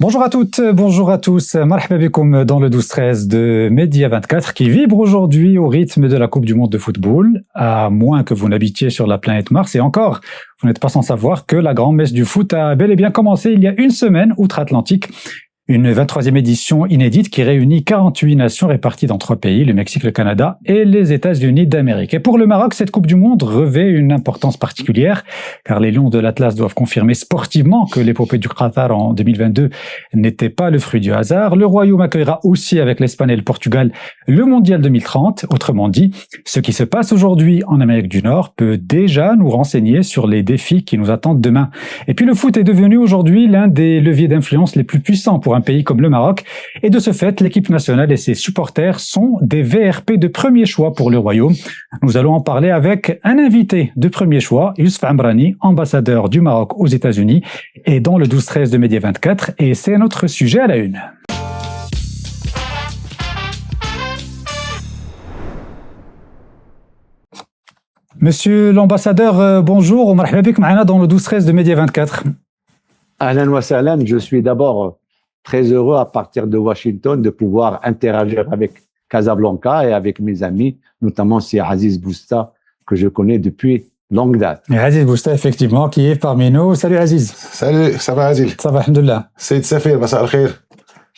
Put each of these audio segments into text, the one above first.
Bonjour à toutes, bonjour à tous. Marhaba bikoum dans le 12-13 de Média 24 qui vibre aujourd'hui au rythme de la Coupe du Monde de football, à moins que vous n'habitiez sur la planète Mars. Et encore, vous n'êtes pas sans savoir que la grand-messe du foot a bel et bien commencé il y a une semaine outre-Atlantique. Une 23e édition inédite qui réunit 48 nations réparties dans 3 pays, le Mexique, le Canada et les États-Unis d'Amérique. Et pour le Maroc, cette Coupe du Monde revêt une importance particulière, car les Lions de l'Atlas doivent confirmer sportivement que l'épopée du Qatar en 2022 n'était pas le fruit du hasard. Le Royaume accueillera aussi avec l'Espagne et le Portugal le Mondial 2030. Autrement dit, ce qui se passe aujourd'hui en Amérique du Nord peut déjà nous renseigner sur les défis qui nous attendent demain. Et puis le foot est devenu aujourd'hui l'un des leviers d'influence les plus puissants pour un pays comme le Maroc, et de ce fait, l'équipe nationale et ses supporters sont des VRP de premier choix pour le Royaume. Nous allons en parler avec un invité de premier choix, Yousef Amrani, ambassadeur du Maroc aux États-Unis, et dans le 12-13 de Média 24, et c'est notre sujet à la une. Monsieur l'ambassadeur, bonjour, marhaba bik معنا dans le 12-13 de Média 24. Ahlan wa sahlan, je suis d'abord très heureux à partir de Washington de pouvoir interagir avec Casablanca et avec mes amis, notamment c'est Aziz Bousta que je connais depuis longue date. Et Aziz Bousta, effectivement, qui est parmi nous. Salut Aziz. Salut, ça va Adil? Ça va, alhamdoulilah. Saïd Safir, مساء الخير.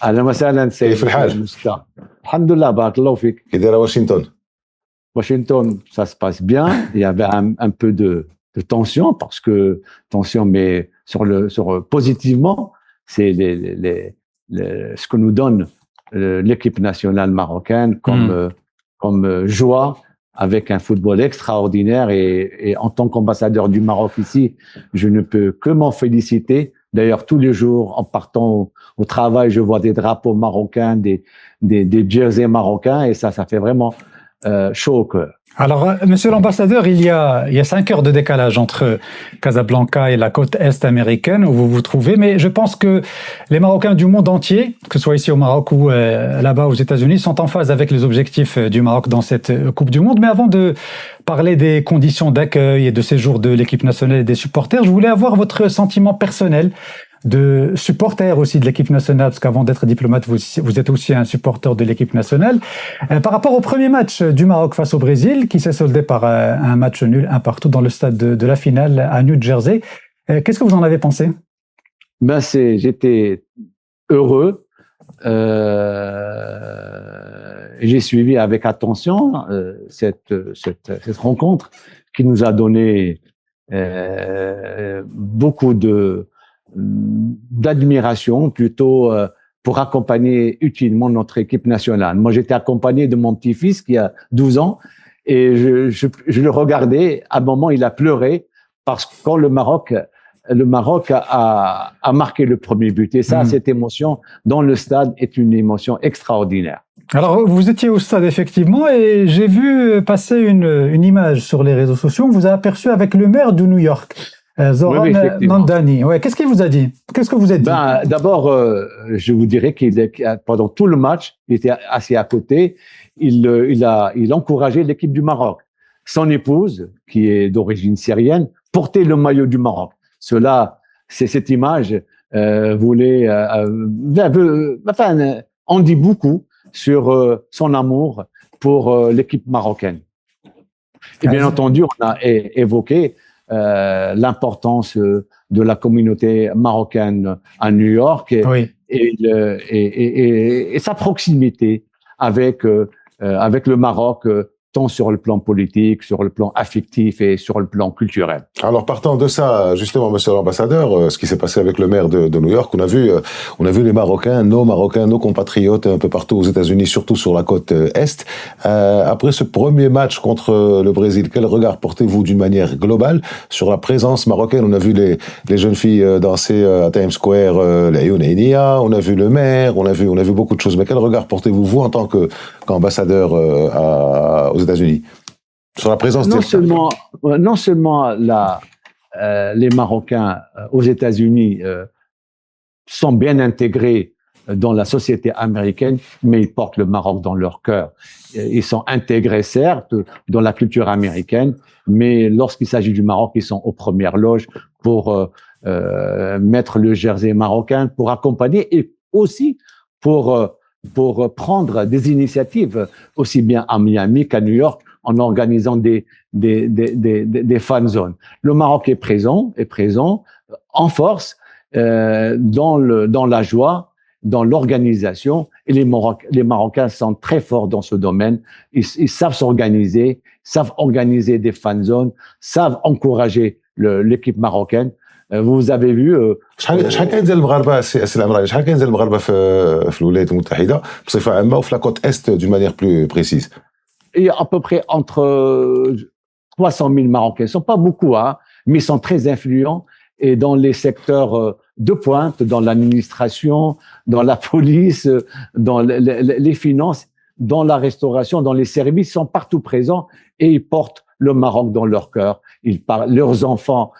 Ahlan wa sahlan, c'est كيف الحال؟ Bousta. Alhamdulillah, barakallahu fik. كي داير Washington؟ Washington, ça se passe bien. Il y avait un peu de tension parce que tension, mais positivement, c'est ce que nous donne l'équipe nationale marocaine comme joie avec un football extraordinaire et en tant qu'ambassadeur du Maroc ici, je ne peux que m'en féliciter. D'ailleurs, tous les jours, en partant au travail, je vois des drapeaux marocains, des jerseys marocains et ça fait vraiment chaud au cœur. Alors, monsieur l'ambassadeur, il y a 5 heures de décalage entre Casablanca et la côte est américaine où vous vous trouvez, mais je pense que les Marocains du monde entier, que ce soit ici au Maroc ou là-bas aux États-Unis, sont en phase avec les objectifs du Maroc dans cette Coupe du Monde. Mais avant de parler des conditions d'accueil et de séjour de l'équipe nationale et des supporters, je voulais avoir votre sentiment personnel de supporter aussi de l'équipe nationale, parce qu'avant d'être diplomate, vous êtes aussi un supporter de l'équipe nationale. Par rapport au premier match du Maroc face au Brésil, qui s'est soldé par un match nul, 1-1 dans le stade de la finale à New Jersey, qu'est-ce que vous en avez pensé? J'étais heureux. J'ai suivi avec attention cette rencontre qui nous a donné beaucoup d'admiration plutôt pour accompagner utilement notre équipe nationale. Moi, j'étais accompagné de mon petit-fils qui a 12 ans et je le regardais. À un moment, il a pleuré parce que quand le Maroc a marqué le premier but. Et ça, cette émotion dans le stade est une émotion extraordinaire. Alors, vous étiez au stade, effectivement, et j'ai vu passer une image sur les réseaux sociaux. On vous a aperçu avec le maire de New York. Zoran Mandani. Ouais, qu'est-ce qu'il vous a dit? Qu'est-ce que vous êtes dit? D'abord, je vous dirais pendant tout le match, il était assis à côté. Il encourageait l'équipe du Maroc. Son épouse, qui est d'origine syrienne, portait le maillot du Maroc. Cette image on dit beaucoup sur son amour pour l'équipe marocaine. Et bien entendu, on a évoqué l'importance de la communauté marocaine à New York et sa proximité avec le Maroc, tant sur le plan politique, sur le plan affectif et sur le plan culturel. Alors, partant de ça, justement, monsieur l'ambassadeur, ce qui s'est passé avec le maire de New York, on a vu les Marocains, nos compatriotes un peu partout aux États-Unis, surtout sur la côte Est. Après ce premier match contre le Brésil, quel regard portez-vous d'une manière globale sur la présence marocaine? On a vu les jeunes filles danser à Times Square, la Younainia, on a vu le maire, on a vu beaucoup de choses. Mais quel regard portez-vous, vous, en tant qu'ambassadeur aux États-Unis, sur la présence non seulement les Marocains aux États-Unis sont bien intégrés dans la société américaine, mais ils portent le Maroc dans leur cœur. Ils sont intégrés, certes, dans la culture américaine, mais lorsqu'il s'agit du Maroc, ils sont aux premières loges, mettre le jersey marocain, pour accompagner et aussi pour prendre des initiatives aussi bien à Miami qu'à New York en organisant des fan zones. Le Maroc est présent en force dans la joie, dans l'organisation, et les Marocains sont très forts dans ce domaine. Ils savent s'organiser, savent organiser des fan zones, savent encourager l'équipe marocaine. Vous avez vu شحال كاين ديال المغاربه السي العمراني شحال كاين ديال المغاربه في الولايات المتحده بصفه عامه وفي لاكوت est d'une manière plus précise. Il y a à peu près entre 300 000 Marocains. Ils sont pas beaucoup, hein, mais ils sont très influents et dans les secteurs de pointe, dans l'administration, dans la police, dans les finances, dans la restauration, dans les services, ils sont partout présents et ils portent le Maroc dans leur cœur. Leurs enfants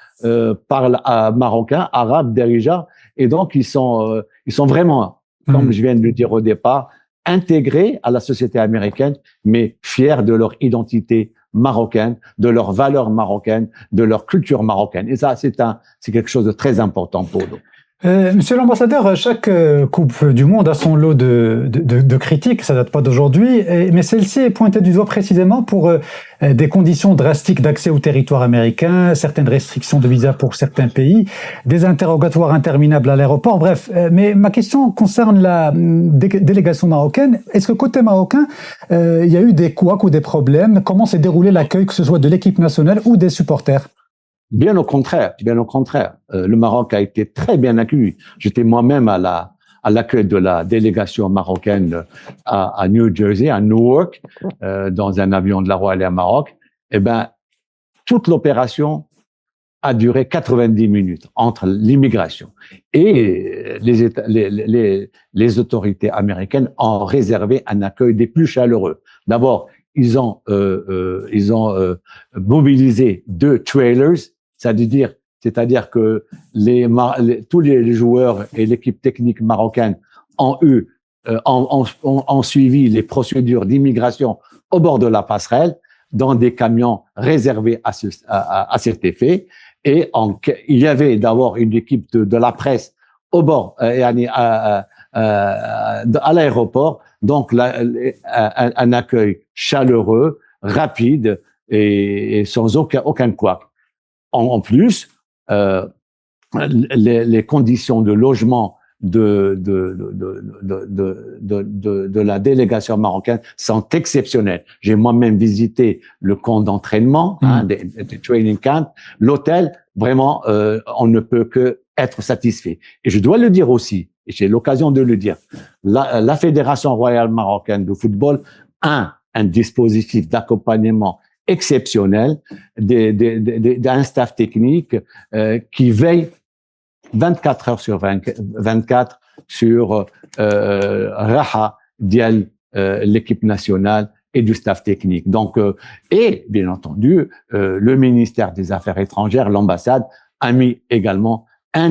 parlent marocain, arabe, derija, et donc ils sont vraiment, comme je viens de le dire au départ, intégrés à la société américaine, mais fiers de leur identité marocaine, de leurs valeurs marocaines, de leur culture marocaine. Et ça, c'est quelque chose de très important pour nous. Monsieur l'ambassadeur, chaque Coupe du Monde a son lot de critiques, ça date pas d'aujourd'hui, mais celle-ci est pointée du doigt précisément pour des conditions drastiques d'accès au territoire américain, certaines restrictions de visa pour certains pays, des interrogatoires interminables à l'aéroport, bref. Mais ma question concerne la délégation marocaine. Est-ce que côté marocain, il y a eu des couacs ou des problèmes? Comment s'est déroulé l'accueil, que ce soit de l'équipe nationale ou des supporters? Bien au contraire, bien au contraire. Le Maroc a été très bien accueilli. J'étais moi-même à l'accueil de la délégation marocaine à New Jersey, à Newark, dans un avion de la Royal Air Maroc. Eh ben, toute l'opération a duré 90 minutes entre l'immigration et les autorités américaines ont réservé un accueil des plus chaleureux. D'abord, ils ont mobilisé 2 trailers. C'est-à-dire que tous les joueurs et l'équipe technique marocaine ont suivi les procédures d'immigration au bord de la passerelle dans des camions réservés à cet effet. Et il y avait d'abord une équipe de la presse au bord, à l'aéroport. Donc, un accueil chaleureux, rapide et sans aucun couac. En plus, les conditions de logement de la délégation marocaine sont exceptionnelles. J'ai moi-même visité le camp d'entraînement, des training camps, l'hôtel. Vraiment, on ne peut que être satisfait. Et je dois le dire aussi, et j'ai l'occasion de le dire, la Fédération royale marocaine de football a un dispositif d'accompagnement exceptionnel, d'un staff technique qui veille 24 heures sur 24 sur Raha dial l'équipe nationale et du staff technique. Donc, et bien entendu, le ministère des Affaires étrangères, l'ambassade, a mis également un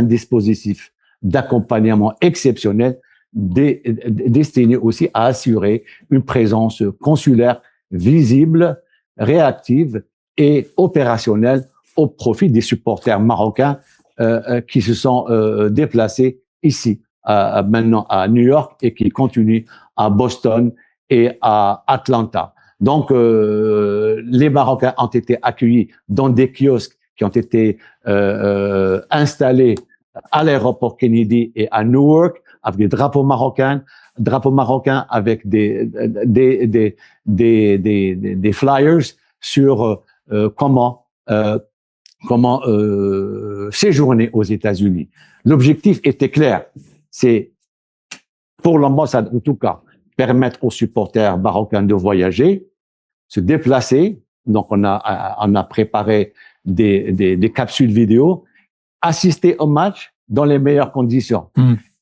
dispositif d'accompagnement exceptionnel destiné aussi à assurer une présence consulaire visible, réactive et opérationnelle au profit des supporters marocains qui se sont déplacés ici, maintenant à New York et qui continuent à Boston et à Atlanta. Donc, les Marocains ont été accueillis dans des kiosques qui ont été installés à l'aéroport Kennedy et à Newark avec des drapeaux marocains avec des flyers sur comment séjourner aux États-Unis. L'objectif était clair, c'est pour l'ambassade en tout cas permettre aux supporters marocains de voyager, se déplacer. Donc on a préparé des capsules vidéo, assister au match dans les meilleures conditions.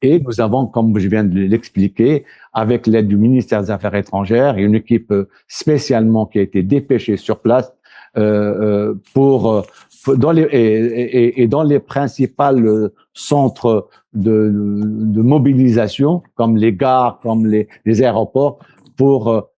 Et nous avons, comme je viens de l'expliquer, avec l'aide du ministère des Affaires étrangères, une équipe spécialement qui a été dépêchée sur place dans les principaux centres de mobilisation, comme les gares, comme les aéroports, pour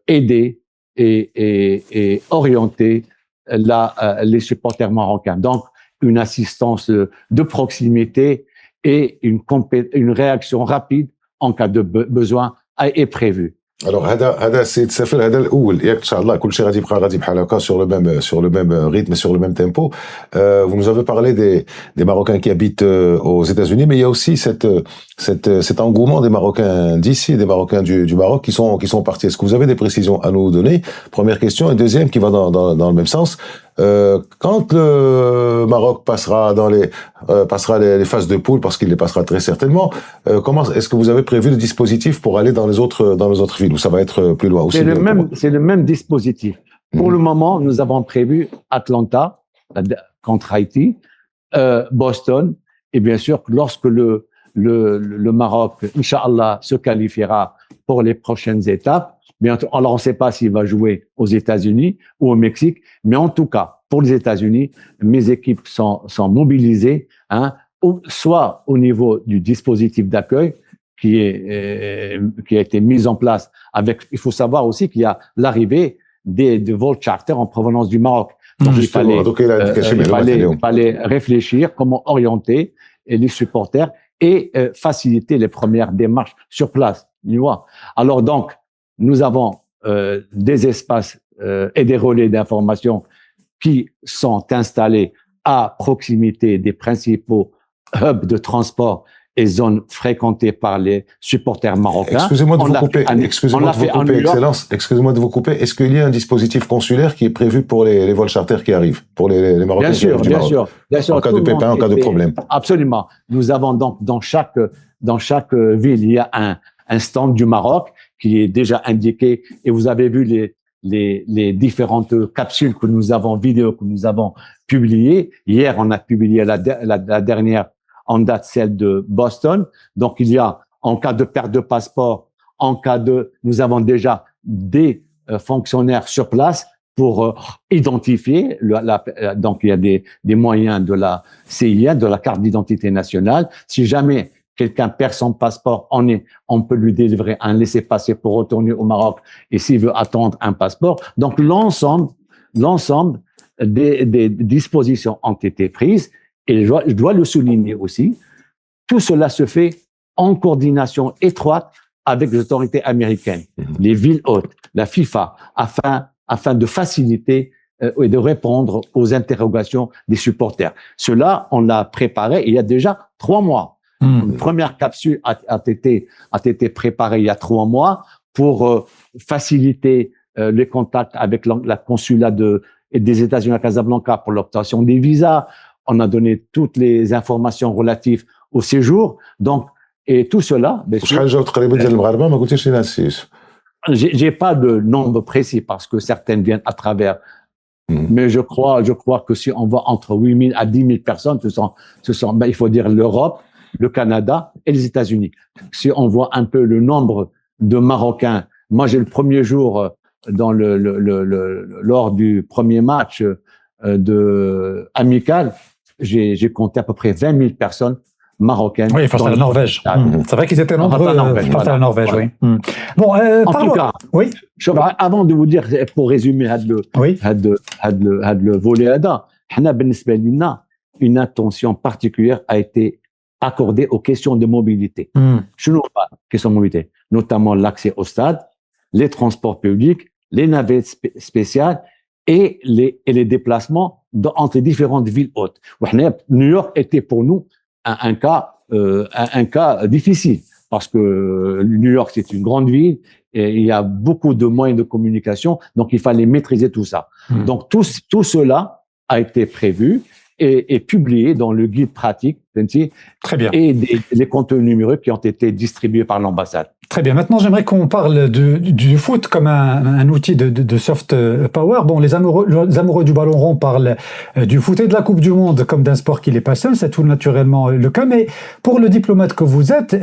aider et orienter les supporters marocains. Donc, une assistance de proximité et une réaction rapide en cas de besoin est prévue. Alors, هذا السيد سافر هذا الاول ياك ان شاء الله كل شيء غادي بحال هكا sur le même rythme, sur le même tempo. Vous nous avez parlé des Marocains qui habitent aux États-Unis, mais il y a aussi cet engouement des Marocains d'ici, des Marocains du Maroc qui sont partis. Est-ce que vous avez des précisions à nous donner? Première question, et deuxième qui va dans le même sens. Quand le Maroc passera les phases de poule, parce qu'il les passera très certainement, comment est-ce que vous avez prévu le dispositif pour aller dans les autres villes où ça va être plus loin aussi? C'est le même dispositif. Pour le moment, nous avons prévu Atlanta contre Haïti, Boston, et bien sûr, lorsque le Maroc, Inch'Allah, se qualifiera pour les prochaines étapes. Alors, on ne sait pas s'il va jouer aux États-Unis ou au Mexique, mais en tout cas, pour les États-Unis, mes équipes sont mobilisées, soit au niveau du dispositif d'accueil qui a été mis en place avec. Il faut savoir aussi qu'il y a l'arrivée de vols charter en provenance du Maroc. Donc, il fallait réfléchir comment orienter les supporters et faciliter les premières démarches sur place. Tu vois. Alors donc, nous avons des espaces et des relais d'information qui sont installés à proximité des principaux hubs de transport et zones fréquentées par les supporters marocains. Excusez-moi de vous couper, Excellence. Excusez-moi de vous couper. Est-ce qu'il y a un dispositif consulaire qui est prévu pour les vols charters qui arrivent, pour les Marocains qui arrivent du Maroc? Bien sûr. En cas de pépin, en cas de problème. Absolument. Nous avons donc dans chaque ville, il y a un stand du Maroc qui est déjà indiqué, et vous avez vu les différentes capsules vidéos que nous avons publiées. Hier, on a publié la dernière en date, celle de Boston. Donc, il y a, en cas de perte de passeport, nous avons déjà des fonctionnaires sur place pour identifier, donc il y a des moyens de la CIA, de la carte d'identité nationale. Si jamais quelqu'un perd son passeport, on peut lui délivrer un laissez-passer pour retourner au Maroc, et s'il veut attendre un passeport. Donc, l'ensemble des dispositions ont été prises, et je dois le souligner aussi. Tout cela se fait en coordination étroite avec les autorités américaines, les villes hôtes, la FIFA, afin de faciliter et de répondre aux interrogations des supporters. Cela, on l'a préparé il y a déjà 3 mois. Une première capsule a été préparée il y a 3 mois pour faciliter les contacts avec la consulat des États-Unis à Casablanca pour l'obtention des visas. On a donné toutes les informations relatives au séjour. Donc, et tout cela, bien sûr, j'ai pas de nombre précis parce que certaines viennent à travers. Mais je crois que si on voit entre 8 000 à 10 000 personnes, il faut dire l'Europe, le Canada et les États-Unis. Si on voit un peu le nombre de Marocains, moi j'ai le premier jour lors du premier match amical, j'ai compté à peu près 20 000 personnes marocaines. Oui, face à la Norvège. C'est vrai qu'ils étaient nombreux face à la Norvège, oui. Bon, en tout cas, oui. Avant de vous dire, pour résumer, le volet, une attention particulière a été accordée aux questions de mobilité. Questions de mobilité, notamment l'accès au stade, les transports publics, les navettes spéciales et les déplacements entre les différentes villes hôtes. New York était pour nous un cas difficile parce que New York c'est une grande ville et il y a beaucoup de moyens de communication, donc il fallait maîtriser tout ça. Donc tout cela a été prévu et publié dans le guide pratique. Très bien. Et les contenus numériques qui ont été distribués par l'ambassade. Très bien. Maintenant, j'aimerais qu'on parle du foot comme un outil de soft power. Bon, les amoureux du ballon rond parlent du foot et de la Coupe du Monde comme d'un sport qui les passionne. C'est tout naturellement le cas. Mais pour le diplomate que vous êtes,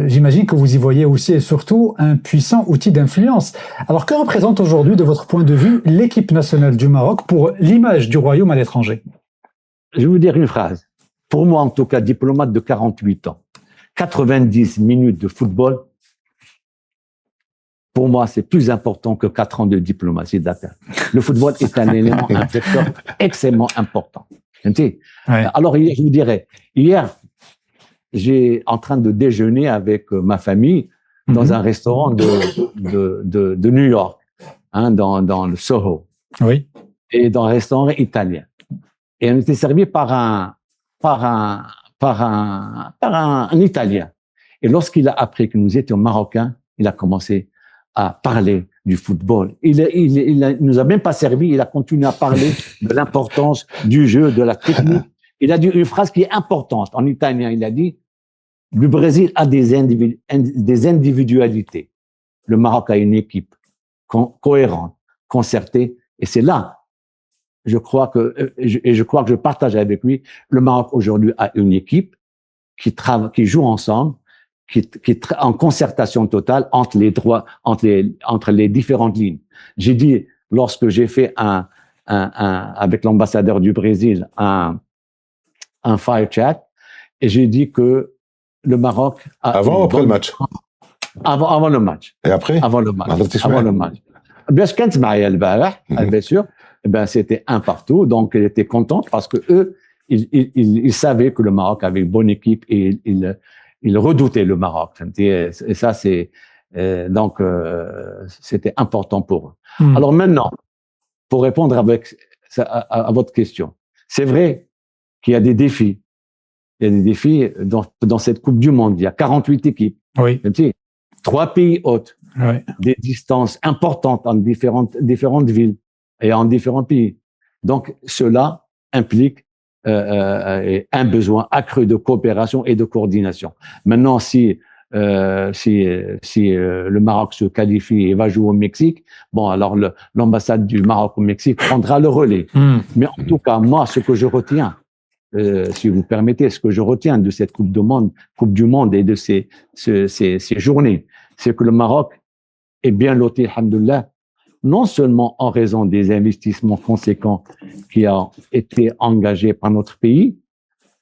j'imagine que vous y voyez aussi et surtout un puissant outil d'influence. Alors, que représente aujourd'hui, de votre point de vue, l'équipe nationale du Maroc pour l'image du royaume à l'étranger? Je vais vous dire une phrase. Pour moi, en tout cas, diplomate de 48 ans, 90 minutes de football, pour moi, c'est plus important que 4 ans de diplomatie d'affaires. Le football est un élément, un vecteur extrêmement important. Ouais. Alors, je vous dirais, hier, j'ai en train de déjeuner avec ma famille dans un restaurant de New York, hein, dans le Soho. Oui. Et dans un restaurant italien. Et on était servi par un Italien. Et lorsqu'il a appris que nous étions Marocains, il a commencé à parler du football. Il nous a même pas servi, il a continué à parler de l'importance du jeu, de la technique. Il a dit une phrase qui est importante. En italien, il a dit, le Brésil a des individualités. Le Maroc a une équipe cohérente, concertée. Et c'est là, je crois que je partage avec lui, le Maroc aujourd'hui a une équipe qui joue ensemble, qui en concertation totale entre les différentes lignes. J'ai dit, lorsque j'ai fait avec l'ambassadeur du Brésil, un fire chat, et j'ai dit que le Maroc a avant ou après le match? Avant le match. Et après? Avant le match. Avant le match. Bien sûr, c'était 1-1, donc il était content parce que eux, ils savaient que le Maroc avait une bonne équipe et ils redoutaient le Maroc. Et ça, donc c'était important pour eux. Alors maintenant, pour répondre à votre question, c'est vrai qu'il y a des défis. Il y a des défis dans cette Coupe du Monde. Il y a 48 équipes. Oui. 3 pays hôtes. Oui. Des distances importantes en différentes villes et en différents pays. Donc, cela implique un besoin accru de coopération et de coordination. Maintenant, si le Maroc se qualifie et va jouer au Mexique, bon, alors l'ambassade du Maroc au Mexique prendra le relais. Mais en tout cas, moi, ce que je retiens, si vous permettez, ce que je retiens de cette Coupe du Monde et de ces journées, c'est que le Maroc est bien loti, alhamdoulilah, non seulement en raison des investissements conséquents qui ont été engagés par notre pays,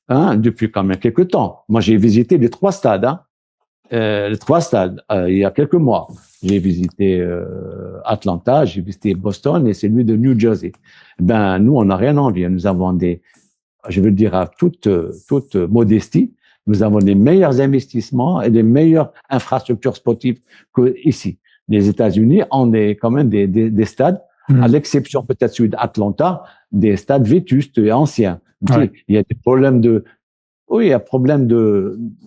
hein, depuis quand même quelques temps. Moi, j'ai visité les 3 stades, hein, il y a quelques mois. J'ai visité Atlanta, j'ai visité Boston et celui de New Jersey. Nous, on n'a rien envie. Nous avons je veux dire à toute modestie, nous avons les meilleurs investissements et les meilleures infrastructures sportives que ici. Les États-Unis ont quand même des stades, à l'exception peut-être celui d'Atlanta, des stades vétustes et anciens. Ouais. Il y a des problèmes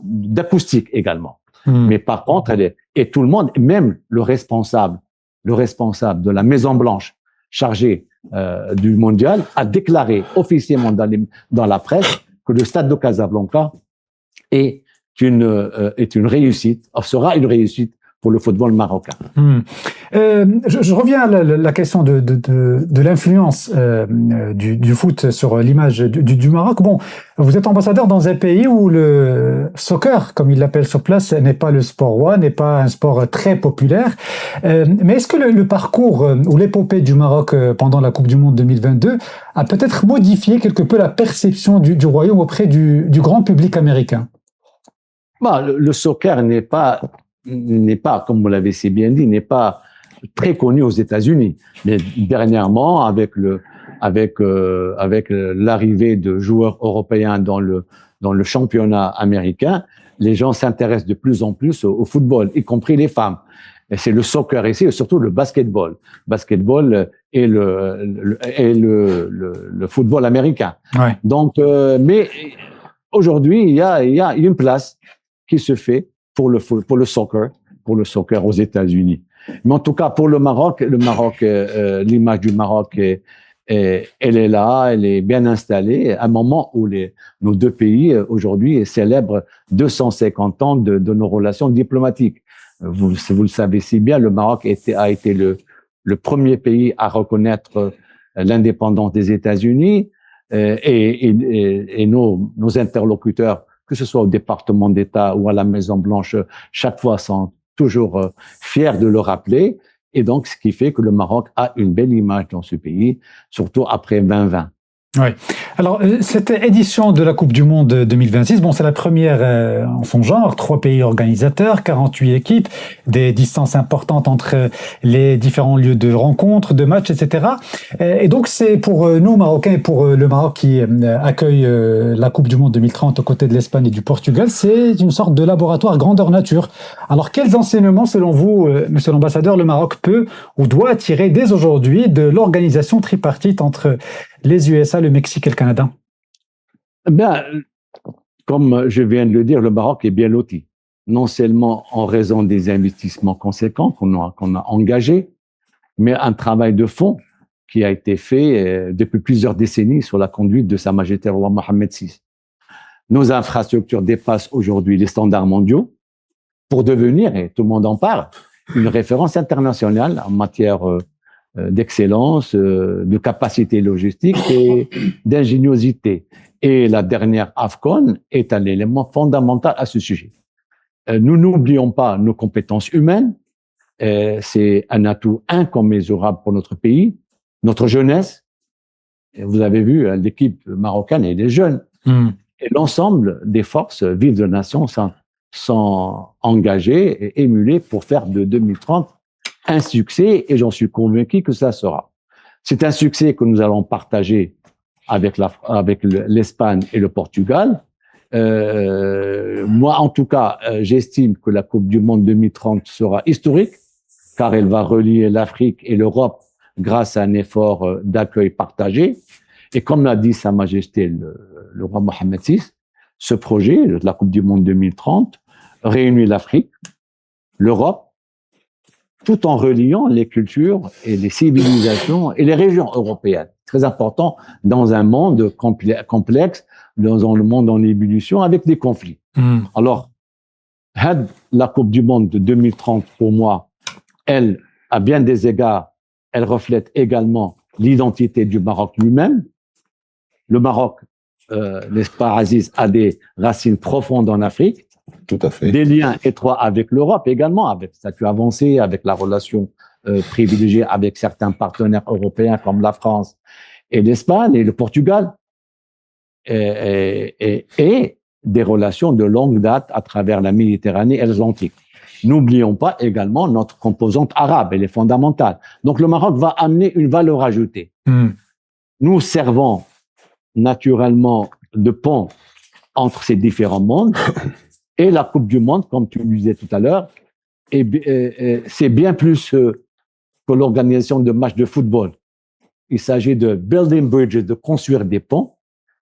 d'acoustique également. Mais par contre, et tout le monde, même le responsable de la Maison Blanche chargé du mondial a déclaré officiellement dans la presse que le stade de Casablanca est une réussite, sera une réussite pour le football marocain. Je reviens à la question de l'influence du foot sur l'image du Maroc. Bon, vous êtes ambassadeur dans un pays où le soccer, comme ils l'appellent sur place, n'est pas le sport roi, n'est pas un sport très populaire. Mais est-ce que le parcours ou l'épopée du Maroc pendant la Coupe du Monde 2022 a peut-être modifié quelque peu la perception du royaume auprès du grand public américain? Le soccer n'est pas, comme vous l'avez si bien dit, n'est pas très connu aux États-Unis. Mais dernièrement, avec l'arrivée de joueurs européens dans le championnat américain, les gens s'intéressent de plus en plus au football, y compris les femmes. Et c'est le soccer ici, et surtout le basketball. Basketball et le football américain. Ouais. Donc, mais aujourd'hui, il y a une place qui se fait pour le soccer aux États-Unis. Mais en tout cas, pour le Maroc, l'image du Maroc elle est là, elle est bien installée. À un moment où nos 2 pays aujourd'hui célèbrent 250 ans de nos relations diplomatiques. Vous le savez si bien, le Maroc a été le premier pays à reconnaître l'indépendance des États-Unis et nos interlocuteurs, que ce soit au département d'État ou à la Maison-Blanche, chaque fois sont toujours fiers de le rappeler. Et donc, ce qui fait que le Maroc a une belle image dans ce pays, surtout après 2020. Oui. Alors, cette édition de la Coupe du Monde 2026, bon, c'est la première en son genre, 3 pays organisateurs, 48 équipes, des distances importantes entre les différents lieux de rencontres, de matchs, etc. Et donc, c'est pour nous, Marocains, et pour le Maroc qui accueille la Coupe du Monde 2030 aux côtés de l'Espagne et du Portugal, c'est une sorte de laboratoire grandeur nature. Alors, quels enseignements, selon vous, monsieur l'ambassadeur, le Maroc peut ou doit tirer dès aujourd'hui de l'organisation tripartite entre les USA, le Mexique et le Canada? Ben, comme je viens de le dire, le Maroc est bien loti. Non seulement en raison des investissements conséquents qu'on a engagés, mais un travail de fond qui a été fait depuis plusieurs décennies sur la conduite de Sa Majesté le roi Mohammed VI. Nos infrastructures dépassent aujourd'hui les standards mondiaux pour devenir, et tout le monde en parle, une référence internationale en matière d'excellence, de capacité logistique et d'ingéniosité. Et la dernière AFCON est un élément fondamental à ce sujet. Nous n'oublions pas nos compétences humaines. C'est un atout incommensurable pour notre pays, notre jeunesse. Et vous avez vu, l'équipe marocaine et les jeunes. Et l'ensemble des forces vives de la nation sont engagées et émulées pour faire de 2030 un succès, et j'en suis convaincu que ça sera. C'est un succès que nous allons partager avec l'Espagne et le Portugal. Moi, en tout cas, j'estime que la Coupe du Monde 2030 sera historique, car elle va relier l'Afrique et l'Europe grâce à un effort d'accueil partagé. Et comme l'a dit Sa Majesté le roi Mohammed VI, ce projet de la Coupe du Monde 2030 réunit l'Afrique, l'Europe, tout en reliant les cultures et les civilisations et les régions européennes. Très important dans un monde complexe, dans un monde en ébullition avec des conflits. Alors, la Coupe du Monde de 2030, pour moi, elle, à bien des égards, elle reflète également l'identité du Maroc lui-même. Le Maroc, n'est-ce pas, Aziz, a des racines profondes en Afrique. Tout à fait. Des liens étroits avec l'Europe également, avec le statut avancé, avec la relation privilégiée avec certains partenaires européens comme la France et l'Espagne et le Portugal, et des relations de longue date à travers la Méditerranée et l'Atlantique. N'oublions pas également notre composante arabe, elle est fondamentale. Donc le Maroc va amener une valeur ajoutée. Nous servons naturellement de pont entre ces différents mondes. Et la Coupe du Monde, comme tu le disais tout à l'heure, c'est bien plus que l'organisation de matchs de football. Il s'agit de building bridges, de construire des ponts,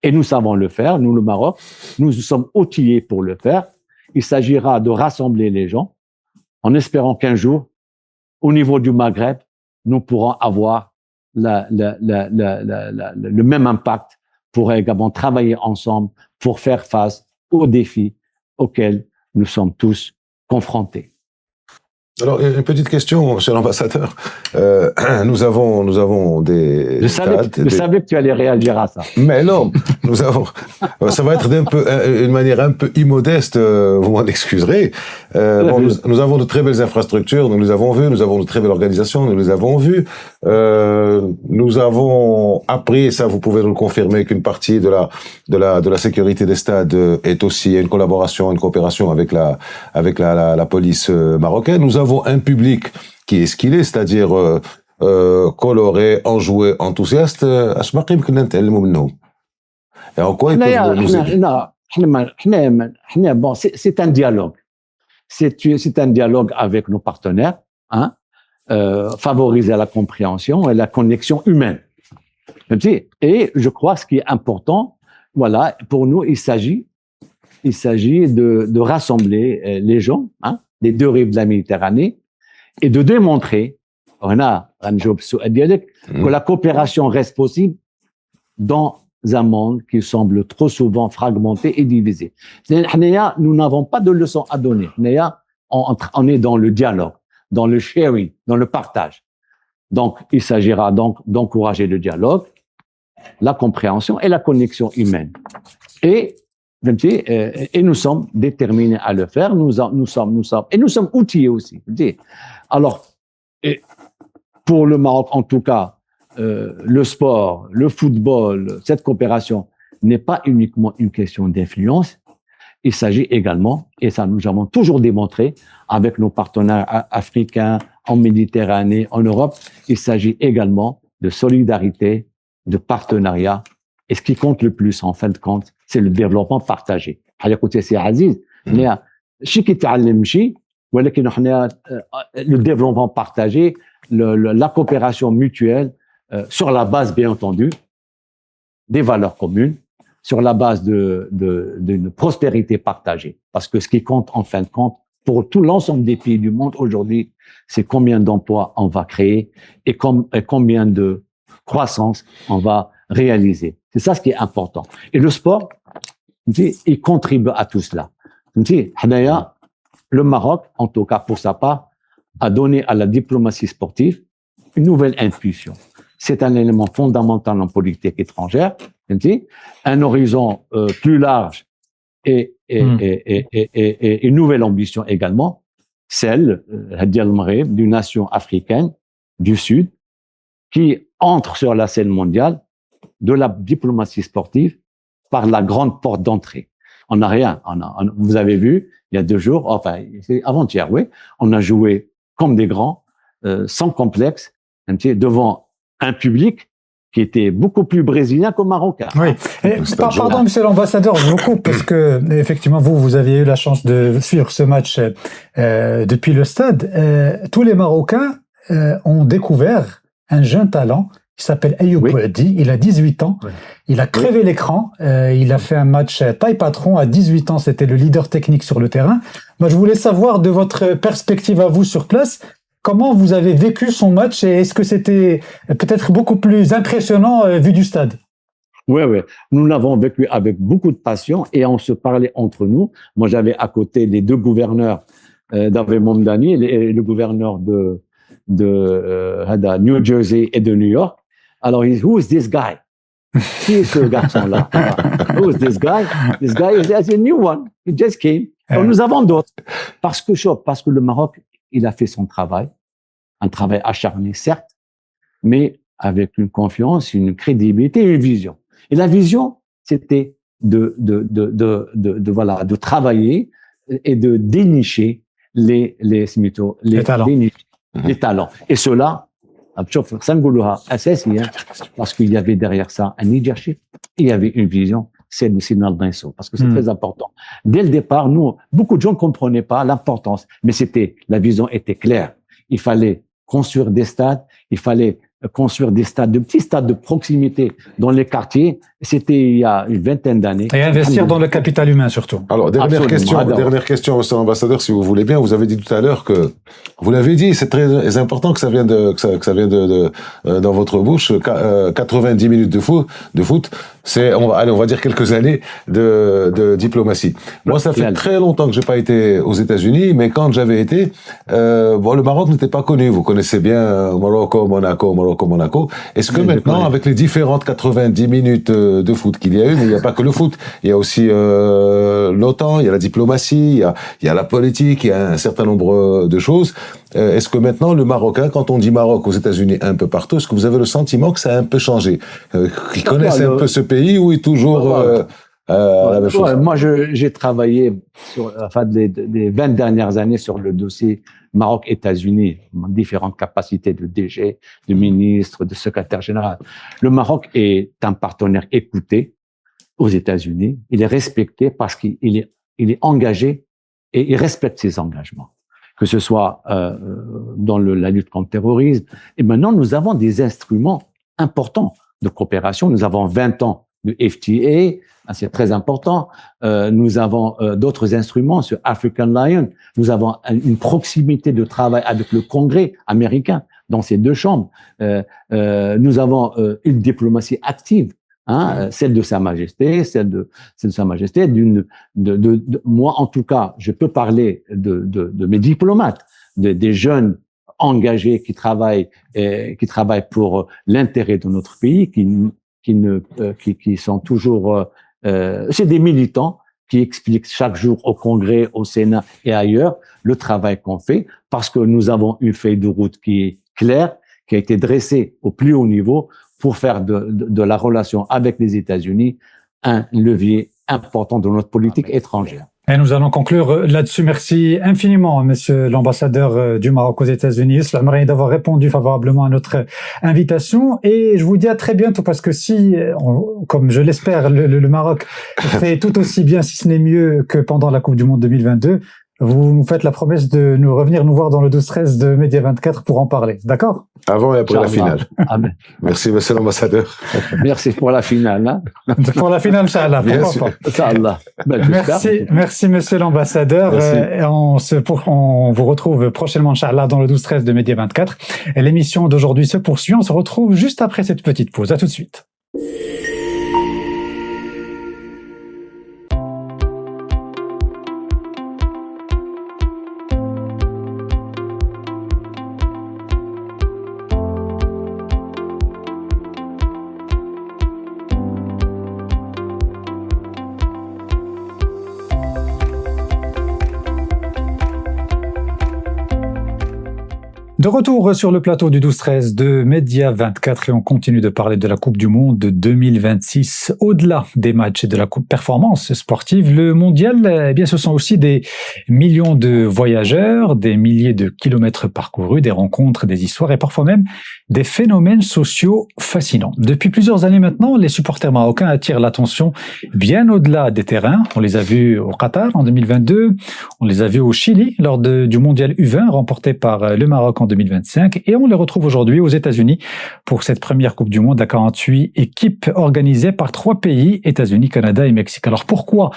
et nous savons le faire, nous le Maroc, nous sommes outillés pour le faire. Il s'agira de rassembler les gens, en espérant qu'un jour, au niveau du Maghreb, nous pourrons avoir le même impact pour également travailler ensemble pour faire face aux défis auxquels nous sommes tous confrontés. Alors, une petite question, monsieur l'ambassadeur. Nous avons des... Je savais que tu allais réagir à ça. Mais non, nous avons... Ça va être une manière un peu immodeste, vous m'en excuserez. Nous avons de très belles infrastructures, nous les avons vues, nous avons de très belles organisations, nous les avons vues. Nous avons appris, et ça vous pouvez nous le confirmer, qu'une partie de la sécurité des stades est aussi une collaboration, une coopération avec la police marocaine. Nous avons un public qui est ce qu'il est, c'est-à-dire coloré, enjoué, enthousiaste. Et en quoi ils peuvent nous aider? Bon, c'est un dialogue. C'est un dialogue avec nos partenaires, favoriser la compréhension et la connexion humaine. Et je crois que ce qui est important, voilà, pour nous, il s'agit de rassembler les gens, des deux rives de la Méditerranée, et de démontrer, que la coopération reste possible dans un monde qui semble trop souvent fragmenté et divisé. Nous n'avons pas de leçons à donner. On est dans le dialogue, dans le sharing, dans le partage. Donc, il s'agira donc d'encourager le dialogue, la compréhension et la connexion humaine. Et nous sommes déterminés à le faire. Nous sommes outillés aussi. Alors, pour le Maroc, en tout cas, le sport, le football, cette coopération n'est pas uniquement une question d'influence. Il s'agit également, et ça nous avons toujours démontré avec nos partenaires africains, en Méditerranée, en Europe, il s'agit également de solidarité, de partenariat. Et ce qui compte le plus, en fin de compte, c'est le développement partagé. C'est Aziz, mais le développement partagé, la coopération mutuelle, sur la base, bien entendu, des valeurs communes, sur la base d'une prospérité partagée. Parce que ce qui compte, en fin de compte, pour tout l'ensemble des pays du monde aujourd'hui, c'est combien d'emplois on va créer et combien de croissance on va réaliser. C'est ça ce qui est important. Et le sport, il contribue à tout cela. Le Maroc, en tout cas pour sa part, a donné à la diplomatie sportive une nouvelle impulsion. C'est un élément fondamental en politique étrangère, un horizon plus large et une nouvelle ambition également, celle d'une nation africaine du Sud qui entre sur la scène mondiale de la diplomatie sportive par la grande porte d'entrée. On n'a rien. Vous avez vu, il y a 2 jours, enfin, c'est avant-hier, oui, on a joué comme des grands, sans complexe, devant un public qui était beaucoup plus brésilien que marocain. Oui. Pardon, monsieur l'ambassadeur, je vous coupe parce que effectivement vous aviez eu la chance de suivre ce match depuis le stade. Tous les Marocains ont découvert un jeune talent qui s'appelle Ayoub Bouadi. Il a 18 ans. Oui. Il a crevé l'écran. Il a fait un match taille patron. À 18 ans, c'était le leader technique sur le terrain. Moi, je voulais savoir de votre perspective à vous sur place, comment vous avez vécu son match et est-ce que c'était peut-être beaucoup plus impressionnant vu du stade? Oui. Nous l'avons vécu avec beaucoup de passion et on se parlait entre nous. Moi, j'avais à côté les 2 gouverneurs d'Ave Momdani et le gouverneur de New Jersey et de New York. Alors, who is this guy? Qui est ce garçon-là? Who is this guy? This guy is a new one. He just came. Alors, nous avons d'autres. Parce que le Maroc, il a fait son travail, un travail acharné, certes, mais avec une confiance, une crédibilité et une vision. Et la vision, c'était de travailler et de dénicher les talents. Et cela, parce qu'il y avait derrière ça un leadership, il y avait une vision, c'est le signal d'un saut, parce que c'est très important. Dès le départ, beaucoup de gens ne comprenaient pas l'importance, mais la vision était claire. Il fallait construire des stades, il fallait construire des stades, de petits stades de proximité dans les quartiers. C'était il y a une vingtaine d'années. Et investir dans le capital humain surtout. Alors, dernière question, monsieur l'ambassadeur, si vous voulez bien. Vous avez dit tout à l'heure que, vous l'avez dit, c'est très important que ça vienne dans votre bouche. 90 minutes de foot, c'est, on va dire quelques années de diplomatie. Moi, ça fait très longtemps que j'ai pas été aux États-Unis, mais quand j'avais été, le Maroc n'était pas connu. Vous connaissez bien Monaco. Est-ce que maintenant, avec les différentes 90 minutes de foot qu'il y a eu, mais il n'y a pas que le foot, il y a aussi l'OTAN, il y a la diplomatie, il y a la politique, il y a un certain nombre de choses. Est-ce que maintenant, le Marocain, quand on dit Maroc aux États-Unis, un peu partout, est-ce que vous avez le sentiment que ça a un peu changé, qu'ils connaissent un peu ce pays ou est toujours la même chose? Moi, j'ai travaillé sur, les 20 dernières années sur le dossier Maroc-États-Unis, différentes capacités de DG, de ministre, de secrétaire général. Le Maroc est un partenaire écouté aux États-Unis. Il est respecté parce qu'il est engagé et il respecte ses engagements. Que ce soit dans la lutte contre le terrorisme. Et maintenant, nous avons des instruments importants de coopération. Nous avons 20 ans de FTA, c'est très important. Nous avons d'autres instruments sur African Lion. Nous avons une proximité de travail avec le Congrès américain dans ces 2 chambres. Nous avons une diplomatie active, celle de Sa Majesté, celle de Sa Majesté. Moi, en tout cas, je peux parler de mes diplomates, des jeunes engagés qui travaillent pour l'intérêt de notre pays, qui sont toujours c'est des militants qui expliquent chaque jour au Congrès, au Sénat et ailleurs le travail qu'on fait, parce que nous avons une feuille de route qui est claire, qui a été dressé au plus haut niveau pour faire de la relation avec les États-Unis un levier important de notre politique étrangère. Et nous allons conclure là-dessus. Merci infiniment, monsieur l'ambassadeur du Maroc aux États-Unis, Islam Raïd, d'avoir répondu favorablement à notre invitation. Et je vous dis à très bientôt, parce que si, comme je l'espère, le Maroc fait tout aussi bien, si ce n'est mieux, que pendant la Coupe du Monde 2022, vous nous faites la promesse de nous revenir nous voir dans le 12-13 de Média 24 pour en parler. D'accord? Avant et après la finale. Amen. Merci, monsieur l'ambassadeur. Merci pour la finale. Hein. Pour la finale, Inch'Allah. Inch'Allah. Merci, monsieur l'ambassadeur. On vous retrouve prochainement, Inch'Allah, dans le 12-13 de Média 24. Et l'émission d'aujourd'hui se poursuit. On se retrouve juste après cette petite pause. À tout de suite. De retour sur le plateau du 12-13 de Média 24 et on continue de parler de la Coupe du Monde de 2026. Au-delà des matchs et de la performance sportive, le mondial, eh bien, ce sont aussi des millions de voyageurs, des milliers de kilomètres parcourus, des rencontres, des histoires et parfois même des phénomènes sociaux fascinants. Depuis plusieurs années maintenant, les supporters marocains attirent l'attention bien au-delà des terrains. On les a vus au Qatar en 2022, on les a vus au Chili lors du mondial U20 remporté par le Maroc en 2025 et on les retrouve aujourd'hui aux États-Unis pour cette première Coupe du Monde à 48 équipes organisées par 3 pays, États-Unis, Canada et Mexique. Alors pourquoi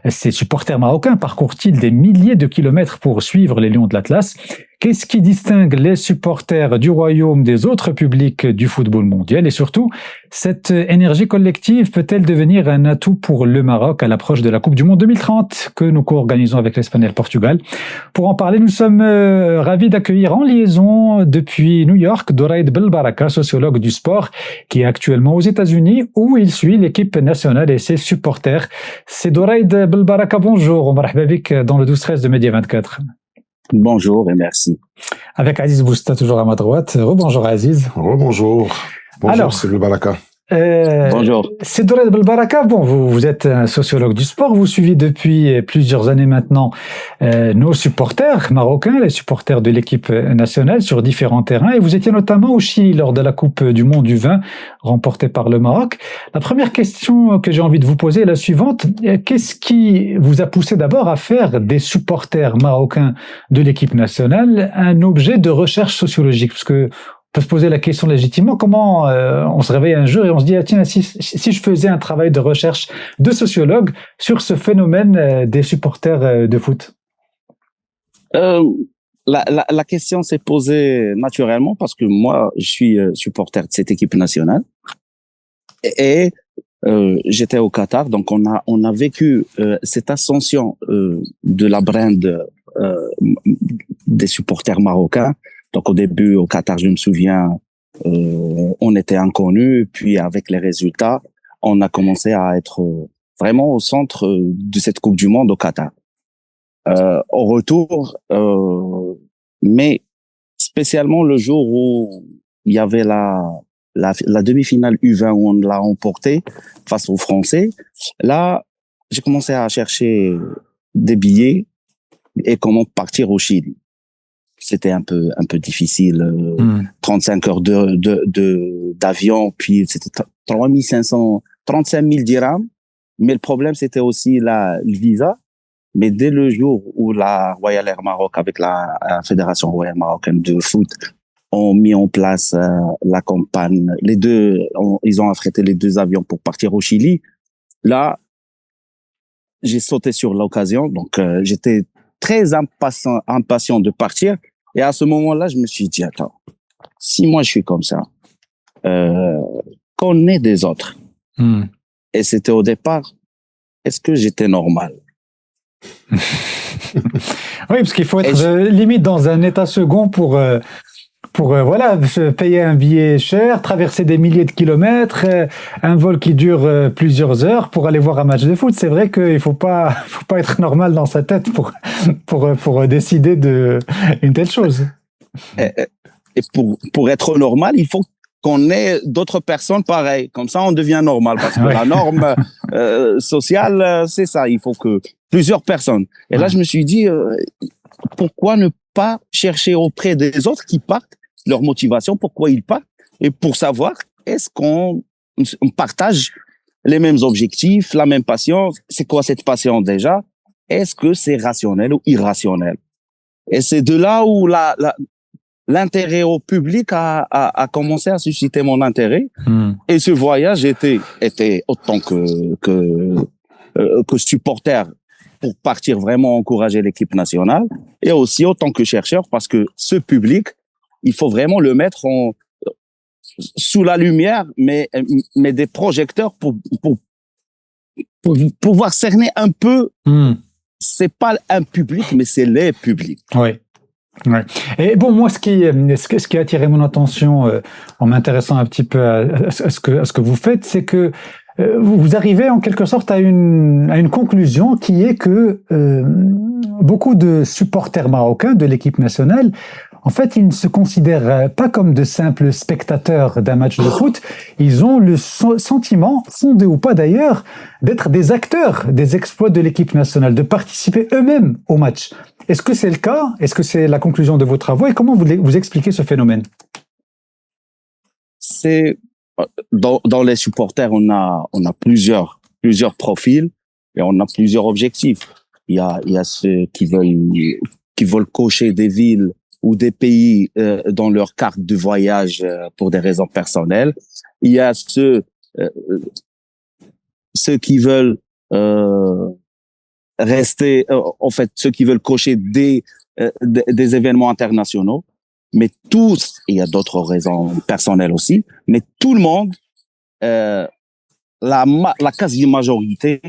ces supporters marocains parcourent-ils des milliers de kilomètres pour suivre les Lions de l'Atlas ? Qu'est-ce qui distingue les supporters du royaume des autres publics du football mondial? Et surtout, cette énergie collective peut-elle devenir un atout pour le Maroc à l'approche de la Coupe du Monde 2030 que nous co-organisons avec l'Espagne et le Portugal? Pour en parler, nous sommes ravis d'accueillir en liaison depuis New York Doraïd Belbaraka, sociologue du sport, qui est actuellement aux États-Unis où il suit l'équipe nationale et ses supporters. C'est Doraïd Belbaraka, bonjour, marhaba bik dans le 12-13 de Média 24. Bonjour et merci. Avec Aziz Bousta, toujours à ma droite. Rebonjour Aziz. Rebonjour. Bonjour, Alors, c'est Belbaraka. Bonjour. C'est Doraïd Belbaraka. Bon, vous êtes un sociologue du sport. Vous suivez depuis plusieurs années maintenant nos supporters marocains, les supporters de l'équipe nationale sur différents terrains. Et vous étiez notamment au Chili lors de la Coupe du Monde du vin remportée par le Maroc. La première question que j'ai envie de vous poser est la suivante. Qu'est-ce qui vous a poussé d'abord à faire des supporters marocains de l'équipe nationale un objet de recherche sociologique? Parce que on peut se poser la question légitimement, comment on se réveille un jour et on se dit, ah, tiens, si je faisais un travail de recherche de sociologue sur ce phénomène des supporters de foot? La question s'est posée naturellement parce que moi, je suis supporter de cette équipe nationale et j'étais au Qatar, donc on a vécu cette ascension de la brand des supporters marocains. Donc au début au Qatar, je me souviens, on était inconnus, puis avec les résultats, on a commencé à être vraiment au centre de cette Coupe du Monde au Qatar. Au retour, mais spécialement le jour où il y avait la demi-finale U20 où on l'a remporté face aux Français, là, j'ai commencé à chercher des billets et comment partir au Chili. C'était un peu difficile, 35 heures d'avion, puis c'était 35 000 dirhams. Mais le problème, c'était aussi le visa. Mais dès le jour où la Royal Air Maroc, avec la Fédération Royale Marocaine de foot, ont mis en place la campagne, ils ont affrété les 2 avions pour partir au Chili. Là, j'ai sauté sur l'occasion, donc j'étais très impatient de partir. Et à ce moment-là, je me suis dit, attends, si moi je suis comme ça, qu'on est des autres. Et c'était au départ, est-ce que j'étais normal? Oui, parce qu'il faut être limite dans un état second pour voilà, payer un billet cher, traverser des milliers de kilomètres, un vol qui dure plusieurs heures pour aller voir un match de foot. C'est vrai qu'il faut pas être normal dans sa tête pour décider de une telle chose. Et pour être normal, il faut qu'on ait d'autres personnes pareilles. Comme ça, on devient normal. Parce que la norme sociale, c'est ça. Il faut que plusieurs personnes. Et là, je me suis dit, pourquoi ne pas chercher auprès des autres qui partent, leur motivation, pourquoi ils partent, et pour savoir, est-ce qu'on partage les mêmes objectifs, la même passion? C'est quoi cette passion déjà? Est-ce que c'est rationnel ou irrationnel? Et c'est de là où l'intérêt au public a commencé à susciter mon intérêt. Et ce voyage était autant que supporter pour partir vraiment encourager l'équipe nationale, et aussi autant que chercheur, parce que ce public, il faut vraiment le mettre sous la lumière, mais des projecteurs pour pouvoir cerner un peu. C'est pas un public, mais c'est les publics. Oui. Ouais. Et bon, moi, ce qui a attiré mon attention en m'intéressant un petit peu à ce que vous faites, c'est que vous arrivez en quelque sorte à une conclusion qui est que beaucoup de supporters marocains de l'équipe nationale, en fait, ils ne se considèrent pas comme de simples spectateurs d'un match de foot. Ils ont le sentiment, fondé ou pas d'ailleurs, d'être des acteurs des exploits de l'équipe nationale, de participer eux-mêmes au match. Est-ce que c'est le cas? Est-ce que c'est la conclusion de vos travaux? Et comment vous expliquez ce phénomène? C'est dans les supporters, on a plusieurs profils et on a plusieurs objectifs. Il y a ceux qui veulent cocher des villes ou des pays dans leur carte de voyage pour des raisons personnelles. Il y a ceux qui veulent rester, en fait, ceux qui veulent cocher des événements internationaux. Mais tous, il y a d'autres raisons personnelles aussi, mais tout le monde, la quasi-majorité,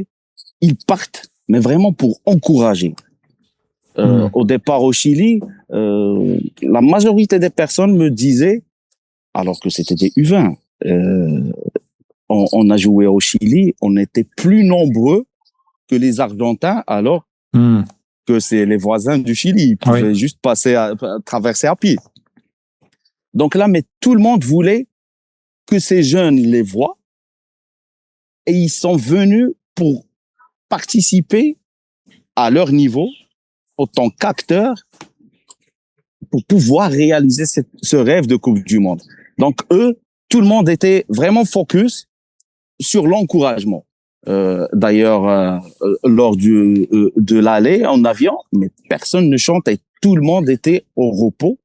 ils partent, mais vraiment pour encourager. Au départ au Chili, la majorité des personnes me disaient, alors que c'était des U20, on a joué au Chili, on était plus nombreux que les Argentins, alors que c'est les voisins du Chili, ils pouvaient juste traverser à pied. Donc là, mais tout le monde voulait que ces jeunes les voient, et ils sont venus pour participer à leur niveau autant qu'acteurs pour pouvoir réaliser ce rêve de Coupe du Monde. Donc eux, tout le monde était vraiment focus sur l'encouragement. D'ailleurs, lors de l'aller en avion, mais personne ne chantait, tout le monde était au repos.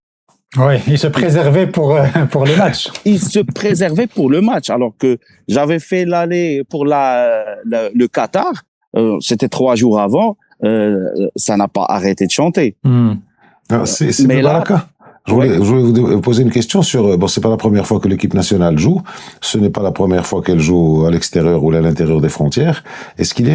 Oui, ils se préservaient pour le match. Ils se préservaient pour le match, alors que j'avais fait l'aller pour le Qatar, c'était 3 jours avant, ça n'a pas arrêté de chanter. C'est Baraka. Je voulais vous poser une question sur, bon, c'est pas la première fois que l'équipe nationale joue, ce n'est pas la première fois qu'elle joue à l'extérieur ou à l'intérieur des frontières. Est-ce qu'il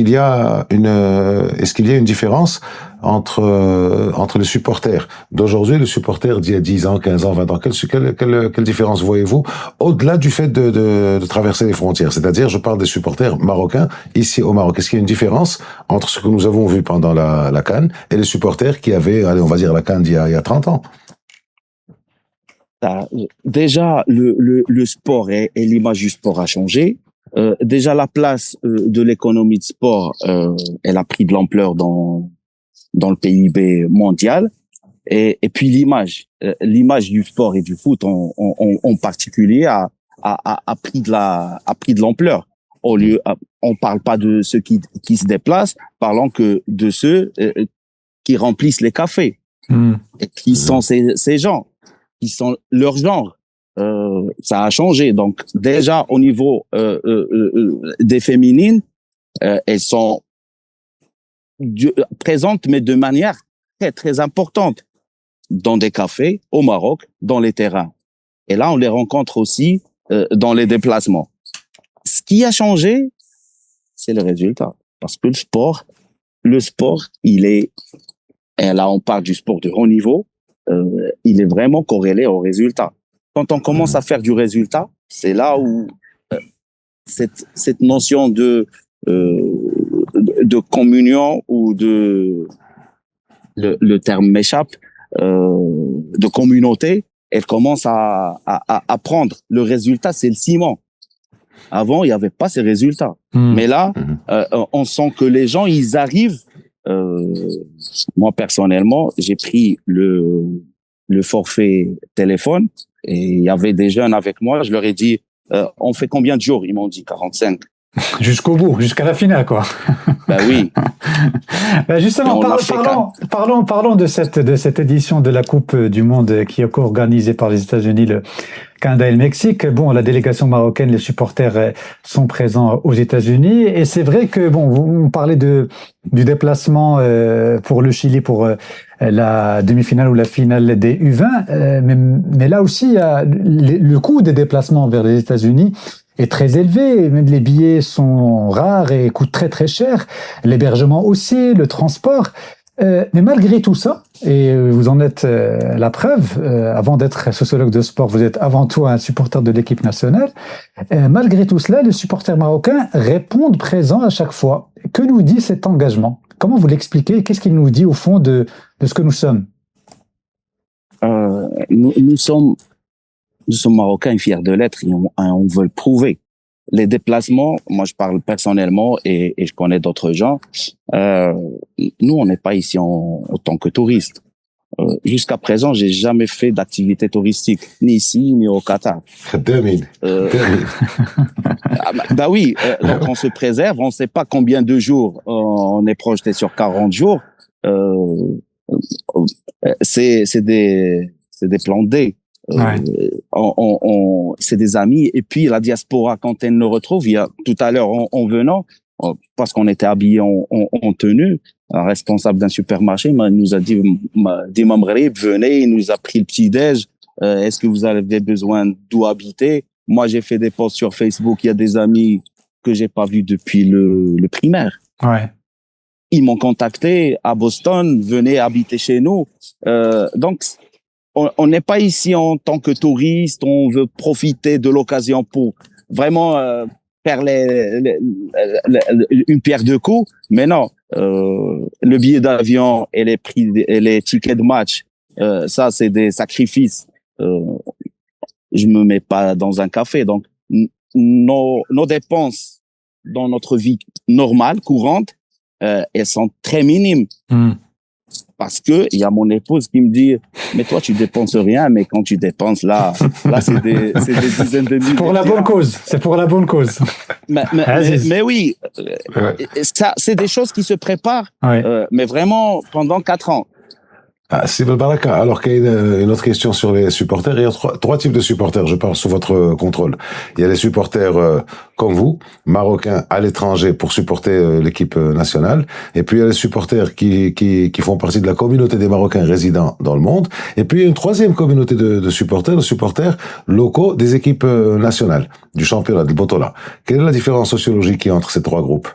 y a une différence entre les supporters d'aujourd'hui et les supporters d'il y a 10 ans, 15 ans, 20 ans? Quelle différence voyez-vous au-delà du fait de traverser les frontières? C'est-à-dire, je parle des supporters marocains ici au Maroc. Est-ce qu'il y a une différence entre ce que nous avons vu pendant la CAN et les supporters qui avaient, allez, on va dire la CAN d'il y a 30 ans? Déjà, le sport et l'image du sport a changé. Déjà, la place de l'économie de sport, elle a pris de l'ampleur dans le PIB mondial. Et puis l'image du sport et du foot en particulier a pris de l'ampleur. On parle pas de ceux qui se déplacent, parlons que de ceux qui remplissent les cafés. Et qui sont ces gens, qui sont leur genre. Ça a changé. Donc déjà au niveau des féminines, elles sont présentes, mais de manière très très importante dans des cafés au Maroc, dans les terrains. Et là, on les rencontre aussi dans les déplacements. Ce qui a changé, c'est le résultat, parce que le sport, il est, et là on parle du sport de haut niveau, il est vraiment corrélé au résultat. Quand on commence à faire du résultat, c'est là où cette notion de communion ou le terme m'échappe, de communauté, elle commence à prendre. Le résultat, c'est le ciment. Avant, il n'y avait pas ces résultats. Mais là, on sent que les gens, ils arrivent. Moi, personnellement, j'ai pris le forfait téléphone et il y avait des jeunes avec moi. Je leur ai dit, on fait combien de jours? Ils m'ont dit 45. Jusqu'au bout, jusqu'à la finale, quoi. Ben oui. Ben justement, parlons de cette édition de la Coupe du Monde qui est co-organisée par les États-Unis, le Canada et le Mexique. Bon, la délégation marocaine, les supporters sont présents aux États-Unis. Et c'est vrai que, bon, vous parlez du déplacement pour le Chili pour la demi-finale ou la finale des U20. Mais là aussi, il y a le coût des déplacements vers les États-Unis est très élevé, même les billets sont rares et coûtent très très cher, l'hébergement aussi, le transport. Mais malgré tout ça, et vous en êtes la preuve, avant d'être sociologue de sport, vous êtes avant tout un supporter de l'équipe nationale, malgré tout cela, les supporters marocains répondent présents à chaque fois. Que nous dit cet engagement? Comment vous l'expliquez? Qu'est-ce qu'il nous dit au fond de ce que nous sommes? Nous sommes Marocains fiers de l'être et on veut le prouver. Les déplacements, moi je parle personnellement et je connais d'autres gens, nous on n'est pas ici en tant que touristes. Jusqu'à présent, j'ai jamais fait d'activité touristique, ni ici, ni au Qatar. Bah oui, donc on se préserve, on ne sait pas combien de jours, on est projeté sur 40 jours. C'est des plans D. Ouais. C'est des amis et puis la diaspora quand elle nous retrouve, il y a tout à l'heure en venant parce qu'on était habillés en tenue, un responsable d'un supermarché nous a dit Imam Gharib, venez, il nous a pris le petit déj, est-ce que vous avez besoin d'où habiter? Moi j'ai fait des posts sur Facebook, il y a des amis que j'ai pas vus depuis le primaire. Ouais. Ils m'ont contacté à Boston, venez habiter chez nous. Donc on n'est pas ici en tant que touriste, on veut profiter de l'occasion pour vraiment faire une pierre deux coups. Mais non, le billet d'avion et les prix et les tickets de match, ça c'est des sacrifices. Je me mets pas dans un café, donc nos dépenses dans notre vie normale, courante, elles sont très minimes. Parce que il y a mon épouse qui me dit mais toi tu dépenses rien, mais quand tu dépenses là c'est des dizaines de milliers. C'est pour la bonne cause. C'est pour la bonne cause. Mais oui, ça c'est des choses qui se préparent, mais vraiment pendant 4 ans. Sib El Baraka, alors qu'il y a une autre question sur les supporters. Il y a trois types de supporters, je parle sous votre contrôle. Il y a les supporters comme vous, marocains à l'étranger pour supporter l'équipe nationale. Et puis il y a les supporters qui font partie de la communauté des Marocains résidant dans le monde. Et puis il y a une troisième communauté de supporters, les supporters locaux des équipes nationales, du championnat, du Botola. Quelle est la différence sociologique entre ces trois groupes?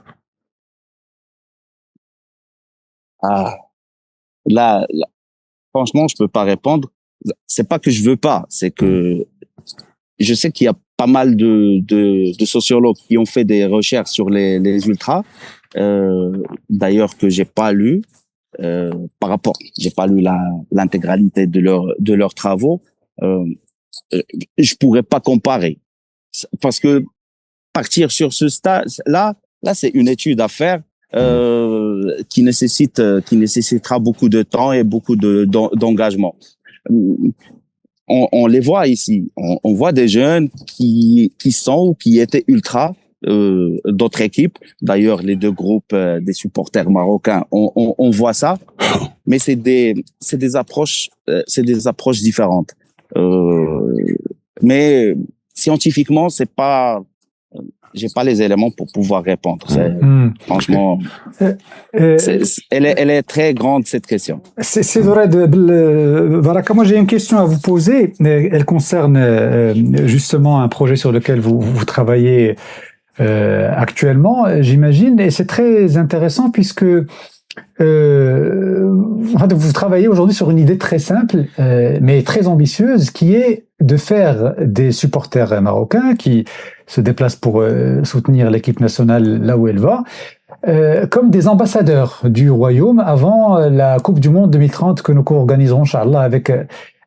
Là, franchement, je peux pas répondre. C'est pas que je veux pas, c'est que je sais qu'il y a pas mal de sociologues qui ont fait des recherches sur les ultras, d'ailleurs que j'ai pas lu, j'ai pas lu l'intégralité de leurs travaux. Je pourrais pas comparer parce que partir sur ce stade là c'est une étude à faire. Qui nécessitera beaucoup de temps et beaucoup d'engagement. On les voit ici. On voit des jeunes qui sont ou qui étaient ultras d'autres équipes. D'ailleurs, les deux groupes des supporters marocains, on voit ça. Mais c'est des approches différentes. Mais scientifiquement, j'ai pas les éléments pour pouvoir répondre. Franchement, elle est très grande, cette question. C'est vrai. Baraka, moi j'ai une question à vous poser. Elle concerne justement un projet sur lequel vous travaillez actuellement, j'imagine, et c'est très intéressant puisque vous travaillez aujourd'hui sur une idée très simple, mais très ambitieuse, qui est de faire des supporters marocains qui se déplacent pour soutenir l'équipe nationale là où elle va, comme des ambassadeurs du royaume avant la Coupe du Monde 2030 que nous co-organiserons, Inch'Allah, avec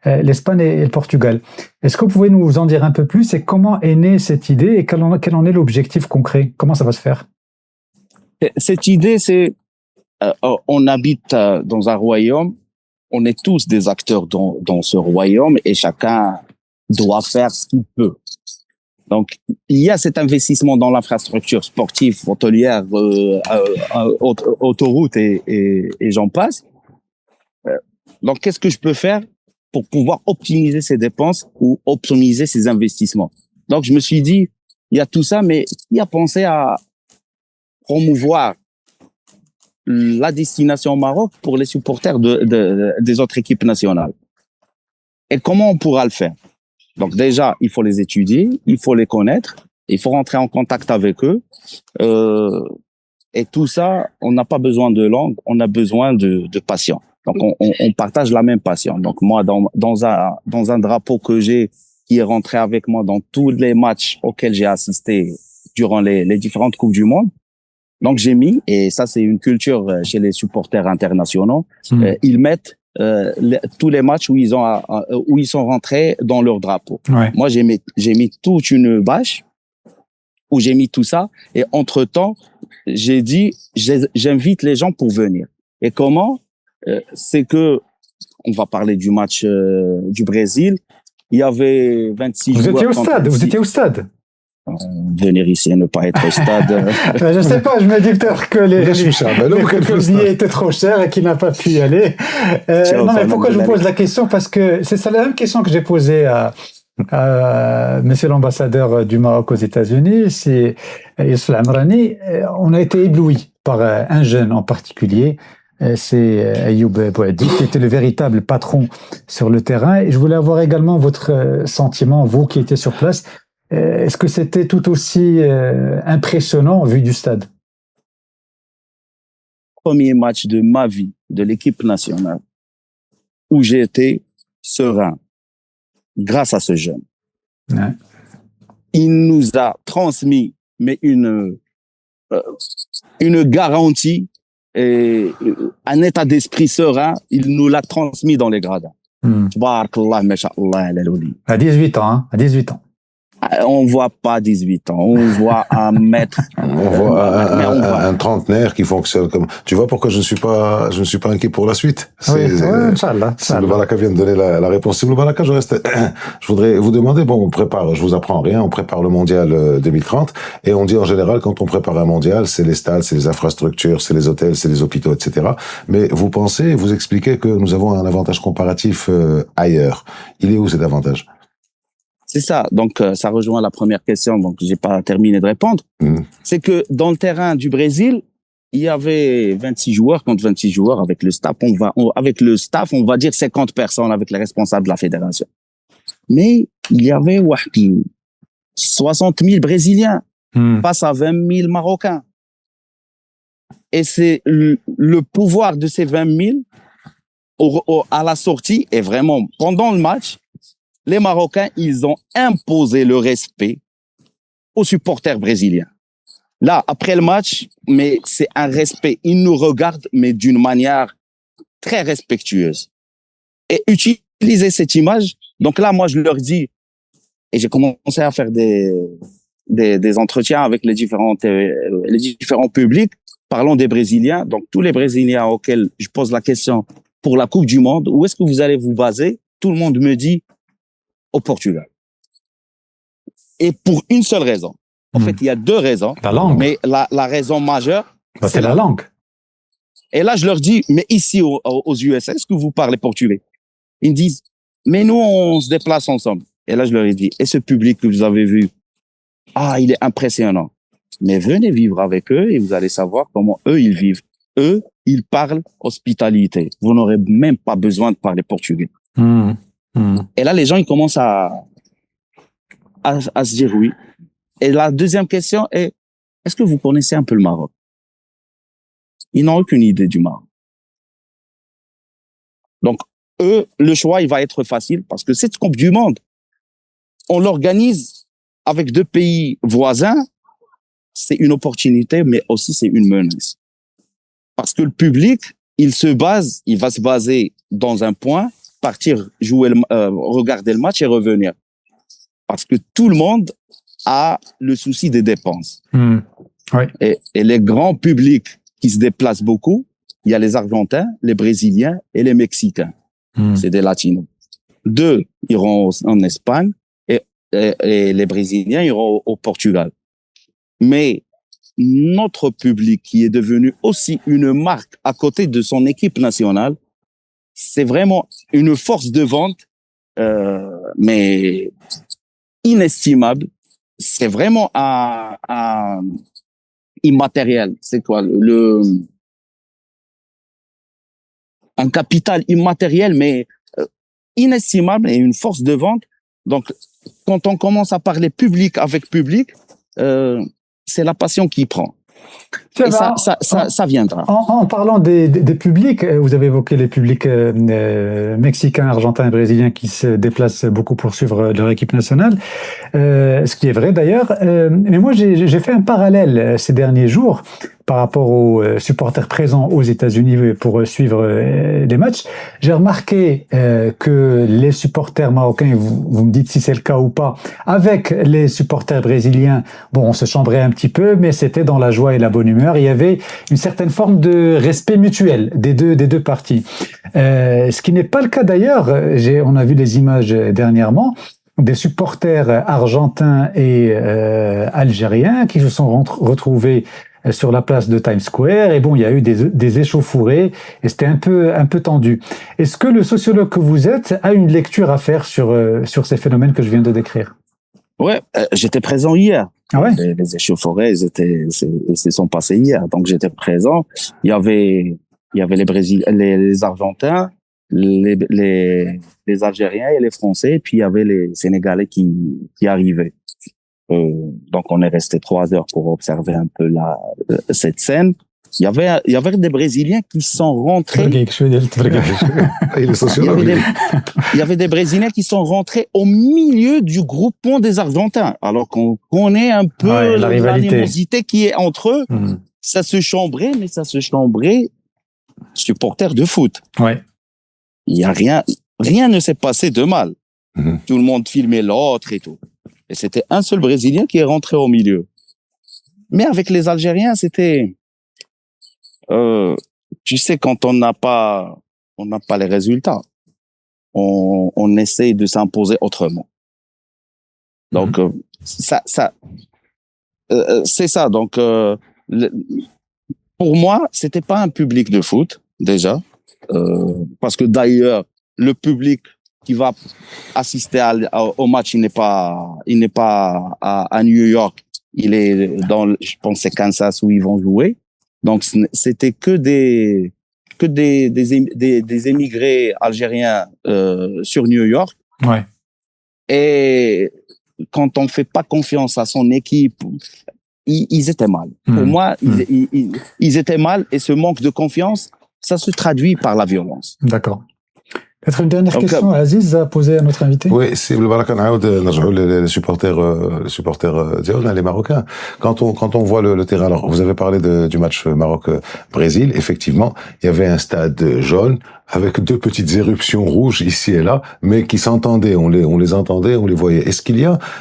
l'Espagne et le Portugal. Est-ce que vous pouvez nous en dire un peu plus et comment est née cette idée et quel en est l'objectif concret? Comment ça va se faire? Cette idée, c'est on habite dans un royaume, on est tous des acteurs dans ce royaume et chacun doit faire ce qu'il peut. Donc, il y a cet investissement dans l'infrastructure sportive, hôtelière, autoroute et j'en passe. Donc, qu'est-ce que je peux faire pour pouvoir optimiser ces dépenses ou optimiser ces investissements? Donc, je me suis dit, il y a tout ça, mais qui a pensé à promouvoir la destination au Maroc pour les supporters des autres équipes nationales? Et comment on pourra le faire? Donc déjà, il faut les étudier, il faut les connaître, il faut rentrer en contact avec eux. Et tout ça, on n'a pas besoin de langue, on a besoin de passion. Donc on partage la même passion. Donc moi, dans un drapeau que j'ai, qui est rentré avec moi dans tous les matchs auxquels j'ai assisté durant les différentes Coupes du Monde, donc j'ai mis, et ça c'est une culture chez les supporters internationaux, ils mettent tous les matchs où ils sont rentrés dans leur drapeau. Ouais. Moi, j'ai mis toute une bâche où j'ai mis tout ça. Et entre-temps, j'ai dit, j'invite les gens pour venir. Et comment? C'est que, on va parler du match du Brésil. Il y avait 26 joueurs. Vous étiez au stade? Venir ici et ne pas être au stade. Je sais pas, je me dis peut-être que le billet était trop cher et qu'il n'a pas pu y aller. Non, mais pourquoi je vous pose la question? Parce que c'est ça la même question que j'ai posée à monsieur l'ambassadeur du Maroc aux États-Unis, c'est Youssef Amrani. On a été ébloui par un jeune en particulier. C'est Ayoub Bouadi, qui était le véritable patron sur le terrain. Et je voulais avoir également votre sentiment, vous qui étiez sur place. Est-ce que c'était tout aussi impressionnant vu du stade? Premier match de ma vie de l'équipe nationale où j'ai été serein grâce à ce jeune. Ouais. Il nous a transmis mais une garantie et un état d'esprit serein. Il nous l'a transmis dans les gradins. Tabarakallah, masha'Allah, à 18 ans, hein, à 18 ans. On voit pas 18 ans, on voit un maître. On voit un trentenaire qui fonctionne comme. Tu vois pourquoi je ne suis pas inquiet pour la suite. Oui, Inch'Allah. Si le Baraka vient de donner la réponse. Si le Baraka, je voudrais vous demander, bon, on prépare, je vous apprends rien, on prépare le mondial 2030, et on dit en général, quand on prépare un mondial, c'est les stades, c'est les infrastructures, c'est les hôtels, c'est les hôpitaux, etc. Mais vous expliquez que nous avons un avantage comparatif ailleurs. Il est où cet avantage? C'est ça. Donc, ça rejoint la première question. Donc, j'ai pas terminé de répondre. C'est que dans le terrain du Brésil, il y avait 26 joueurs contre 26 joueurs avec le staff. Avec le staff, on va dire 50 personnes avec les responsables de la fédération. Mais il y avait 60 000 Brésiliens face à 20 000 Marocains. Et c'est le pouvoir de ces 20 000 à la sortie et vraiment pendant le match. Les Marocains, ils ont imposé le respect aux supporters brésiliens. Là, après le match, mais c'est un respect. Ils nous regardent, mais d'une manière très respectueuse. Et utiliser cette image. Donc là, moi, je leur dis, et j'ai commencé à faire des entretiens avec les différents publics, parlons des Brésiliens. Donc, tous les Brésiliens auxquels je pose la question pour la Coupe du Monde, où est-ce que vous allez vous baser? Tout le monde me dit, au Portugal. Et pour une seule raison. En fait, il y a deux raisons. La langue. Mais la raison majeure, c'est la langue. Et là, je leur dis, mais ici, aux USA, est-ce que vous parlez portugais? Ils me disent, mais nous, on se déplace ensemble. Et là, je leur ai dit, et ce public que vous avez vu, il est impressionnant. Mais venez vivre avec eux et vous allez savoir comment eux, ils vivent. Eux, ils parlent hospitalité. Vous n'aurez même pas besoin de parler portugais. Et là, les gens, ils commencent à se dire oui. Et la deuxième question est, est-ce que vous connaissez un peu le Maroc? Ils n'ont aucune idée du Maroc. Donc, eux, le choix, il va être facile parce que cette Coupe du Monde, on l'organise avec deux pays voisins. C'est une opportunité, mais aussi c'est une menace. Parce que le public, il va se baser dans un point partir regarder le match et revenir. Parce que tout le monde a le souci des dépenses. Ouais. Et les grands publics qui se déplacent beaucoup, il y a les Argentins, les Brésiliens et les Mexicains. C'est des Latinos. 2 iront en Espagne et les Brésiliens iront au Portugal. Mais notre public, qui est devenu aussi une marque à côté de son équipe nationale, c'est vraiment une force de vente, mais inestimable. C'est vraiment un immatériel. C'est quoi un capital immatériel, mais inestimable et une force de vente. Donc, quand on commence à parler public avec public, c'est la passion qui prend. Et ça viendra. En parlant des publics, vous avez évoqué les publics mexicains, argentins et brésiliens qui se déplacent beaucoup pour suivre leur équipe nationale, ce qui est vrai d'ailleurs. Mais moi, j'ai fait un parallèle ces derniers jours par rapport aux supporters présents aux États-Unis pour suivre les matchs. J'ai remarqué que les supporters marocains, vous me dites si c'est le cas ou pas, avec les supporters brésiliens, bon, on se chambrait un petit peu, mais c'était dans la joie et la bonne humeur. Il y avait une certaine forme de respect mutuel des deux parties. Ce qui n'est pas le cas d'ailleurs. On a vu des images dernièrement des supporters argentins et algériens qui se sont retrouvés sur la place de Times Square, et bon, il y a eu des échauffourées, et c'était un peu tendu. Est-ce que le sociologue que vous êtes a une lecture à faire sur ces phénomènes que je viens de décrire? Ouais, j'étais présent hier. Ah ouais? Les échauffourées, ils se sont passés hier, donc j'étais présent. Il y avait les Brésiliens, les Argentins, les Algériens et les Français, puis il y avait les Sénégalais qui arrivaient. Donc on est resté 3 heures pour observer un peu cette scène. Il y avait des Brésiliens qui sont rentrés. Il y avait des Brésiliens qui sont rentrés au milieu du groupement des Argentins, alors qu'on connaît un peu l'animosité qui est entre eux. Ça se chambrait, mais ça se chambrait supporters de foot. Ouais. Il y a rien ne s'est passé de mal. Tout le monde filmait l'autre et tout. Et c'était un seul Brésilien qui est rentré au milieu. Mais avec les Algériens, c'était, tu sais, quand on n'a pas les résultats, on essaye de s'imposer autrement. Donc, c'est ça. Donc, pour moi, c'était pas un public de foot, déjà. Parce que d'ailleurs, le public qui va assister au match, il n'est pas à New York, il est je pense c'est Kansas où ils vont jouer. Donc c'était que des émigrés algériens sur New York. Ouais. Et quand on fait pas confiance à son équipe, ils étaient mal. Pour moi, ils étaient mal, et ce manque de confiance, ça se traduit par la violence. D'accord. Peut-être une dernière question, Aziz, à poser à notre invité. Oui, c'est le Baraka Naoud, les supporters diagonales, les Marocains. Quand on voit le terrain, alors vous avez parlé du match Maroc-Brésil, effectivement, il y avait un stade jaune avec 2 petites éruptions rouges ici et là, mais qui s'entendaient, on les entendait, on les voyait.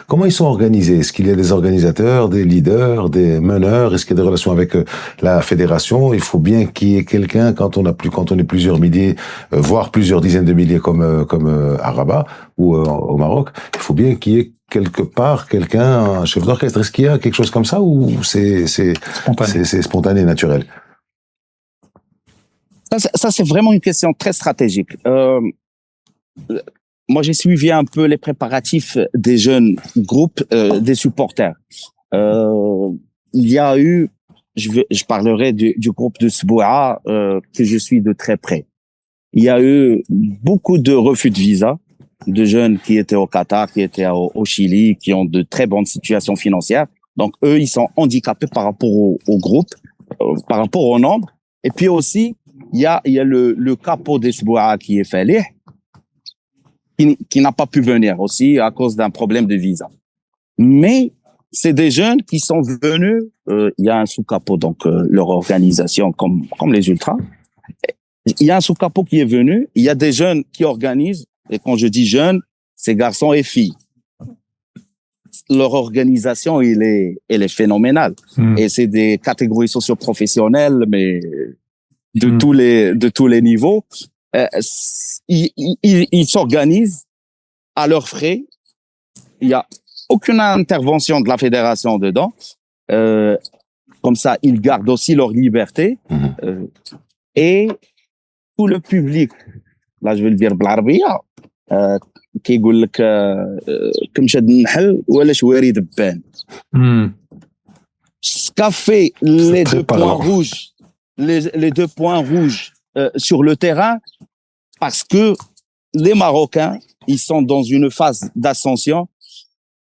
Comment ils sont organisés? Est-ce qu'il y a des organisateurs, des leaders, des meneurs? Est-ce qu'il y a des relations avec la fédération? Il faut bien qu'il y ait quelqu'un quand on est plusieurs milliers, voire plusieurs dizaines de milliers comme à Rabat ou au Maroc. Il faut bien qu'il y ait quelque part quelqu'un, un chef d'orchestre. Est-ce qu'il y a quelque chose comme ça ou c'est spontané, naturel? Ça, c'est vraiment une question très stratégique. Moi, j'ai suivi un peu les préparatifs des jeunes groupes, des supporters. Il y a eu, je parlerai du groupe de Sboua, que je suis de très près. Il y a eu beaucoup de refus de visa de jeunes qui étaient au Qatar, qui étaient au Chili, qui ont de très bonnes situations financières. Donc, eux, ils sont handicapés par rapport au groupe, par rapport au nombre. Et puis aussi, il y a le capot d'Esboua qui est Falih, qui n'a pas pu venir aussi à cause d'un problème de visa. Mais c'est des jeunes qui sont venus, il y a un sous-capot, donc leur organisation comme les Ultras. il y a un sous-capot qui est venu, il y a des jeunes qui organisent, et quand je dis jeunes, c'est garçons et filles. Leur organisation, elle est phénoménale. Et c'est des catégories socio-professionnelles, mais de tous les niveaux. Ils s'organisent à leurs frais. Il y a aucune intervention de la fédération dedans. Comme ça, ils gardent aussi leur liberté. Et tout le public, là je vais le dire بالعربية, كيقول لك كمشى النحل ولا شواري دبان. Ce qu'a fait les deux points rouges, les deux points rouges sur le terrain, parce que les Marocains, ils sont dans une phase d'ascension.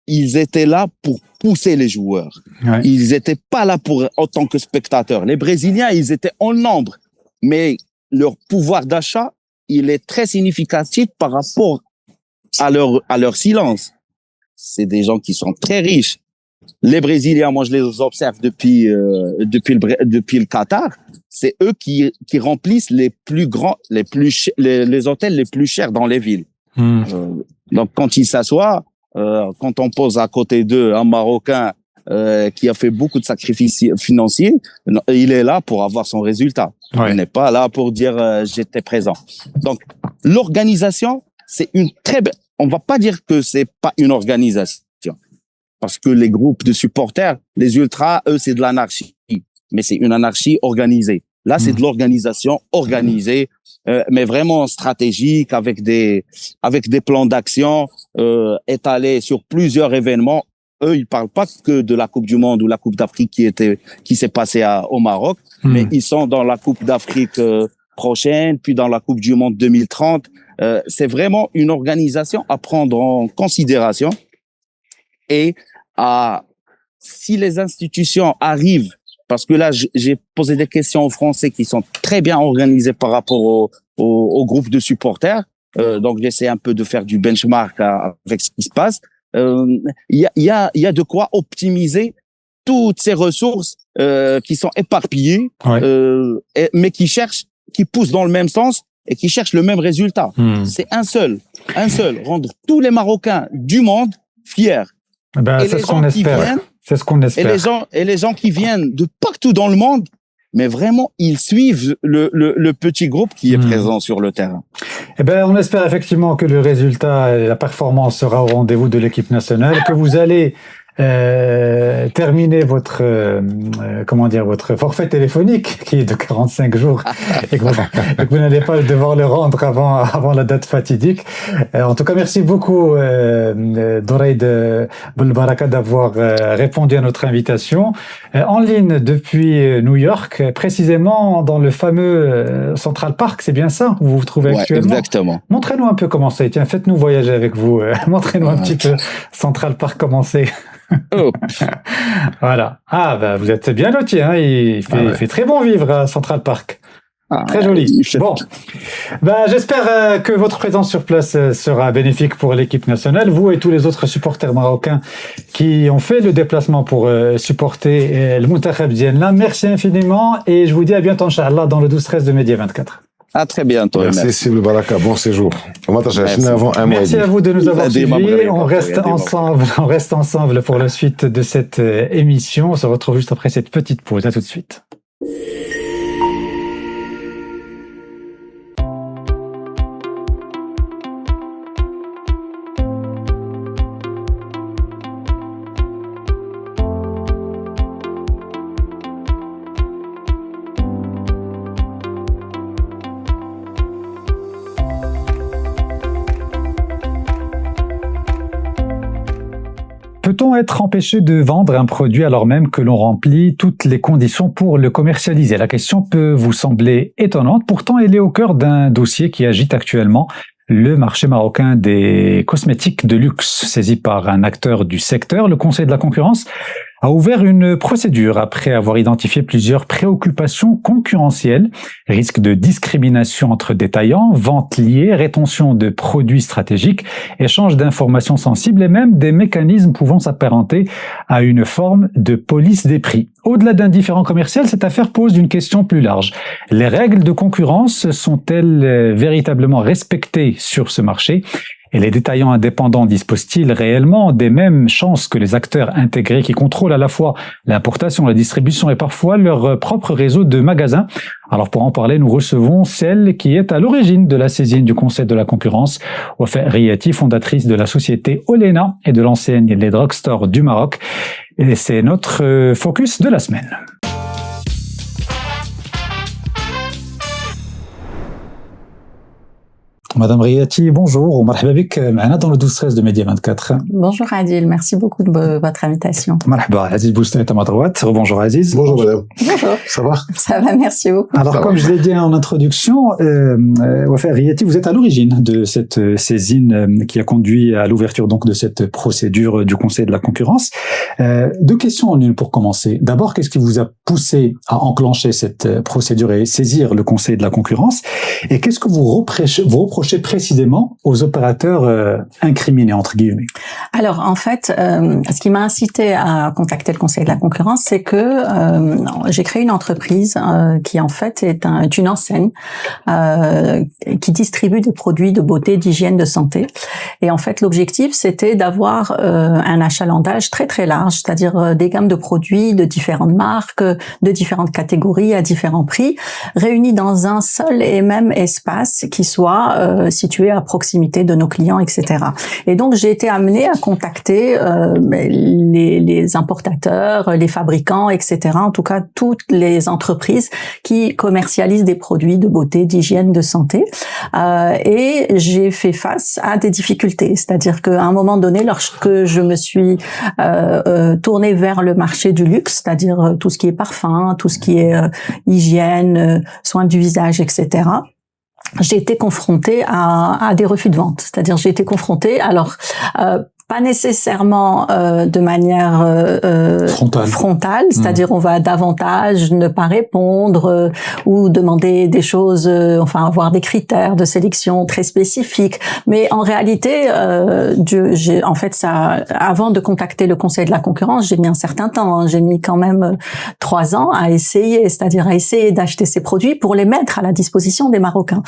Ils étaient là pour pousser les joueurs. Ouais. Ils n'étaient pas là pour en tant que spectateurs. Les Brésiliens, ils étaient en nombre, mais leur pouvoir d'achat, il est très significatif par rapport à leur silence. C'est des gens qui sont très riches. Les Brésiliens, moi, je les observe depuis le Qatar. C'est eux qui remplissent les plus grands, les hôtels les plus chers dans les villes. Donc, quand ils s'assoient, quand on pose à côté d'eux un Marocain qui a fait beaucoup de sacrifices financiers, il est là pour avoir son résultat. Ouais. Il n'est pas là pour dire j'étais présent. Donc, l'organisation, c'est une très belle. On va pas dire que c'est pas une organisation, parce que les groupes de supporters, les ultras, eux, c'est de l'anarchie, mais c'est une anarchie organisée. Là, c'est de l'organisation organisée, mais vraiment stratégique, avec des plans d'action étalés sur plusieurs événements. Eux, ils parlent pas que de la Coupe du Monde ou la Coupe d'Afrique qui s'est passée au Maroc, mais ils sont dans la Coupe d'Afrique prochaine, puis dans la Coupe du Monde 2030. C'est vraiment une organisation à prendre en considération. Et si les institutions arrivent, parce que là, j'ai posé des questions aux Français qui sont très bien organisés par rapport au groupe de supporters. Donc, j'essaie un peu de faire du benchmark avec ce qui se passe. Il y a de quoi optimiser toutes ces ressources qui sont éparpillées, mais qui poussent dans le même sens et qui cherchent le même résultat. C'est un seul, rendre tous les Marocains du monde fiers. C'est ce qu'on espère. C'est ce qu'on espère. Et les gens qui viennent de partout dans le monde, mais vraiment, ils suivent le petit groupe qui est présent sur le terrain. On espère effectivement que le résultat et la performance sera au rendez-vous de l'équipe nationale, que vous allez terminer votre forfait téléphonique qui est de 45 jours et que vous n'allez pas devoir le rendre avant la date fatidique. En tout cas, merci beaucoup Doreid Belbaraka d'avoir répondu à notre invitation en ligne depuis New York, précisément dans le fameux Central Park, c'est bien ça où vous vous trouvez actuellement? Exactement. Montrez-nous un peu comment c'est. Tiens, faites-nous voyager avec vous. Montrez-nous un petit peu Central Park comment c'est. Voilà. Vous êtes bien loti, hein. Il fait très bon vivre à Central Park. Très joli. Bon. J'espère que votre présence sur place sera bénéfique pour l'équipe nationale, vous et tous les autres supporters marocains qui ont fait le déplacement pour supporter le Mountakhab Dienne. Merci infiniment et je vous dis à bientôt, Inch'Allah, dans le 12-13 de Média 24. À très bientôt. Merci Sibel Baraka, bon séjour. Merci à vous de nous avoir suivis. On reste ensemble pour la suite de cette émission. On se retrouve juste après cette petite pause. À tout de suite. Peut-on être empêché de vendre un produit alors même que l'on remplit toutes les conditions pour le commercialiser? La question peut vous sembler étonnante, pourtant elle est au cœur d'un dossier qui agite actuellement le marché marocain des cosmétiques de luxe. Saisi par un acteur du secteur, le Conseil de la concurrence a ouvert une procédure après avoir identifié plusieurs préoccupations concurrentielles, risque de discrimination entre détaillants, ventes liées, rétention de produits stratégiques, échange d'informations sensibles et même des mécanismes pouvant s'apparenter à une forme de police des prix. Au-delà d'un différend commercial, cette affaire pose une question plus large. Les règles de concurrence sont-elles véritablement respectées sur ce marché ? Et les détaillants indépendants disposent-ils réellement des mêmes chances que les acteurs intégrés qui contrôlent à la fois l'importation, la distribution et parfois leur propre réseau de magasins? Alors pour en parler, nous recevons celle qui est à l'origine de la saisine du Conseil de la concurrence, Wafa Riati, fondatrice de la société Olena et de l'enseigne Les Drugstores du Maroc. Et c'est notre focus de la semaine. Madame Riati, bonjour. Marhaba bik معنا dans le 12-13 de Média 24. Bonjour Adil, merci beaucoup de votre invitation. Marhaba, Aziz Boustet à ma droite. Bonjour Aziz. Bonjour madame. Bonjour. Ça va? Ça va, merci beaucoup. Alors comme je l'ai dit en introduction, Wafa Riati, vous êtes à l'origine de cette saisine qui a conduit à l'ouverture donc de cette procédure du Conseil de la concurrence. Deux questions en une pour commencer. D'abord, qu'est-ce qui vous a poussé à enclencher cette procédure et saisir le Conseil de la concurrence? Et qu'est-ce que vous reprochez précisément aux opérateurs incriminés, entre guillemets? Alors, en fait, ce qui m'a incité à contacter le Conseil de la concurrence, c'est que j'ai créé une entreprise qui, en fait, est une enseigne qui distribue des produits de beauté, d'hygiène, de santé. Et en fait, l'objectif, c'était d'avoir un achalandage très, très large, c'est-à-dire des gammes de produits de différentes marques, de différentes catégories, à différents prix, réunis dans un seul et même espace qui soit situé à proximité de nos clients, etc. Et donc, j'ai été amenée à contacter les importateurs, les fabricants, etc. En tout cas, toutes les entreprises qui commercialisent des produits de beauté, d'hygiène, de santé. Et j'ai fait face à des difficultés. C'est-à-dire qu'à un moment donné, lorsque je me suis tournée vers le marché du luxe, c'est-à-dire tout ce qui est parfum, tout ce qui est hygiène, soins du visage, etc., j'ai été confrontée à des refus de vente. C'est-à-dire, j'ai été confrontée, alors, pas nécessairement de manière frontale, c'est-à-dire on va davantage ne pas répondre ou demander des choses, enfin avoir des critères de sélection très spécifiques. Mais en réalité, en fait, ça, avant de contacter le Conseil de la concurrence, j'ai mis un certain temps. Hein, j'ai mis quand même 3 ans à essayer, c'est-à-dire à essayer d'acheter ces produits pour les mettre à la disposition des Marocains.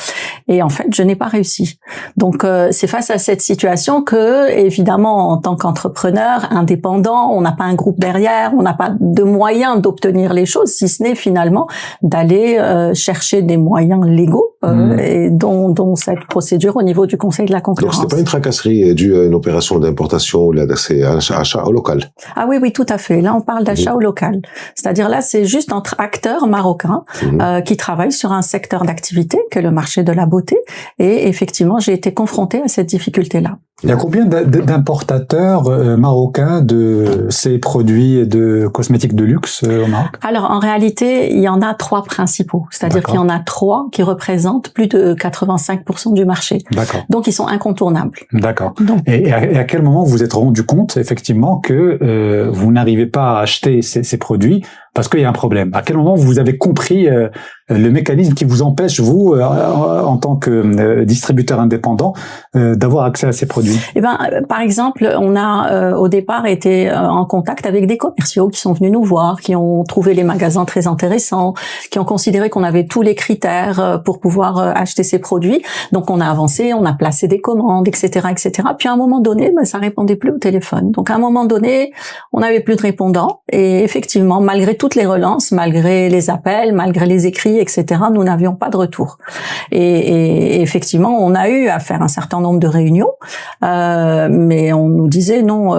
Et en fait, je n'ai pas réussi. Donc, c'est face à cette situation que, évidemment, en tant qu'entrepreneur indépendant, on n'a pas un groupe derrière, on n'a pas de moyens d'obtenir les choses, si ce n'est finalement d'aller chercher des moyens légaux et dont cette procédure au niveau du Conseil de la concurrence. Donc c'était pas une tracasserie due à une opération d'importation, là c'est un achat au local. Ah oui, tout à fait. Là, on parle d'achat au local. C'est-à-dire là, c'est juste entre acteurs marocains qui travaillent sur un secteur d'activité que le marché de la beauté. Et effectivement, j'ai été confrontée à cette difficulté-là. Il y a combien d'importateurs marocains de ces produits de cosmétiques de luxe au Maroc? Alors, en réalité, il y en a 3 principaux. C'est-à-dire qu'il y en a 3 qui représentent plus de 85% du marché. D'accord. Donc, ils sont incontournables. D'accord. Et à quel moment vous vous êtes rendu compte, effectivement, que vous n'arrivez pas à acheter ces produits parce qu'il y a un problème? À quel moment vous avez compris le mécanisme qui vous empêche, vous, en tant que distributeur indépendant, d'avoir accès à ces produits? Eh ben, par exemple, on a au départ été en contact avec des commerciaux qui sont venus nous voir, qui ont trouvé les magasins très intéressants, qui ont considéré qu'on avait tous les critères pour pouvoir acheter ces produits. Donc, on a avancé, on a placé des commandes, etc., etc. Puis, à un moment donné, ça répondait plus au téléphone. Donc, à un moment donné, on n'avait plus de répondants. Et effectivement, malgré toutes les relances, malgré les appels, malgré les écrits, etc., nous n'avions pas de retour. Et effectivement, on a eu à faire un certain nombre de réunions, mais on nous disait non.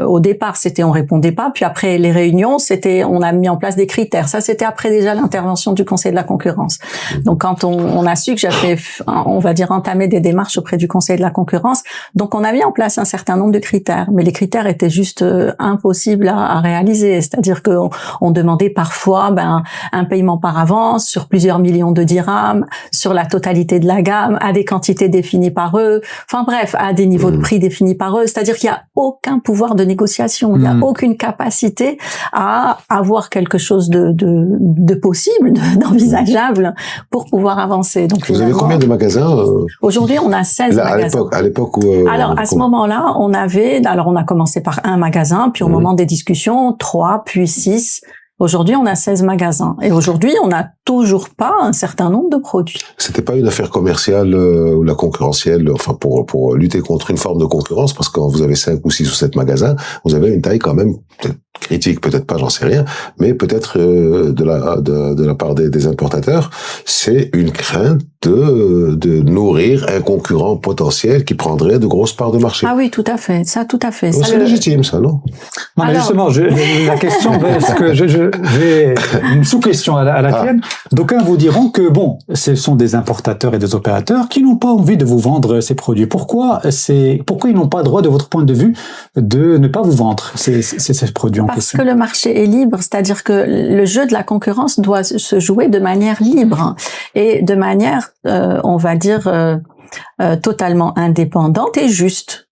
Au départ, c'était on répondait pas, puis après les réunions, c'était on a mis en place des critères. Ça, c'était après déjà l'intervention du Conseil de la concurrence. Donc, quand on a su que j'avais, on va dire, entamé des démarches auprès du Conseil de la concurrence, donc on a mis en place un certain nombre de critères, mais les critères étaient juste impossibles à réaliser. C'est-à-dire que on demandait demander parfois un paiement par avance sur plusieurs millions de dirhams, sur la totalité de la gamme, à des quantités définies par eux, enfin bref, à des niveaux de prix définis par eux. C'est-à-dire qu'il n'y a aucun pouvoir de négociation, il n'y a aucune capacité à avoir quelque chose de possible, d'envisageable pour pouvoir avancer. Donc, vous avez combien de magasins aujourd'hui, on a 16 magasins. À l'époque où... alors, à ce moment-là, on a commencé par un magasin, puis au moment des discussions, 3, puis 6. Aujourd'hui, on a 16 magasins. Et aujourd'hui, on n'a toujours pas un certain nombre de produits. C'était pas une affaire commerciale ou la concurrentielle, enfin pour lutter contre une forme de concurrence, parce que quand vous avez 5 ou 6 ou 7 magasins, vous avez une taille quand même peut-être critique, peut-être pas, j'en sais rien, mais peut-être de la part des importateurs, c'est une crainte de nourrir un concurrent potentiel qui prendrait de grosses parts de marché. Ah oui, tout à fait. Ça, tout à fait. C'est légitime, ça, non? Non, mais justement, la question, parce que j'ai une sous-question à la tienne. D'aucuns vous diront que, bon, ce sont des importateurs et des opérateurs qui n'ont pas envie de vous vendre ces produits. Pourquoi ils n'ont pas droit, de votre point de vue, de ne pas vous vendre ces produits en question? Parce que le marché est libre, c'est-à-dire que le jeu de la concurrence doit se jouer de manière libre et de manière, on va dire, totalement indépendante et juste.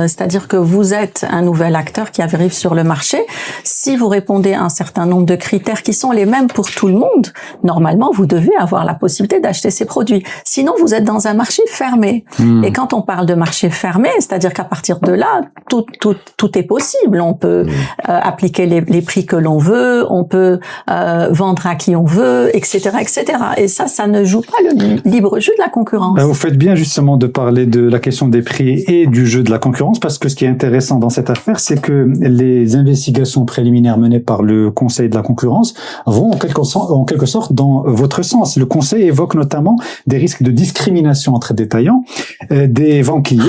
C'est-à-dire que vous êtes un nouvel acteur qui arrive sur le marché. Si vous répondez à un certain nombre de critères qui sont les mêmes pour tout le monde, normalement, vous devez avoir la possibilité d'acheter ces produits. Sinon, vous êtes dans un marché fermé. Et quand on parle de marché fermé, c'est-à-dire qu'à partir de là, tout est possible. On peut appliquer les prix que l'on veut, on peut vendre à qui on veut, etc., etc. Et ça ne joue pas le libre jeu de la concurrence. Vous faites bien justement de parler de la question des prix et du jeu de la concurrence, parce que ce qui est intéressant dans cette affaire, c'est que les investigations préliminaires menées par le Conseil de la concurrence vont en quelque sorte dans votre sens. Le Conseil évoque notamment des risques de discrimination entre détaillants, des ventes-liées,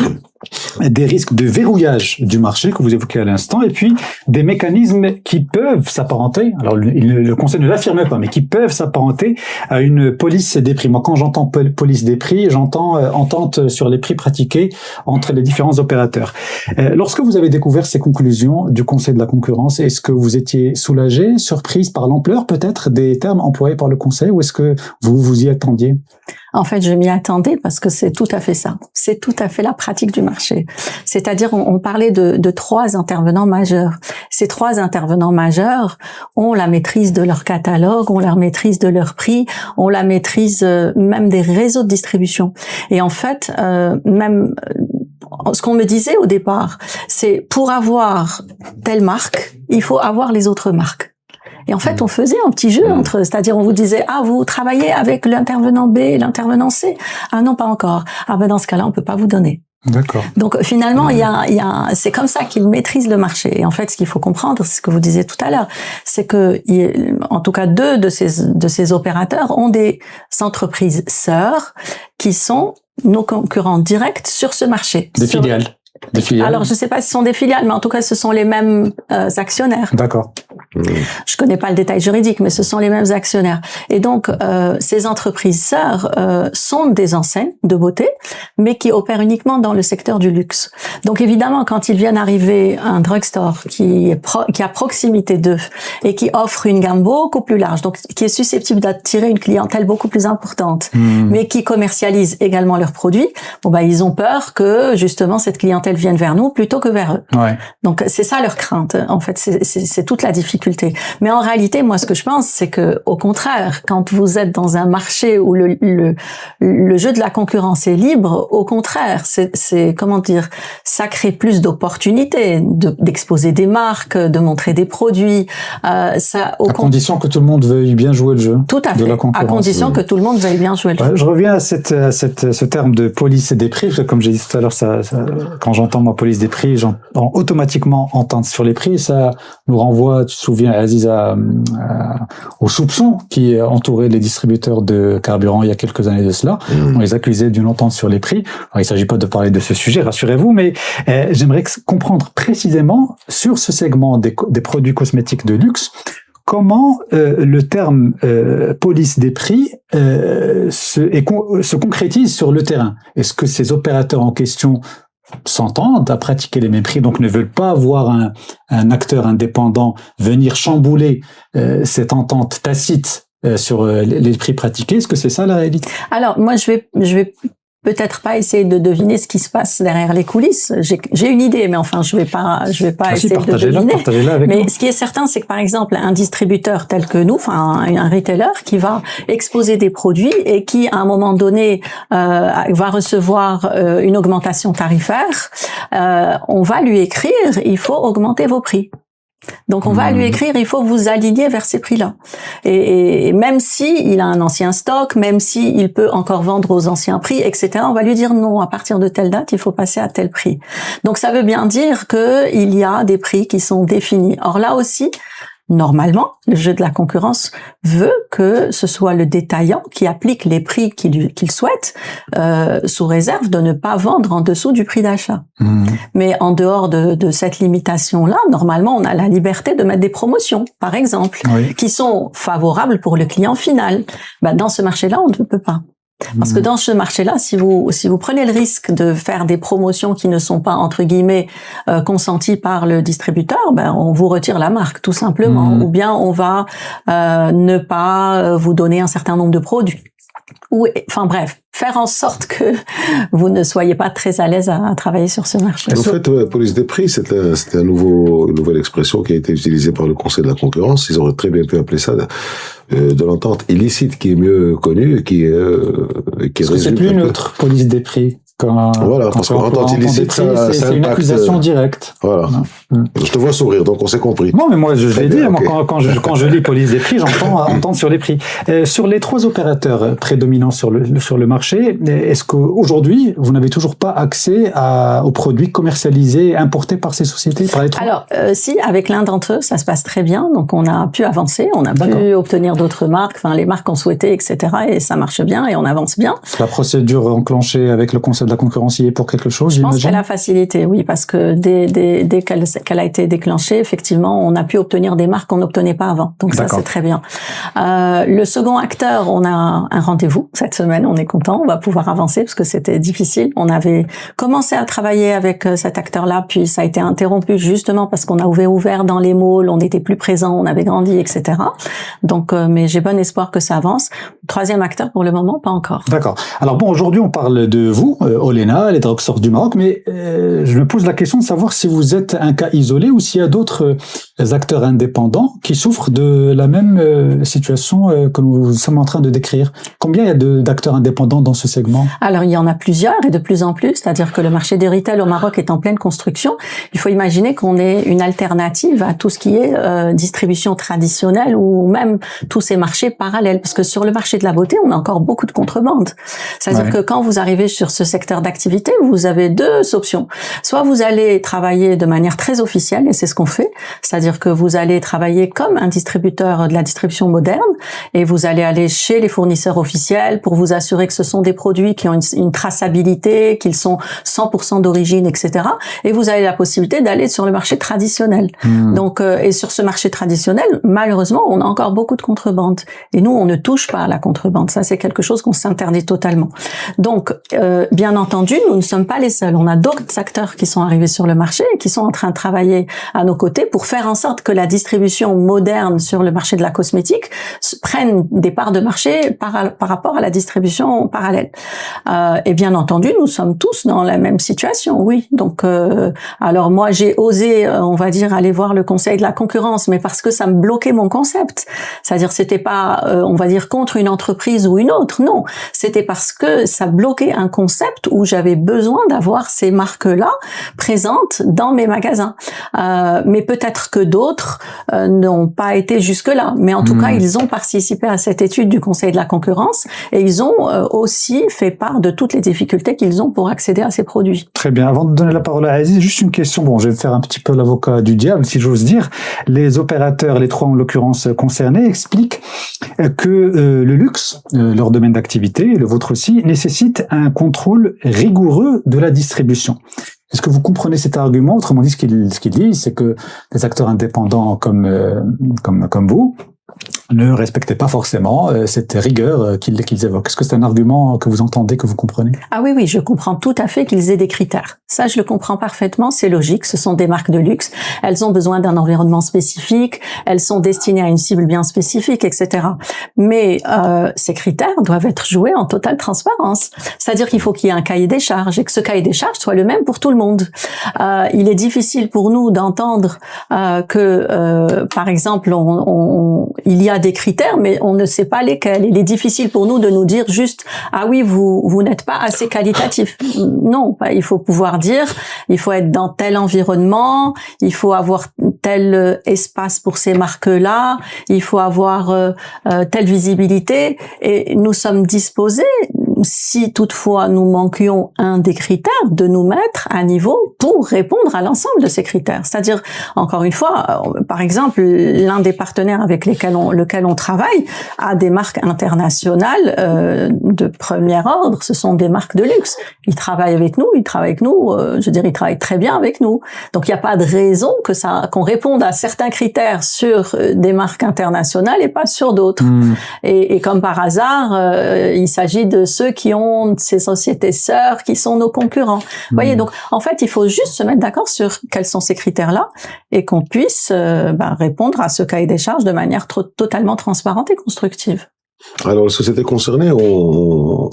des risques de verrouillage du marché que vous évoquez à l'instant, et puis des mécanismes qui peuvent s'apparenter, alors le Conseil ne l'affirme pas, mais qui peuvent s'apparenter à une police des prix. Moi, quand j'entends police des prix, j'entends entente sur les prix pratiqués entre les différents opérateurs. Lorsque vous avez découvert ces conclusions du Conseil de la concurrence, est-ce que vous étiez soulagé, surprise par l'ampleur peut-être des termes employés par le Conseil, ou est-ce que vous vous y attendiez? En fait, je m'y attendais parce que c'est tout à fait ça. C'est tout à fait la pratique du marché. C'est-à-dire, on parlait de 3 intervenants majeurs. Ces 3 intervenants majeurs ont la maîtrise de leur catalogue, ont la maîtrise de leur prix, ont la maîtrise même des réseaux de distribution. Et en fait, même ce qu'on me disait au départ, c'est pour avoir telle marque, il faut avoir les autres marques. Et en fait, on faisait un petit jeu entre, c'est-à-dire on vous disait, vous travaillez avec l'intervenant B et l'intervenant C. Ah non, pas encore. Ah ben dans ce cas-là, on peut pas vous donner. D'accord. Donc finalement, c'est comme ça qu'ils maîtrisent le marché. Et en fait, ce qu'il faut comprendre, c'est ce que vous disiez tout à l'heure, c'est que, en tout cas, 2 de ces opérateurs ont des entreprises sœurs qui sont nos concurrents directs sur ce marché. Des filiales. Alors, je sais pas si ce sont des filiales, mais en tout cas, ce sont les mêmes actionnaires. D'accord. Je connais pas le détail juridique, mais ce sont les mêmes actionnaires. Et donc, ces entreprises sœurs sont des enseignes de beauté, mais qui opèrent uniquement dans le secteur du luxe. Donc, évidemment, quand ils viennent arriver à un drugstore qui est à proximité d'eux et qui offre une gamme beaucoup plus large, donc qui est susceptible d'attirer une clientèle beaucoup plus importante, mais qui commercialise également leurs produits, ils ont peur que justement cette clientèle vienne vers nous plutôt que vers eux. Ouais. Donc, c'est ça leur crainte. En fait, c'est toute la difficulté. Mais en réalité, moi, ce que je pense, c'est que, au contraire, quand vous êtes dans un marché où le jeu de la concurrence est libre, au contraire, c'est comment dire, ça crée plus d'opportunités d'exposer des marques, de montrer des produits. À condition que tout le monde veuille bien jouer le jeu. Tout à fait. À condition que tout le monde veuille bien jouer le jeu. Je reviens à ce terme de police des prix, parce que comme j'ai dit tout à l'heure, quand j'entends moi police des prix, j'entends automatiquement entente sur les prix. Ça nous renvoie, tu te souviens, Aziz, aux soupçons qui entouraient les distributeurs de carburant il y a quelques années de cela. On les accusait d'une entente sur les prix. Alors, il ne s'agit pas de parler de ce sujet, rassurez-vous, mais j'aimerais comprendre précisément sur ce segment des produits cosmétiques de luxe, comment le terme police des prix se concrétise sur le terrain. Est-ce que ces opérateurs en question s'entendent à pratiquer les mêmes prix, donc ne veulent pas voir un acteur indépendant venir chambouler cette entente tacite sur les prix pratiqués. Est-ce que c'est ça la réalité? Alors moi je vais peut-être pas essayer de deviner ce qui se passe derrière les coulisses. J'ai une idée, mais enfin je vais pas essayer de deviner. Partagez-la avec mais nous. ce qui est certain, c'est que par exemple un distributeur tel que nous, enfin un retailer qui va exposer des produits et qui à un moment donné va recevoir une augmentation tarifaire, on va lui écrire il faut augmenter vos prix. Donc on va lui écrire, il faut vous aligner vers ces prix-là. Et même si il a un ancien stock, même si il peut encore vendre aux anciens prix, etc., on va lui dire non, à partir de telle date, il faut passer à tel prix. Donc ça veut bien dire que il y a des prix qui sont définis. Or là aussi, normalement, le jeu de la concurrence veut que ce soit le détaillant qui applique les prix qu'il souhaite, sous réserve de ne pas vendre en dessous du prix d'achat. Mais en dehors de cette limitation-là, normalement, on a la liberté de mettre des promotions, par exemple, qui sont favorables pour le client final. Ben, dans ce marché-là, on ne peut pas. Parce que dans ce marché-là, si vous prenez le risque de faire des promotions qui ne sont pas entre guillemets consenties par le distributeur, ben on vous retire la marque tout simplement, ou bien on va ne pas vous donner un certain nombre de produits. Ou, enfin bref, faire en sorte que vous ne soyez pas très à l'aise à travailler sur ce marché. En fait, police des prix, c'est une nouvelle expression qui a été utilisée par le Conseil de la concurrence. Ils auraient très bien pu appeler ça de l'entente illicite, qui est mieux connue, qui Parce que c'est plus neutre, police des prix. Voilà, parce qu'entente illicite, c'est une accusation directe. Voilà. Je te vois sourire, donc on s'est compris. Non, mais moi, je l'ai dit, moi, quand je lis police des prix, j'entends entendre sur les prix. Sur les trois opérateurs prédominants sur le marché, est-ce qu'aujourd'hui, vous n'avez toujours pas accès aux produits commercialisés, importés par ces sociétés, par les trois? Alors, si, avec l'un d'entre eux, ça se passe très bien, donc on a pu avancer, on a pu obtenir d'autres marques, enfin, les marques qu'on souhaitait, etc., et ça marche bien, et on avance bien. La procédure enclenchée avec le Conseil de la concurrence y est pour quelque chose, je pense qu'elle a facilité, oui, parce que dès qu'elle a été déclenchée, effectivement, on a pu obtenir des marques qu'on n'obtenait pas avant. Donc ça, c'est très bien. Le second acteur, on a un rendez-vous cette semaine, on est content, on va pouvoir avancer parce que c'était difficile. On avait commencé à travailler avec cet acteur-là, puis ça a été interrompu justement parce qu'on a ouvert dans les malls, on était plus présent, on avait grandi, etc. Donc, mais j'ai bon espoir que ça avance. Troisième acteur, pour le moment, pas encore. D'accord. Alors bon, aujourd'hui, on parle de vous, Olena, les drugstores du Maroc, mais je me pose la question de savoir si vous êtes un cas isolé ou s'il y a d'autres acteurs indépendants qui souffrent de la même situation que nous sommes en train de décrire. Combien il y a d'acteurs indépendants dans ce segment? Alors, il y en a plusieurs et de plus en plus, c'est-à-dire que le marché des retail au Maroc est en pleine construction. Il faut imaginer qu'on est une alternative à tout ce qui est distribution traditionnelle ou même tous ces marchés parallèles, parce que sur le marché de la beauté, on a encore beaucoup de contrebande. C'est-à-dire que quand vous arrivez sur ce secteur d'activité, vous avez deux options. Soit vous allez travailler de manière très officielle, et c'est ce qu'on fait, c'est-à-dire que vous allez travailler comme un distributeur de la distribution moderne, et vous allez aller chez les fournisseurs officiels pour vous assurer que ce sont des produits qui ont une traçabilité, qu'ils sont 100% d'origine, etc. Et vous avez la possibilité d'aller sur le marché traditionnel. Donc, et sur ce marché traditionnel, malheureusement, on a encore beaucoup de contrebande. Et nous, on ne touche pas à la contrebande. Ça, c'est quelque chose qu'on s'interdit totalement. Donc, bien entendu, nous ne sommes pas les seuls. On a d'autres acteurs qui sont arrivés sur le marché et qui sont en train de travailler à nos côtés pour faire en sorte que la distribution moderne sur le marché de la cosmétique prenne des parts de marché par rapport à la distribution parallèle. Et bien entendu, nous sommes tous dans la même situation, oui. Donc, alors moi, j'ai osé, on va dire, aller voir le Conseil de la concurrence, mais parce que ça me bloquait mon concept. C'est-à-dire, c'était pas, on va dire, contre une entreprise ou une autre, non. C'était parce que ça bloquait un concept où j'avais besoin d'avoir ces marques-là présentes dans mes magasins. Mais peut-être que d'autres n'ont pas été jusque-là. Mais en tout cas, ils ont participé à cette étude du Conseil de la concurrence et ils ont aussi fait part de toutes les difficultés qu'ils ont pour accéder à ces produits. Très bien. Avant de donner la parole à Aziz, juste une question. Bon, je vais faire un petit peu l'avocat du diable, si j'ose dire. Les opérateurs, les trois en l'occurrence concernés, expliquent que le luxe, leur domaine d'activité, le vôtre aussi, nécessite un contrôle rigoureux de la distribution. Est-ce que vous comprenez cet argument? Autrement dit, ce qu'ils disent, c'est que des acteurs indépendants comme vous ne respectaient pas forcément cette rigueur qu'ils évoquent. Est-ce que c'est un argument que vous entendez, que vous comprenez? Ah oui, je comprends tout à fait qu'ils aient des critères. Ça, je le comprends parfaitement, c'est logique, ce sont des marques de luxe, elles ont besoin d'un environnement spécifique, elles sont destinées à une cible bien spécifique, etc. Mais ces critères doivent être joués en totale transparence. C'est-à-dire qu'il faut qu'il y ait un cahier des charges et que ce cahier des charges soit le même pour tout le monde. Il est difficile pour nous d'entendre que, par exemple, il y a des critères, mais on ne sait pas lesquels. Il est difficile pour nous de nous dire juste ah oui, vous n'êtes pas assez qualitatif. Non, il faut pouvoir dire il faut être dans tel environnement, il faut avoir tel espace pour ces marques-là, il faut avoir telle visibilité, et nous sommes disposés, si toutefois nous manquions un des critères, de nous mettre à niveau pour répondre à l'ensemble de ces critères. C'est-à-dire, encore une fois, par exemple, l'un des partenaires avec lequel on travaille a des marques internationales de premier ordre, ce sont des marques de luxe. Ils travaillent avec nous, ils travaillent très bien avec nous. Donc il n'y a pas de raison qu'on réponde à certains critères sur des marques internationales et pas sur d'autres. Et comme par hasard, il s'agit de ceux qui ont ces sociétés sœurs qui sont nos concurrents. Vous voyez, donc en fait, il faut juste se mettre d'accord sur quels sont ces critères-là et qu'on puisse répondre à ce cahier des charges de manière totalement transparente et constructive. Alors, les sociétés concernées ont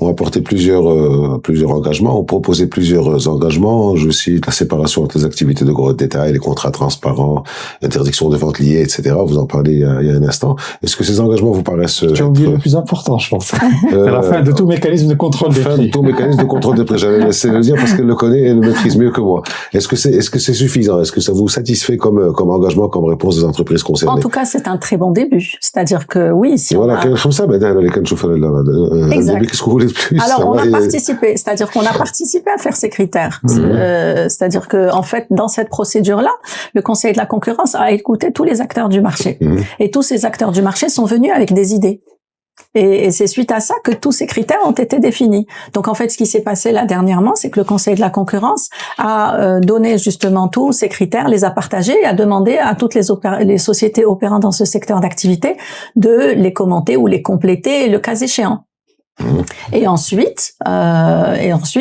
apporté plusieurs engagements, ont proposé plusieurs engagements. Je cite la séparation entre les activités de gros détail, les contrats transparents, l'interdiction de ventes liées, etc. Vous en parlez il y a un instant. Est-ce que ces engagements vous paraissent... Tu as oublié le plus important, je pense. C'est la fin de tout mécanisme de contrôle des prix. Fin de tout mécanisme de contrôle des prix. J'allais laisser le dire parce qu'elle le connaît et le maîtrise mieux que moi. Est-ce que c'est suffisant? Est-ce que ça vous satisfait comme engagement, comme réponse des entreprises concernées? En tout cas, c'est un très bon début. C'est-à-dire que oui, si voilà, comme ça, qu'est-ce que vous voulez de plus? Alors, on a participé, c'est-à-dire qu'on a participé à faire ces critères. C'est-à-dire que, en fait, dans cette procédure-là, le Conseil de la concurrence a écouté tous les acteurs du marché. Et tous ces acteurs du marché sont venus avec des idées. Et c'est suite à ça que tous ces critères ont été définis. Donc en fait, ce qui s'est passé là dernièrement, c'est que le Conseil de la concurrence a donné justement tous ces critères, les a partagés et a demandé à toutes les sociétés opérant dans ce secteur d'activité de les commenter ou les compléter, le cas échéant. Et ensuite,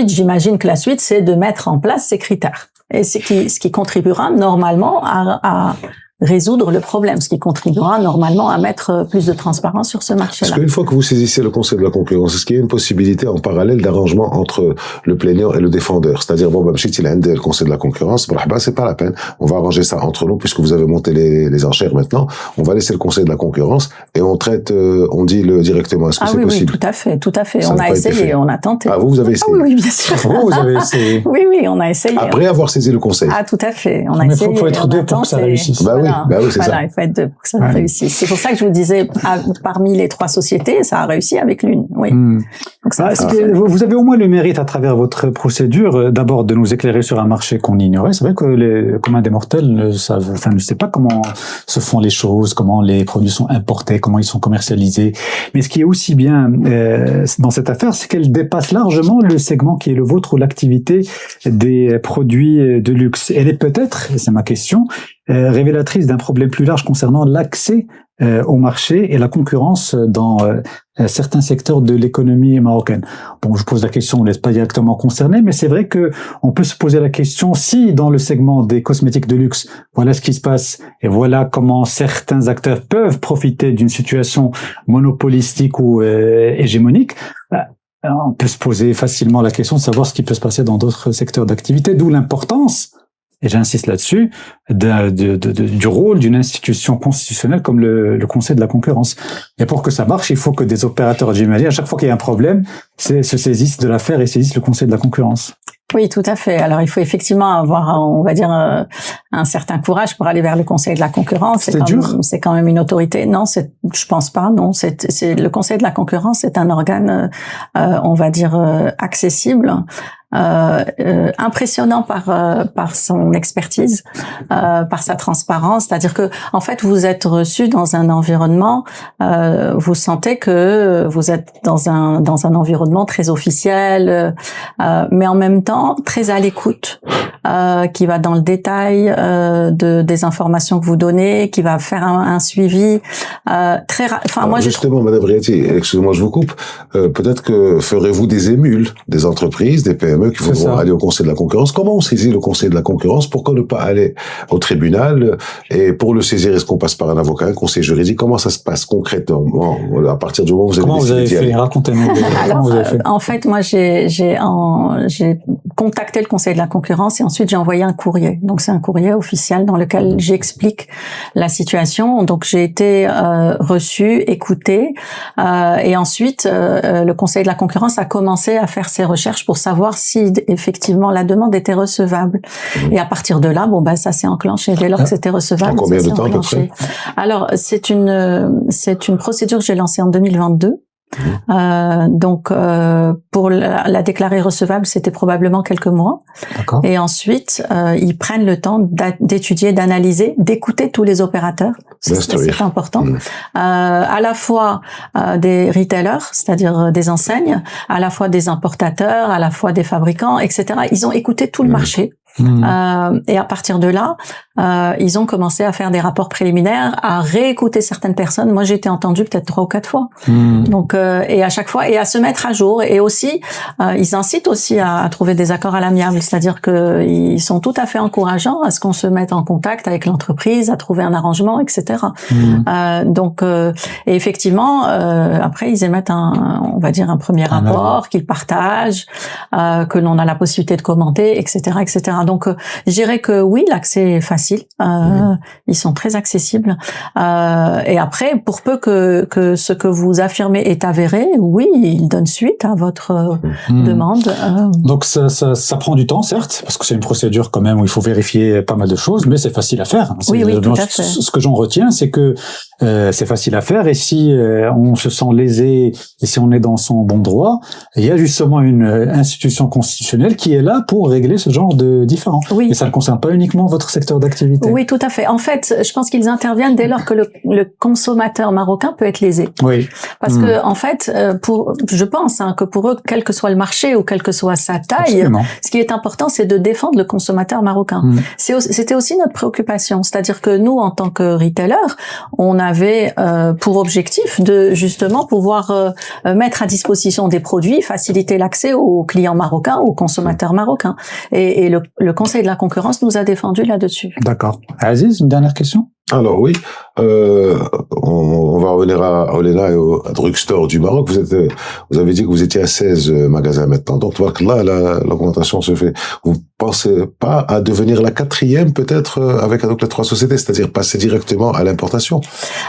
j'imagine que la suite, c'est de mettre en place ces critères. Et ce qui contribuera normalement à résoudre le problème, ce qui contribuera normalement à mettre plus de transparence sur ce marché-là. Est-ce qu'une fois que vous saisissez le Conseil de la concurrence, est-ce qu'il y a une possibilité en parallèle d'arrangement entre le plaignant et le défendeur? C'est-à-dire, bon, il a le Conseil de la concurrence, c'est pas la peine, on va arranger ça entre nous, puisque vous avez monté les enchères maintenant, on va laisser le Conseil de la concurrence et on traite, on dit directement. Est-ce que c'est possible? Oui, tout à fait. On a essayé, on a tenté. Ah, vous avez essayé? Ah oui, bien sûr. Vous avez essayé? Oui, on a essayé. Après avoir saisi le Conseil? Ah, tout à fait. On a essayé. Il faut être deux pour que ça réussisse. Bah oui, c'est ça. Il faut être deux pour que ça réussisse. C'est pour ça que je vous disais, parmi les 3 sociétés, ça a réussi avec l'une. Oui. Donc vous avez au moins le mérite, à travers votre procédure, d'abord de nous éclairer sur un marché qu'on ignorait. C'est vrai que les communs des mortels ne savent pas comment se font les choses, comment les produits sont importés, comment ils sont commercialisés. Mais ce qui est aussi bien dans cette affaire, c'est qu'elle dépasse largement le segment qui est le vôtre ou l'activité des produits de luxe. Elle est peut-être, et c'est ma question, révélatrice d'un problème plus large concernant l'accès au marché et la concurrence dans certains secteurs de l'économie marocaine. Bon, je pose la question, on n'est pas directement concerné, mais c'est vrai que on peut se poser la question si dans le segment des cosmétiques de luxe, voilà ce qui se passe et voilà comment certains acteurs peuvent profiter d'une situation monopolistique ou hégémonique. On peut se poser facilement la question de savoir ce qui peut se passer dans d'autres secteurs d'activité, d'où l'importance, et j'insiste là-dessus, du rôle d'une institution constitutionnelle comme le Conseil de la concurrence. Et pour que ça marche, il faut que des opérateurs, j'imagine, à chaque fois qu'il y a un problème, se saisissent de l'affaire et saisissent le Conseil de la concurrence. Oui, tout à fait. Alors, il faut effectivement avoir, on va dire, un certain courage pour aller vers le Conseil de la concurrence. C'est quand même une autorité. Non, je pense pas. Non, c'est le Conseil de la concurrence, c'est un organe, on va dire, accessible. Impressionnant par son expertise, par sa transparence, c'est-à-dire que en fait vous êtes reçu dans un environnement, vous sentez que vous êtes dans un environnement très officiel, mais en même temps très à l'écoute. qui va dans le détail des informations que vous donnez, qui va faire un suivi Enfin, moi, justement, Madame Riati, excusez-moi, je vous coupe. Peut-être que ferez-vous des émules des entreprises, des PME qui voudront aller au Conseil de la concurrence. Comment on saisit le Conseil de la concurrence? Pourquoi ne pas aller au tribunal? Et pour le saisir, est-ce qu'on passe par un avocat, un conseil juridique? Comment ça se passe concrètement à partir du moment où vous avez décidé d'y aller? Racontez-nous. Alors, en fait, moi, j'ai contacté le Conseil de la concurrence et ensuite j'ai envoyé un courrier. Donc, c'est un courrier officiel dans lequel j'explique la situation. Donc, j'ai été reçue, écoutée, et ensuite, le Conseil de la concurrence a commencé à faire ses recherches pour savoir si effectivement la demande était recevable. Et à partir de là, ça s'est enclenché. Dès lors que c'était recevable, en combien de temps à peu près? Alors, c'est une procédure que j'ai lancée en 2022. Donc, pour la déclarer recevable, c'était probablement quelques mois. D'accord. Et ensuite, ils prennent le temps d'étudier, d'analyser, d'écouter tous les opérateurs. C'est important. À la fois des retailers, c'est-à-dire des enseignes, à la fois des importateurs, à la fois des fabricants, etc. Ils ont écouté tout le marché. Et à partir de là, ils ont commencé à faire des rapports préliminaires, à réécouter certaines personnes. Moi, j'ai été entendue peut-être 3 ou 4 fois. Donc, et à chaque fois, et à se mettre à jour. Et aussi, ils incitent aussi à trouver des accords à l'amiable. C'est-à-dire que ils sont tout à fait encourageants à ce qu'on se mette en contact avec l'entreprise, à trouver un arrangement, etc. Donc, et effectivement, après, ils émettent on va dire un premier rapport qu'ils partagent, que l'on a la possibilité de commenter, etc., etc. Donc, je dirais que oui, l'accès est facile. Ils sont très accessibles. Et après, pour peu que ce que vous affirmez est avéré, oui, ils donnent suite à votre demande. Donc, ça prend du temps, certes, parce que c'est une procédure quand même où il faut vérifier pas mal de choses, mais c'est facile à faire. Oui, tout à fait. Ce que j'en retiens, c'est que c'est facile à faire, et si on se sent lésé et si on est dans son bon droit, il y a justement une institution constitutionnelle qui est là pour régler ce genre de différends. Oui. Et ça ne concerne pas uniquement votre secteur d'activité. Oui, tout à fait. En fait, je pense qu'ils interviennent dès lors que le consommateur marocain peut être lésé. Oui. Parce que en fait, je pense que pour eux, quel que soit le marché ou quelle que soit sa taille, absolument, ce qui est important, c'est de défendre le consommateur marocain. C'était aussi notre préoccupation, c'est-à-dire que nous, en tant que retailer, on avait pour objectif de justement pouvoir mettre à disposition des produits, faciliter l'accès aux clients marocains, aux consommateurs marocains. Et le Conseil de la concurrence nous a défendu là-dessus. D'accord. Aziz, une dernière question? Alors oui, on va revenir à Olena et au drugstore du Maroc. Vous avez dit que vous étiez à 16 magasins maintenant. Donc là, l'augmentation se fait. Vous pensez pas à devenir la 4e peut-être avec les 3 sociétés, c'est-à-dire passer directement à l'importation?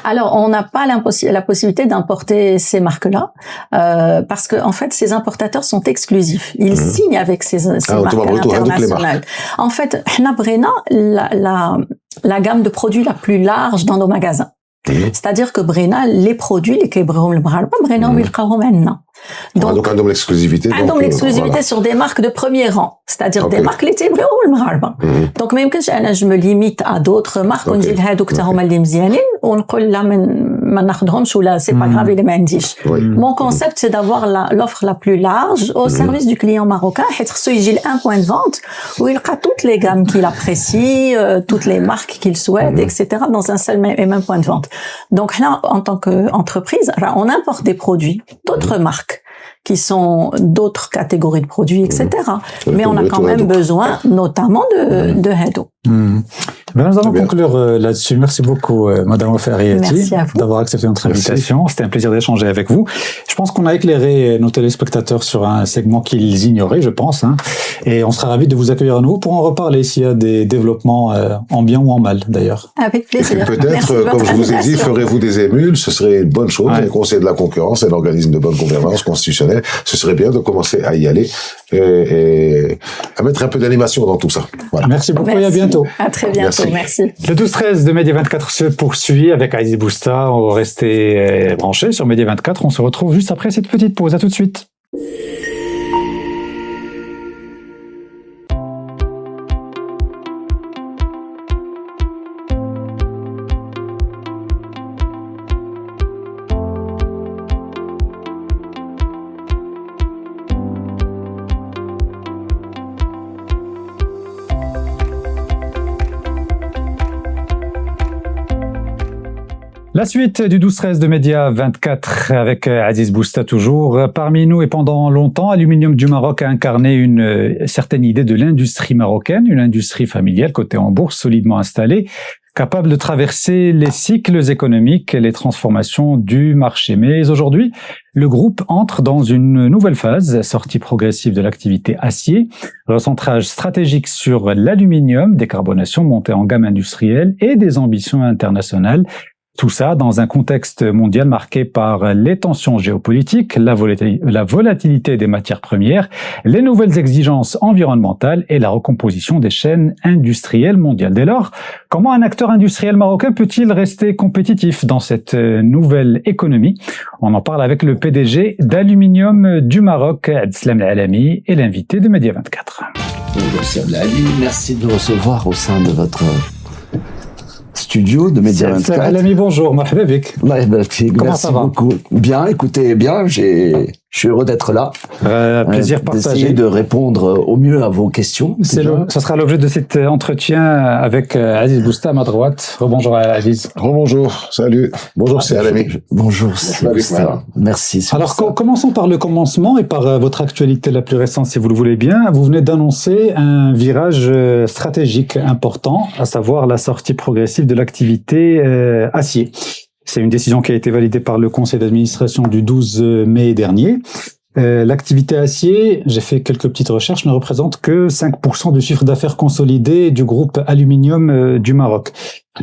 Alors, on n'a pas la possibilité d'importer ces marques-là parce que en fait, ces importateurs sont exclusifs. Ils signent avec ces marques internationales. En fait, Brena, la gamme de produits la plus large dans nos magasins. C'est-à-dire que Brena, les produits, les كيبغيوهم المغاربة Brena ويلقاوهم عندنا. Donc, عندهم l'exclusivité. عندهم l'exclusivité sur des marques de premier rang, c'est-à-dire des marques اللي تيبغيوهم المغاربة. Donc ما يمكنش انا je me limite à d'autres marques ونجي لهادوك حتى هما اللي مزيانين ونقول لا ما ناخذهمش ولا c'est pas grave اللي ما عنديش. Mon concept c'est d'avoir l'offre la plus large au service du client marocain حيت خصو يجي ل un point de vente où il aura toutes les gammes qu'il apprécie, toutes les marques qu'il souhaite, etc. dans un seul et même point de vente. Donc là, en tant qu'entreprise, on importe des produits d'autres marques qui sont d'autres catégories de produits, etc. Mais on a quand même besoin, notamment de Hedo. Nous allons conclure là-dessus. Merci beaucoup, Madame Wafa Riati, d'avoir accepté notre invitation. C'était un plaisir d'échanger avec vous. Je pense qu'on a éclairé nos téléspectateurs sur un segment qu'ils ignoraient, je pense. Et on sera ravis de vous accueillir à nouveau pour en reparler s'il y a des développements en bien ou en mal, d'ailleurs. Avec plaisir. Peut-être, comme je vous ai dit, ferez-vous des émules. Ce serait une bonne chose. Le Conseil de la concurrence est un organisme de bonne gouvernance constitutionnelle. Ce serait bien de commencer à y aller et à mettre un peu d'animation dans tout ça. Voilà. Merci beaucoup et à bientôt. À très bientôt. Merci. Le 12-13 de Média 24 se poursuit avec Aziz Bousta. Restez branchés sur Média 24. On se retrouve juste après cette petite pause. À tout de suite. La suite du 12-13 de Média 24 avec Aziz Bousta toujours. Parmi nous et pendant longtemps, Aluminium du Maroc a incarné une certaine idée de l'industrie marocaine, une industrie familiale cotée en bourse, solidement installée, capable de traverser les cycles économiques et les transformations du marché. Mais aujourd'hui, le groupe entre dans une nouvelle phase, sortie progressive de l'activité acier, recentrage stratégique sur l'aluminium, décarbonation, montée en gamme industrielle et des ambitions internationales. Tout ça dans un contexte mondial marqué par les tensions géopolitiques, la volatilité des matières premières, les nouvelles exigences environnementales et la recomposition des chaînes industrielles mondiales. Dès lors, comment un acteur industriel marocain peut-il rester compétitif dans cette nouvelle économie? On en parle avec le PDG d'Aluminium du Maroc, Abdeslam Alami, et l'invité de Média 24. Merci de nous recevoir au sein de votre studio de Média 24. Alami, bonjour, marhaba bik. Merci beaucoup. Bien, écoutez, bien, je suis heureux d'être là. Plaisir partagé. D'essayer de répondre au mieux à vos questions. Ça sera l'objet de cet entretien avec Aziz Bousta à ma droite. Rebonjour Aziz. Rebonjour, salut. Bonjour, c'est Alami. Bonjour, c'est Bousta. Merci. Alors, commençons par le commencement et par votre actualité la plus récente, si vous le voulez bien. Vous venez d'annoncer un virage stratégique important, à savoir la sortie progressive de l'activité acier. C'est une décision qui a été validée par le conseil d'administration du 12 mai dernier. L'activité acier, j'ai fait quelques petites recherches, ne représente que 5% du chiffre d'affaires consolidé du groupe Aluminium du Maroc.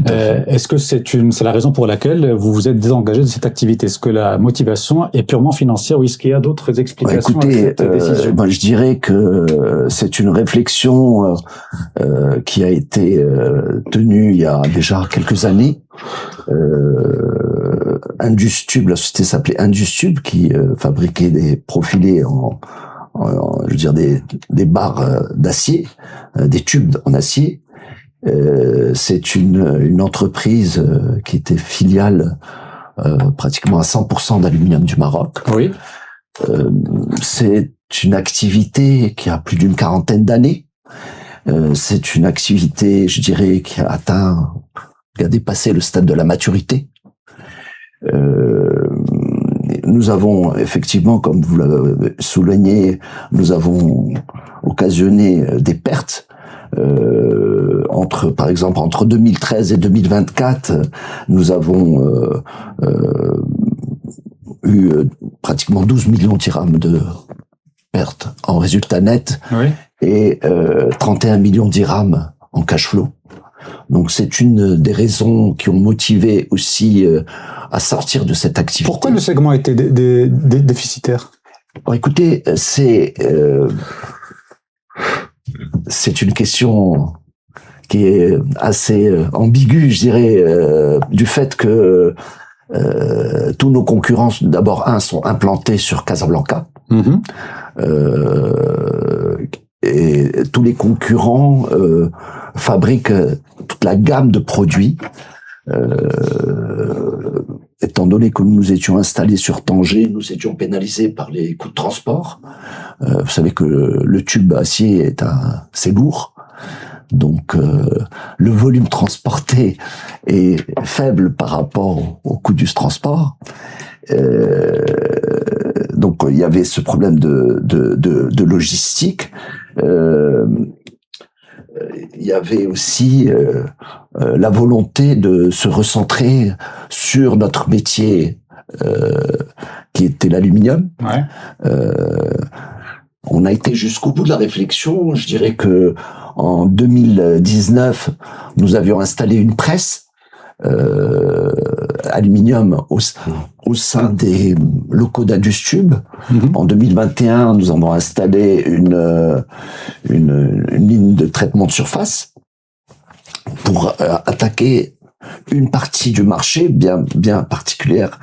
Est-ce que c'est la raison pour laquelle vous vous êtes désengagé de cette activité? Est-ce que la motivation est purement financière ou est-ce qu'il y a d'autres explications à cette décision? Je dirais que c'est une réflexion qui a été tenue il y a déjà quelques années. Industube, la société s'appelait Industube, qui fabriquait des profilés je veux dire des barres d'acier, des tubes en acier. C'est une entreprise qui était filiale pratiquement à 100% d'Aluminium du Maroc. Oui. C'est une activité qui a plus d'une quarantaine d'années. C'est une activité, je dirais, qui a dépassé le stade de la maturité. Nous avons effectivement, comme vous l'avez souligné, nous avons occasionné des pertes. Par exemple, entre 2013 et 2024, nous avons eu pratiquement 12 millions de dirhams de pertes en résultat net, oui, et 31 millions de dirhams en cash flow. Donc c'est une des raisons qui ont motivé aussi à sortir de cette activité. Pourquoi le segment était déficitaire? Bon, écoutez, c'est une question qui est assez ambiguë, je dirais, du fait que tous nos concurrents, d'abord, sont implantés sur Casablanca. Mm-hmm. Et tous les concurrents fabriquent toute la gamme de produits. Étant donné que nous étions installés sur Tanger, nous étions pénalisés par les coûts de transport. Vous savez que le tube acier c'est lourd. Donc, le volume transporté est faible par rapport au coût du transport. Donc, il y avait ce problème de logistique. Il y avait aussi la volonté de se recentrer sur notre métier qui était l'aluminium. Ouais. On a été jusqu'au bout de la réflexion. Je dirais que en 2019, nous avions installé une presse aluminium au sein des locaux d'Industube. Mm-hmm. En 2021, nous avons installé une ligne de traitement de surface pour attaquer une partie du marché bien particulière.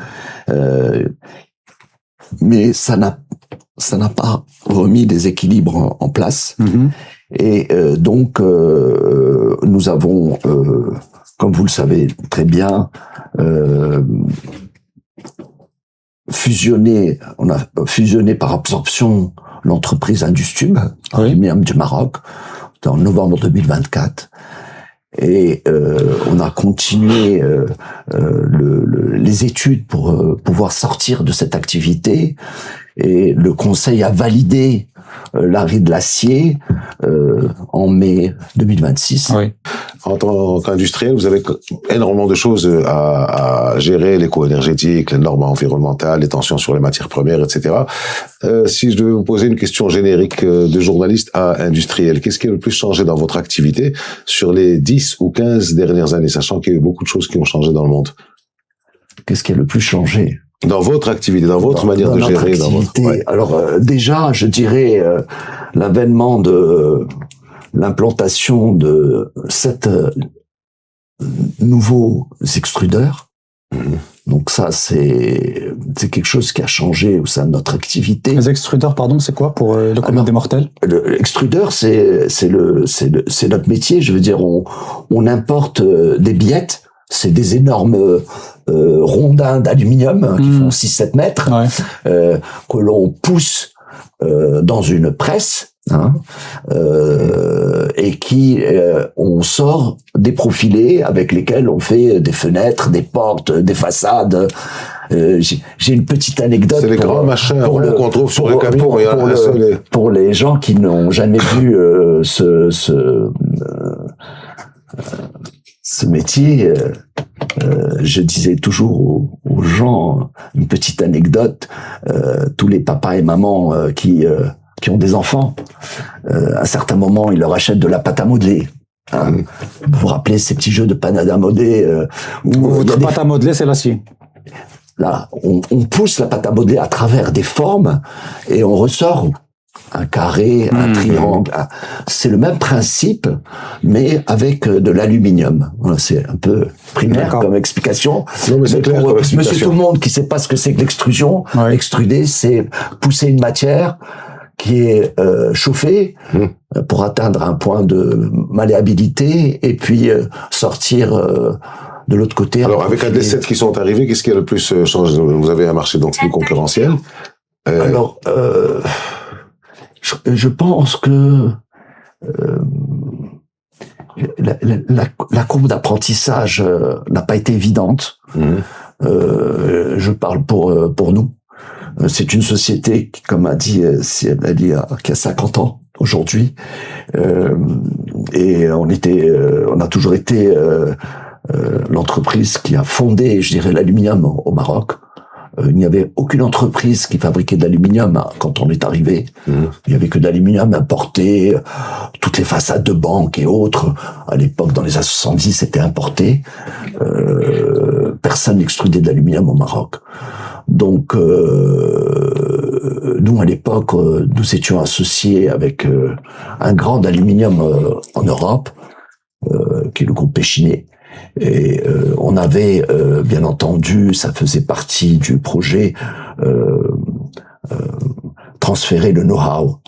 Mais ça n'a pas remis des équilibres en place. Mm-hmm. Et donc, nous avons, comme vous le savez très bien, on a fusionné par absorption l'entreprise Industube, Oui. Aluminium du Maroc, en novembre 2024. Et on a continué les études pour pouvoir sortir de cette activité. Et le Conseil a validé l'arrêt de l'acier en mai 2026. Oui. En tant qu'industriel, vous avez énormément de choses à gérer, l'éco-énergétique, les normes environnementales, les tensions sur les matières premières, etc. Si je devais vous poser une question générique de journaliste à industriel, qu'est-ce qui a le plus changé dans votre activité sur les 10 ou 15 dernières années, sachant qu'il y a eu beaucoup de choses qui ont changé dans le monde? Qu'est-ce qui a le plus changé? Dans votre activité, dans votre manière de gérer, dans votre... Ouais. Alors déjà, je dirais l'avènement de l'implantation de 7 nouveaux extrudeurs. Donc ça, c'est quelque chose qui a changé au sein de notre activité. Les extrudeurs, pardon, c'est quoi pour le commun des mortels? L'extrudeur, c'est notre métier. Je veux dire, on importe des billettes. C'est des énormes rondins d'aluminium qui font 6-7 mètres, que l'on pousse dans une presse, et qui on sort des profilés avec lesquels on fait des fenêtres, des portes, des façades. J'ai une petite anecdote. C'est les grands machins qu'on trouve sur le camion. Pour les gens qui n'ont jamais vu ce métier, je disais toujours aux gens une petite anecdote. Tous les papas et mamans qui ont des enfants, à certains moments, ils leur achètent de la pâte à modeler. Vous vous rappelez ces petits jeux de pâte à modeler Votre pâte à modeler, c'est l'acier. Là, on pousse la pâte à modeler à travers des formes et on ressort un carré, un triangle. C'est le même principe, mais avec de l'aluminium. Voilà, c'est un peu primaire comme explication. Non, mais c'est clair, pour monsieur tout le monde qui sait pas ce que c'est que l'extrusion, extruder, c'est pousser une matière qui est chauffée pour atteindre un point de malléabilité et puis sortir de l'autre côté. Alors, avec les 7 qui sont arrivés, qu'est-ce qui a le plus changé? Vous avez un marché donc plus concurrentiel. Alors, je pense que la courbe d'apprentissage n'a pas été évidente. Je parle pour nous. C'est une société qui, comme a dit qui a 50 ans aujourd'hui, et on a toujours été l'entreprise qui a fondé, je dirais, l'aluminium au Maroc. Il n'y avait aucune entreprise qui fabriquait de l'aluminium quand on est arrivé. Il n'y avait que de l'aluminium importé. Toutes les façades de banques et autres, à l'époque, dans les années 70, c'était importé. Personne n'extrudait de l'aluminium au Maroc. Donc, nous, à l'époque, nous étions associés avec un grand d'aluminium en Europe, qui est le groupe Péchinet. Et on avait, bien entendu, ça faisait partie du projet, transférer le know-how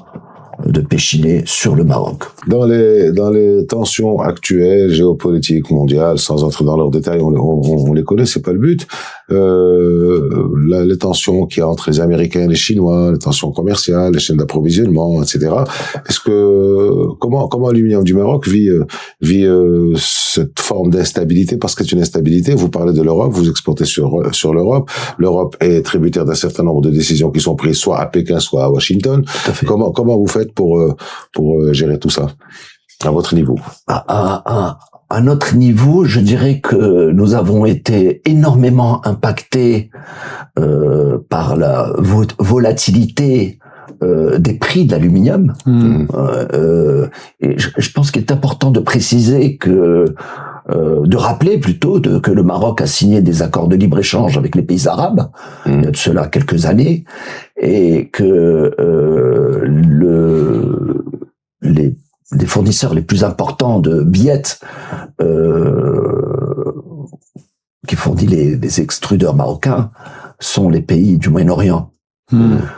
de Péchinet sur le Maroc. Dans les tensions actuelles, géopolitiques, mondiales, sans entrer dans leurs détails, on les connaît, c'est pas le but. Les tensions qu'il y a entre les Américains et les Chinois, les tensions commerciales, les chaînes d'approvisionnement, etc. Est-ce que comment Aluminium du Maroc vit cette forme d'instabilité, parce que c'est une instabilité? Vous parlez de l'Europe, vous exportez sur l'Europe. L'Europe est tributaire d'un certain nombre de décisions qui sont prises soit à Pékin, soit à Washington. Comment vous faites pour gérer tout ça à votre niveau? À notre niveau, je dirais que nous avons été énormément impactés par la volatilité des prix de l'aluminium. Et je pense qu'il est important de préciser de rappeler plutôt que le Maroc a signé des accords de libre-échange avec les pays arabes, il y a de cela quelques années, et que les fournisseurs les plus importants de billettes qui fournissent les extrudeurs marocains sont les pays du Moyen-Orient.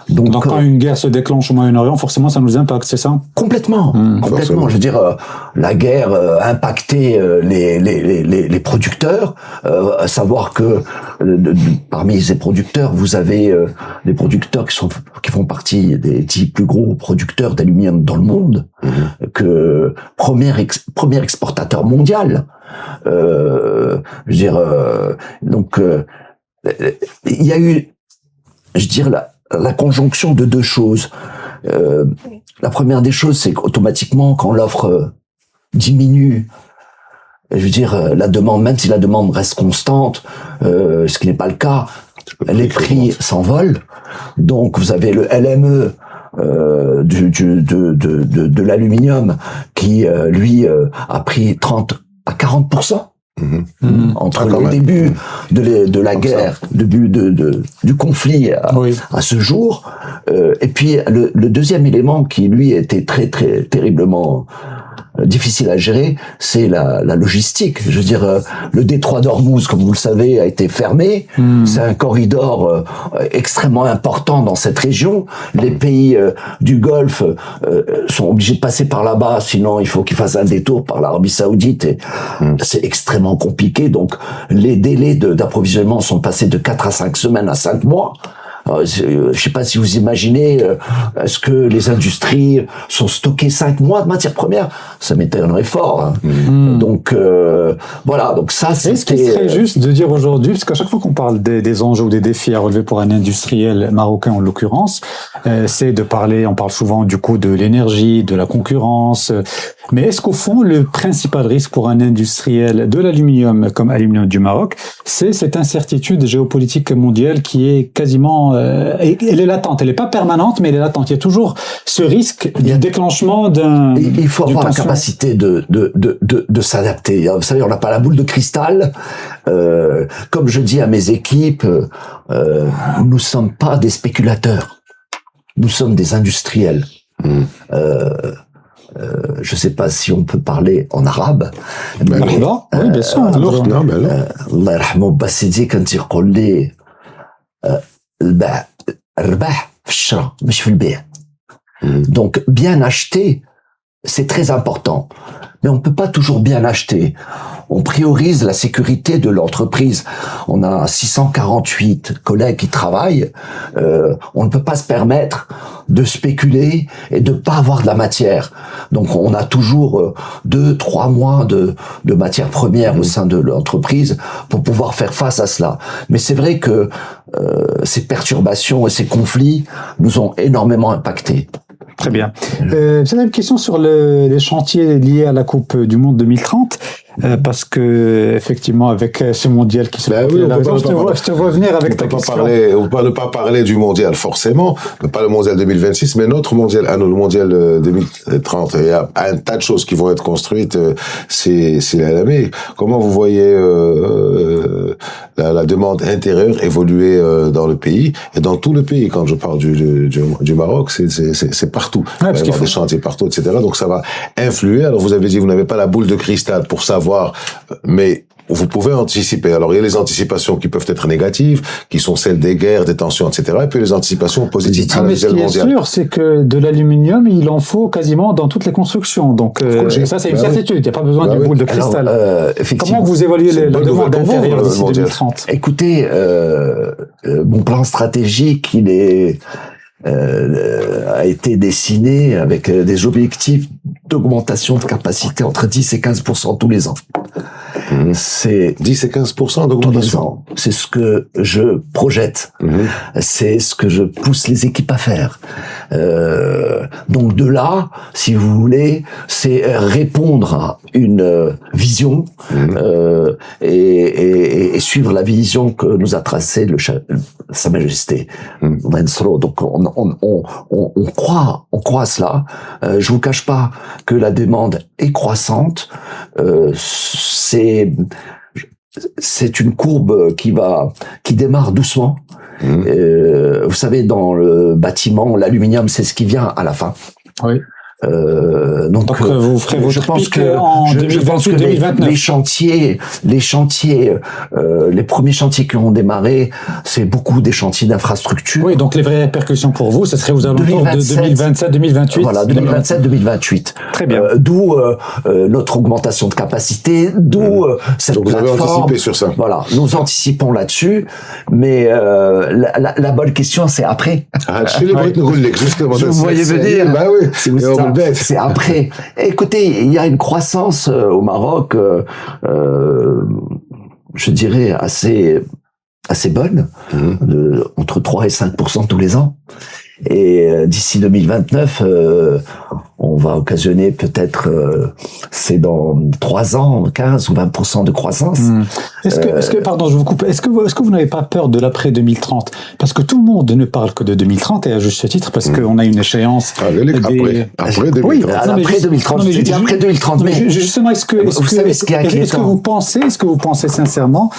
Donc quand une guerre se déclenche au Moyen-Orient, forcément, ça nous impacte, c'est ça? Complètement. Forcément. Je veux dire, la guerre a impacté les producteurs. À savoir que parmi ces producteurs, vous avez des producteurs qui font partie des 10 plus gros producteurs d'aluminium dans le monde, que premier exportateur mondial. Je veux dire, donc il y a eu, je dirais, la conjonction de deux choses. La première des choses, c'est qu'automatiquement, quand l'offre diminue, je veux dire, la demande, même si la demande reste constante, ce qui n'est pas le cas, les prix s'envolent. Donc, vous avez le LME de l'aluminium qui, lui, a pris 30 à 40%. Entre le début de la guerre, du conflit à ce jour, et puis le deuxième élément qui lui était très très terriblement difficile à gérer, c'est la logistique. Je veux dire, le détroit d'Ormuz, comme vous le savez, a été fermé. C'est un corridor extrêmement important dans cette région. Les pays du Golfe sont obligés de passer par là-bas, sinon il faut qu'ils fassent un détour par l'Arabie Saoudite. Et c'est extrêmement compliqué. Donc, les délais d'approvisionnement sont passés de 4 à 5 semaines à 5 mois. Je sais pas si vous imaginez, est-ce que les industries sont stockées 5 mois de matières premières? Ça m'étonnerait fort. Hein. Donc voilà, donc ça c'est. Est-ce qu'il serait juste de dire aujourd'hui, parce qu'à chaque fois qu'on parle des enjeux ou des défis à relever pour un industriel marocain en l'occurrence, c'est de parler, on parle souvent du coût de l'énergie, de la concurrence, mais est-ce qu'au fond le principal risque pour un industriel de l'aluminium comme Aluminium du Maroc, c'est cette incertitude géopolitique mondiale qui est quasiment elle est latente, elle n'est pas permanente, mais elle est latente. Il y a toujours ce risque du déclenchement d'un. Il faut avoir la capacité de s'adapter. Vous savez, on n'a pas la boule de cristal. Comme je dis à mes équipes, nous sommes pas des spéculateurs. Nous sommes des industriels. Je sais pas si on peut parler en arabe. Oui, bien sûr. Allah yarhamou Bassidi quand il dit donc bien acheter, c'est très important, mais on peut pas toujours bien acheter. On priorise la sécurité de l'entreprise. On a 648 collègues qui travaillent. On ne peut pas se permettre de spéculer et de pas avoir de la matière. Donc on a toujours 2-3 mois de matières premières au sein de l'entreprise pour pouvoir faire face à cela. Mais c'est vrai que ces perturbations et ces conflits nous ont énormément impactés. Très bien. J'ai une question sur les chantiers liés à la Coupe du Monde 2030. Parce que effectivement avec ce mondial qui se je te vois venir avec ta question. On peut ne pas parler du mondial forcément, pas le mondial 2026, mais notre mondial, le mondial 2030. Il y a un tas de choses qui vont être construites. C'est l'année. Comment vous voyez la demande intérieure évoluer dans le pays et dans tout le pays? Quand je parle du Maroc, c'est partout. Il va y avoir des chantiers partout, etc. Donc ça va influer. Alors vous avez dit vous n'avez pas la boule de cristal pour savoir, mais vous pouvez anticiper. Alors, il y a les anticipations qui peuvent être négatives, qui sont celles des guerres, des tensions, etc. Et puis les anticipations positives. Mais ce qui est sûr, c'est que de l'aluminium, il en faut quasiment dans toutes les constructions. Donc, ça, c'est une certitude. Il n'y a pas besoin d'une boule de cristal. Alors, comment vous évaluez la demande intérieure d'ici 2030? Écoutez, mon plan stratégique, il est a été dessiné avec des objectifs d'augmentation de capacité entre 10 et 15% tous les ans. C'est 10 et 15% d'augmentation. C'est ce que je projette. C'est ce que je pousse les équipes à faire. Donc de là, si vous voulez, c'est répondre à une vision et suivre la vision que nous a tracée Sa Majesté. Donc on croit à cela. Je vous cache pas que la demande est croissante. C'est une courbe qui démarre doucement. Vous savez, dans le bâtiment, l'aluminium, c'est ce qui vient à la fin. Oui. Donc vous ferez votre pic en 2028-2029. Les chantiers, les premiers chantiers qui ont démarré, c'est beaucoup des chantiers d'infrastructure. Oui, donc les vraies répercussions pour vous, ce serait aux alentours de 2027-2028. Voilà, 2027-2028. Très bien. D'où notre augmentation de capacité, d'où cette Donc vous avez plateforme. anticipé sur ça. Voilà, nous anticipons là-dessus, mais la bonne question, c'est après. Justement. Vous voyez venir. Bah oui. C'est après. Écoutez, il y a une croissance au Maroc, je dirais assez bonne, entre 3 et 5% tous les ans. Et d'ici 2029, on va occasionner peut-être, c'est dans 3 ans, 15 ou 20% de croissance. Est-ce que, pardon, je vous coupe, est-ce que vous n'avez pas peur de l'après 2030? Parce que tout le monde ne parle que de 2030, et à juste titre, parce qu'on a une échéance. Après 2030. Oui, après 2030. Non, mais je dis après 2030. Mais justement, est-ce que vous pensez sincèrement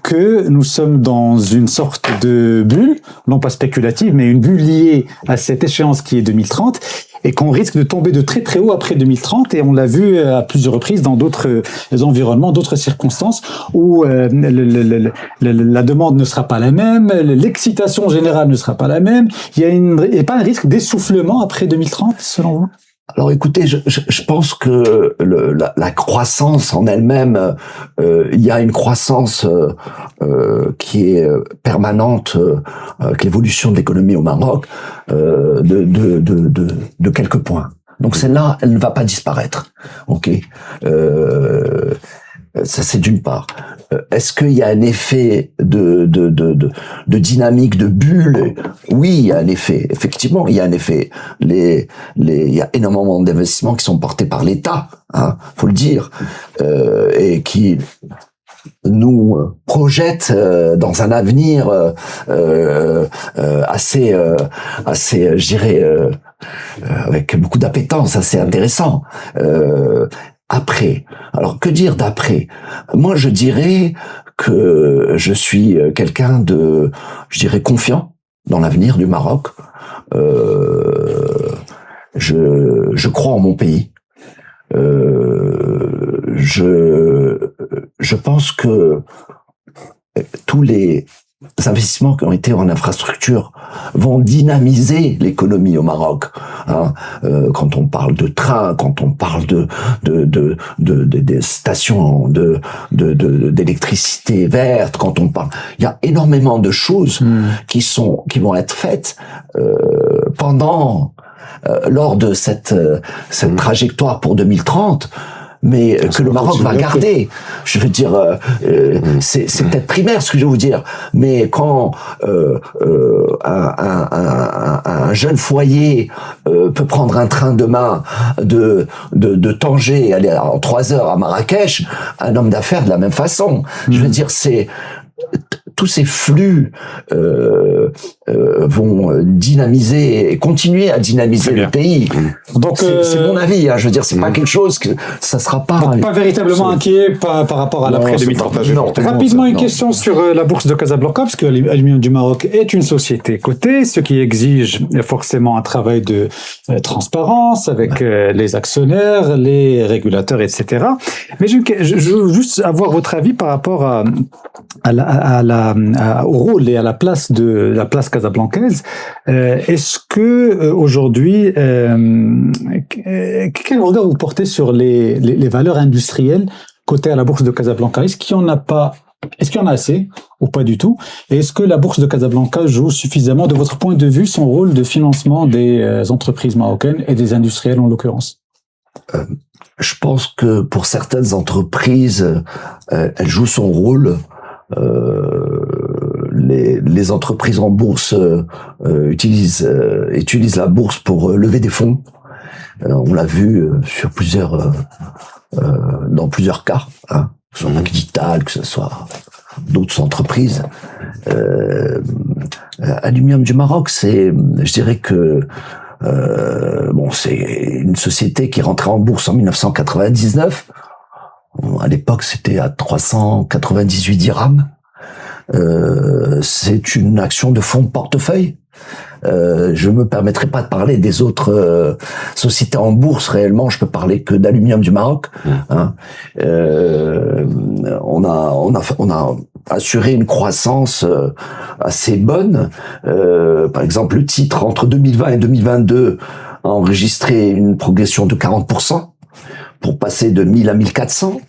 que nous sommes dans une sorte de bulle, non pas spéculative, mais une bulle liée à cette échéance qui est 2030, et qu'on risque de tomber de très très haut après 2030, et on l'a vu à plusieurs reprises dans d'autres environnements, d'autres circonstances, où la demande ne sera pas la même, l'excitation générale ne sera pas la même. Il y a pas un risque d'essoufflement après 2030, selon vous? Alors écoutez, je pense que la croissance en elle-même, il y a une croissance qui est permanente avec l'évolution de l'économie au Maroc de quelques points. Donc celle-là, elle ne va pas disparaître. Ok. Ça c'est d'une part. Est-ce qu'il y a un effet de dynamique, de bulle? Oui, il y a un effet. Effectivement, il y a un effet. Il y a énormément d'investissements qui sont portés par l'État, hein, faut le dire, et qui nous projette dans un avenir assez, je dirais, avec beaucoup d'appétence, assez intéressant. Après, alors que dire d'après? Moi, je dirais que je suis quelqu'un de, je dirais, confiant dans l'avenir du Maroc. Je crois en mon pays. Je pense que tous les investissements qui ont été en infrastructure vont dynamiser l'économie au Maroc. Hein. Quand on parle de trains, quand on parle de stations d'électricité verte, quand on parle, il y a énormément de choses qui vont être faites lors de cette trajectoire pour 2030. Mais que le Maroc va garder. Je veux dire, c'est peut-être primaire ce que je vais vous dire, mais quand un jeune foyer peut prendre un train demain de Tanger et aller en 3 heures à Marrakech, un homme d'affaires de la même façon. Je veux dire, tous ces flux vont dynamiser et continuer à dynamiser le pays. Donc c'est mon avis. Hein, je veux dire, c'est pas quelque chose que ça sera pas. Donc, pas véritablement inquiet par rapport à l'après 2030. Rapidement, une question sur la bourse de Casablanca, parce que l'Aluminium du Maroc est une société cotée, ce qui exige forcément un travail de transparence avec les actionnaires, les régulateurs, etc. Mais je veux juste avoir votre avis par rapport au rôle et à la place casablancaise. Est-ce que aujourd'hui, quel regard vous portez sur les valeurs industrielles cotées à la bourse de Casablanca? Est-ce qu'il y en a assez ou pas du tout? Et est-ce que la bourse de Casablanca joue suffisamment, de votre point de vue, son rôle de financement des entreprises marocaines et des industriels en l'occurrence? Je pense que pour certaines entreprises, elle joue son rôle. Les entreprises en bourse utilisent la bourse pour lever des fonds. On l'a vu sur dans plusieurs cas, hein, que ce soit Magdital, que ce soit d'autres entreprises. Aluminium du Maroc, je dirais que c'est une société qui est rentrée en bourse en 1999. À l'époque, c'était à 398 dirhams. C'est une action de fonds de portefeuille. Je me permettrai pas de parler des autres sociétés en bourse réellement. Je peux parler que d'Aluminium du Maroc. Hein. On a assuré une croissance assez bonne. Par exemple, le titre entre 2020 et 2022 a enregistré une progression de 40% pour passer de 1000 à 1400.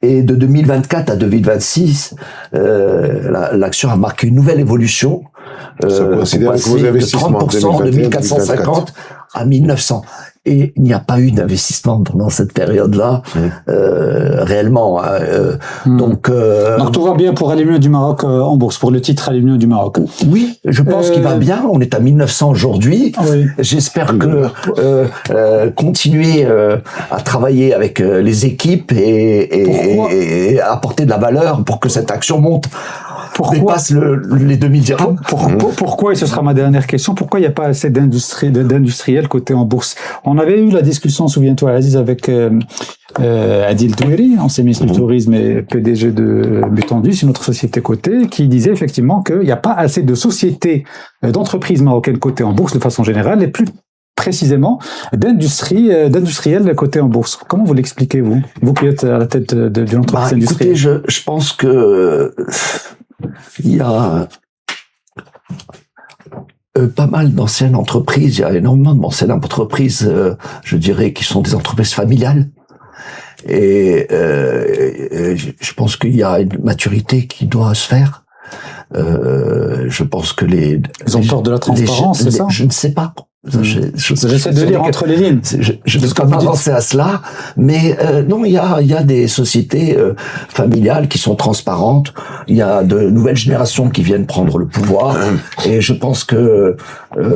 Et de 2024 à 2026, l'action a marqué une nouvelle évolution. Ça coïncide avec vos investissements de 30%, de 1450 à 1900. Et il n'y a pas eu d'investissement pendant cette période-là, réellement. Donc tout va bien pour Aluminium du Maroc en bourse, pour le titre Aluminium du Maroc. Oui, je pense qu'il va bien. On est à 1900 aujourd'hui. Oui. J'espère que continuer à travailler avec les équipes et apporter de la valeur pour que cette action monte. Dépasse les 2000 dirhams. Pourquoi, et ce sera ma dernière question, pourquoi il n'y a pas assez d'industriels cotés en bourse? On avait eu la discussion, souviens-toi, Aziz, avec Adil Doueri, ancien ministre du Tourisme et PDG de Butandus, une autre société cotée, qui disait effectivement qu'il n'y a pas assez de d'entreprises marocaines cotées en bourse de façon générale, et plus précisément d'industriels cotés en bourse. Comment vous l'expliquez, vous qui êtes à la tête de l'entreprise industrielle? Écoutez, je pense que il y a pas mal d'anciennes entreprises, il y a énormément d'anciennes entreprises, je dirais, qui sont des entreprises familiales. Et je pense qu'il y a une maturité qui doit se faire. Je pense que ils ont peur de la transparence, c'est ça? Je ne sais pas. J'essaie de lire entre les lignes. Je ne peux pas penser à cela, mais non, il y a des sociétés familiales qui sont transparentes. Il y a de nouvelles générations qui viennent prendre le pouvoir, et je pense que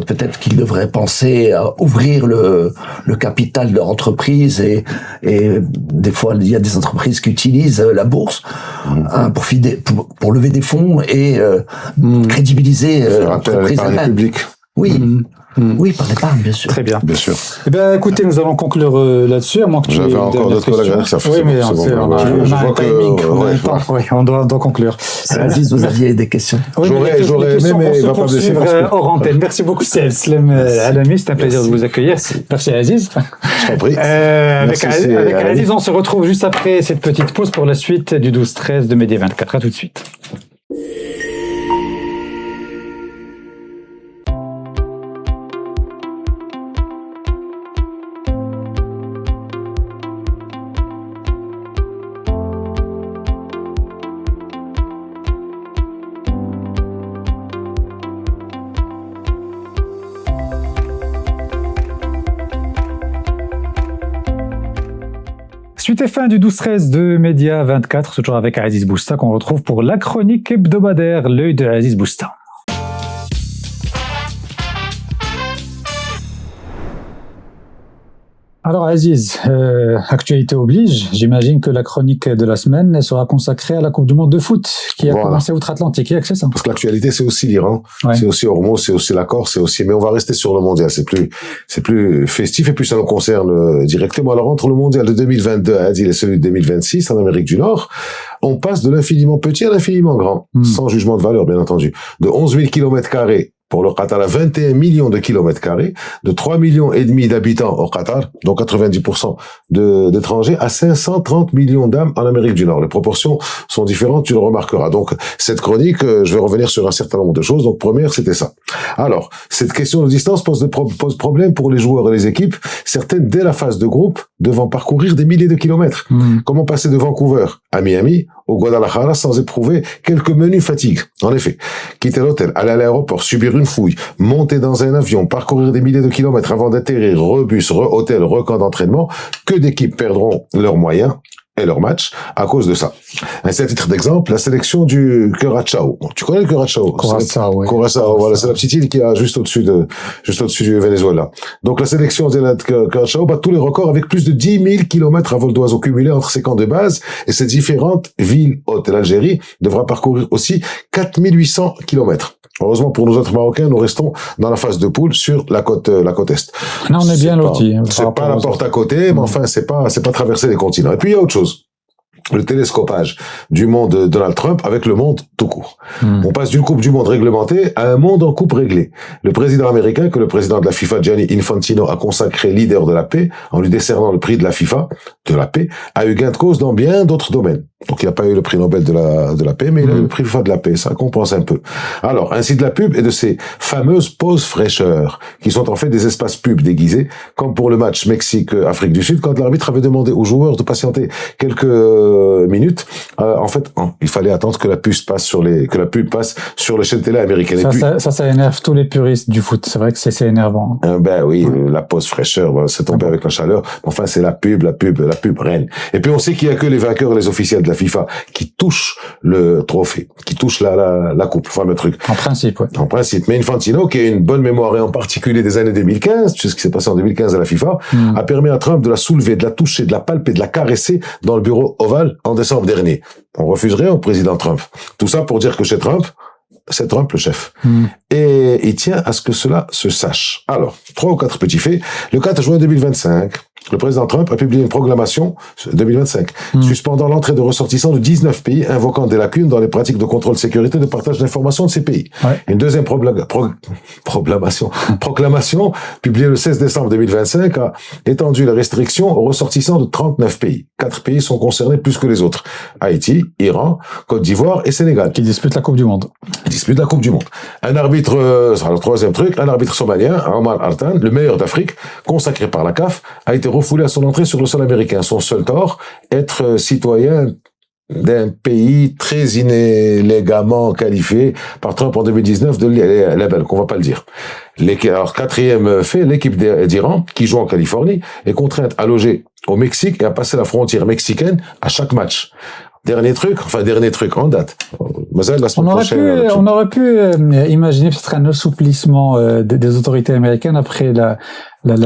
peut-être qu'ils devraient penser à ouvrir le capital de leur entreprise, et des fois il y a des entreprises qui utilisent la bourse pour lever des fonds et crédibiliser l'entreprise elle-même. Oui. Oui, par l'épargne, bien sûr. Très bien. Bien sûr. Eh bien, écoutez, nous allons conclure là-dessus, à moins que tu aies J'avais encore d'autres collègues à dire, ça fait. Oui, mais on doit conclure. Aziz, vous aviez des questions? J'aurais aimé, mais il va pas me laisser hors antenne. Merci beaucoup, Slem Alami. C'est un plaisir de vous accueillir. Merci, Aziz. Je t'en prie. Avec Aziz, on se retrouve juste après cette petite pause pour la suite du 12-13 de Média 24. À tout de suite. Suite et fin du 12-13 de Média 24, toujours avec Aziz Bousta, qu'on retrouve pour la chronique hebdomadaire, l'œil de Aziz Bousta. Alors Aziz, actualité oblige, j'imagine que la chronique de la semaine sera consacrée à la Coupe du Monde de foot qui a commencé outre-Atlantique. Il y a que ça. Parce que l'actualité, c'est aussi l'Iran, c'est aussi Hormuz, c'est aussi la Corse, mais on va rester sur le mondial. C'est plus festif, et puis ça nous concerne directement. Alors entre le mondial de 2022 à Adil et celui de 2026 en Amérique du Nord, on passe de l'infiniment petit à l'infiniment grand, sans jugement de valeur, bien entendu, de 11 000 km² pour le Qatar à 21 millions de kilomètres carrés, de 3 millions et demi d'habitants au Qatar, dont 90% d'étrangers, à 530 millions d'âmes en Amérique du Nord. Les proportions sont différentes, tu le remarqueras. Donc, cette chronique, je vais revenir sur un certain nombre de choses. Donc, première, c'était ça. Alors, cette question de distance pose problème pour les joueurs et les équipes, certaines dès la phase de groupe, devant parcourir des milliers de kilomètres. Comment passer de Vancouver à Miami, au Guadalajara, sans éprouver quelques menus fatigues? En effet, quitter l'hôtel, aller à l'aéroport, subir une fouille, monter dans un avion, parcourir des milliers de kilomètres avant d'atterrir, rebus, hôtel, camp d'entraînement, que d'équipes perdront leurs moyens et leur match à cause de ça. À titre d'exemple, la sélection du Curaçao. Tu connais le Curaçao? Curaçao, oui. Curaçao, voilà, c'est la petite île qui est juste au-dessus du Venezuela. Donc la sélection de Curaçao bat tous les records avec plus de 10 000 kilomètres à vol d'oiseau cumulés entre ses camps de base et ses différentes villes hôtes. L'Algérie devra parcourir aussi 4 800 kilomètres. Heureusement pour nous autres Marocains, nous restons dans la phase de poule sur la côte Est. Non, on est bien lotis. C'est pas la porte à côté, mais enfin, c'est pas traverser les continents. Et puis, il y a autre chose. le télescopage du monde de Donald Trump avec le monde tout court. On passe d'une Coupe du Monde réglementée à un monde en coupe réglée. Le président américain, que le président de la FIFA, Gianni Infantino, a consacré leader de la paix en lui décernant le prix de la FIFA, de la paix, a eu gain de cause dans bien d'autres domaines. Donc il n'a pas eu le prix Nobel de la paix, mais il a eu le prix FIFA de la paix. Ça compense un peu. Alors, ainsi de la pub et de ces fameuses pauses fraîcheurs, qui sont en fait des espaces pubs déguisés, comme pour le match Mexique-Afrique du Sud, quand l'arbitre avait demandé aux joueurs de patienter quelques minutes. En fait, il fallait attendre que la pub passe sur les chaînes télé américaines. Ça énerve tous les puristes du foot. C'est vrai que c'est énervant. Ben oui, la pause fraîcheur, c'est tombé avec la chaleur. Enfin, c'est la pub reine. Et puis on sait qu'il y a que les vainqueurs et les officiels de la FIFA qui touchent le trophée, qui touchent la coupe, enfin le truc. En principe, ouais. En principe. Mais Infantino, qui a une bonne mémoire, et en particulier des années 2015, tu sais ce qui s'est passé en 2015 à la FIFA, a permis à Trump de la soulever, de la toucher, de la palper, de la caresser dans le bureau ovale en décembre dernier. On refuserait au président Trump. Tout ça pour dire que chez Trump, c'est Trump le chef. Et il tient à ce que cela se sache. Alors, 3 ou 4 petits faits. Le 4 juin 2025, le président Trump a publié une proclamation 2025 suspendant l'entrée de ressortissants de 19 pays, invoquant des lacunes dans les pratiques de contrôle sécurité de partage d'informations de ces pays. Ouais. Une deuxième proclamation publiée le 16 décembre 2025 a étendu les restrictions aux ressortissants de 39 pays. 4 pays sont concernés plus que les autres. Haïti, Iran, Côte d'Ivoire et Sénégal. Qui disputent la Coupe du Monde. Un arbitre, le troisième truc, un arbitre somalien, Omar Artan, le meilleur d'Afrique, consacré par la CAF, a été refoulé à son entrée sur le sol américain. Son seul tort, être citoyen d'un pays très inélégamment qualifié par Trump en 2019 de label, qu'on va pas le dire. Alors, quatrième fait, l'équipe d'Iran, qui joue en Californie, est contrainte à loger au Mexique et à passer la frontière mexicaine à chaque match. Dernier truc en date. On aurait pu imaginer peut-être un assouplissement des autorités américaines après la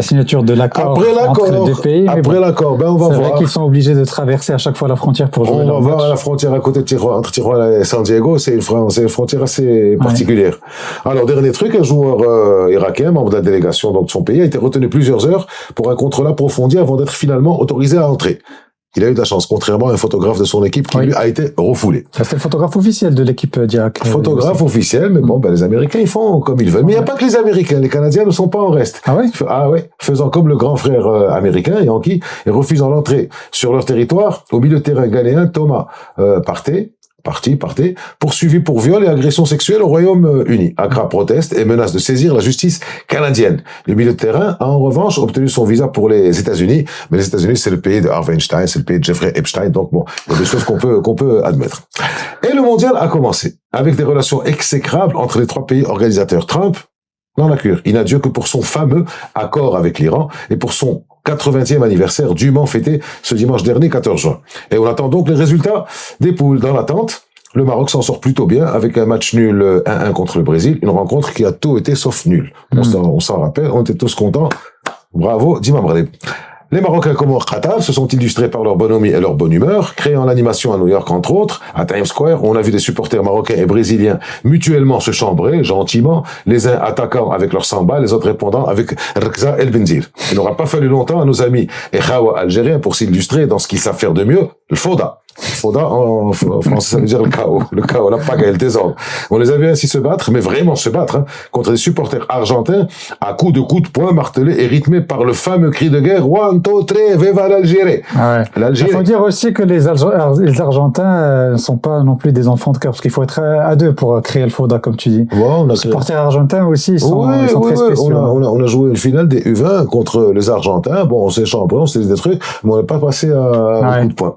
signature de l'accord entre les deux pays. Après l'accord, on va voir. C'est vrai qu'ils sont obligés de traverser à chaque fois la frontière pour jouer. On va voir la frontière à côté entre Tijuana et San Diego, c'est une frontière assez particulière. Alors, dernier truc, un joueur irakien, membre de la délégation donc de son pays, a été retenu plusieurs heures pour un contrôle approfondi avant d'être finalement autorisé à entrer. Il a eu de la chance, contrairement à un photographe de son équipe qui lui a été refoulé. C'était le photographe officiel de l'équipe d'Irak. Photographe officiel, mais bon, les Américains, ils font comme ils veulent. Mais il n'y a pas que les Américains, les Canadiens ne sont pas en reste. Ah oui? Ah ouais. Faisant comme le grand frère américain, Yankee, et refusant l'entrée sur leur territoire, au milieu de terrain ghanéen, Thomas Partey, poursuivi pour viol et agression sexuelle au Royaume-Uni. Accra proteste et menace de saisir la justice canadienne. Le milieu de terrain a en revanche obtenu son visa pour les États-Unis, mais les États-Unis c'est le pays de Harvey Weinstein, c'est le pays de Jeffrey Epstein, donc bon, il y a des choses qu'on peut admettre. Et le mondial a commencé avec des relations exécrables entre les 3 pays organisateurs. Trump n'en a cure. Il n'a Dieu que pour son fameux accord avec l'Iran et pour son 80e anniversaire dûment fêté ce dimanche dernier, 14 juin. Et on attend donc les résultats des poules. Dans l'attente, le Maroc s'en sort plutôt bien avec un match nul 1-1 contre le Brésil, une rencontre qui a tout été sauf nul. On s'en rappelle, on était tous contents. Bravo, Dimam Bradé. Les Marocains comme au Qatar se sont illustrés par leur bonhomie et leur bonne humeur, créant l'animation à New York entre autres, à Times Square, on a vu des supporters marocains et brésiliens mutuellement se chambrer, gentiment, les uns attaquant avec leur samba, les autres répondant avec Rkza El Benzir. Il n'aura pas fallu longtemps à nos amis et Khawa algériens pour s'illustrer dans ce qu'ils savent faire de mieux, le Fauda. Fauda, en français, ça veut dire le chaos, la pagaille, le désordre. On les a vus ainsi se battre, mais vraiment se battre, contre des supporters argentins, à coups de poing martelés et rythmés par le fameux cri de guerre, one, two, three, viva l'Algérie. Il faut dire aussi que les Argentins ne sont pas non plus des enfants de cœur, parce qu'il faut être à deux pour créer le Fauda, comme tu dis. Les supporters argentins aussi, ils sont très spéciaux. On a joué une finale des U20 contre les Argentins. Bon, on s'est chambré, on s'est dit des trucs, mais on n'est pas passé à coup de poing.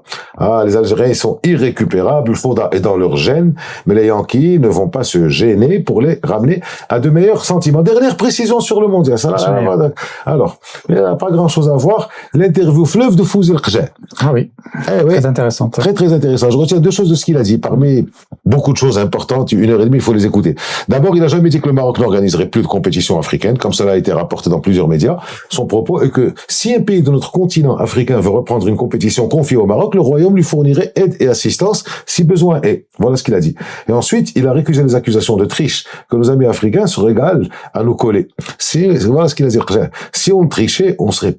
Les Algériens, ils sont irrécupérables, le Fauda est dans leur gène, mais les Yankees ne vont pas se gêner pour les ramener à de meilleurs sentiments. Dernière précision sur le mondial. Alors, il n'y a pas grand chose à voir. L'interview fleuve de Fouzi El-Qja. Ah oui. Très intéressant. Très, très intéressant. Je retiens 2 choses de ce qu'il a dit. Parmi beaucoup de choses importantes, 1h30, il faut les écouter. D'abord, il n'a jamais dit que le Maroc n'organiserait plus de compétition africaine, comme cela a été rapporté dans plusieurs médias. Son propos est que si un pays de notre continent africain veut reprendre une compétition confiée au Maroc, le Royaume lui fournira fournirai aide et assistance si besoin est. Voilà ce qu'il a dit. Et ensuite, il a récusé les accusations de triche que nos amis africains se régalent à nous coller. Voilà ce qu'il a dit. Si on trichait, on se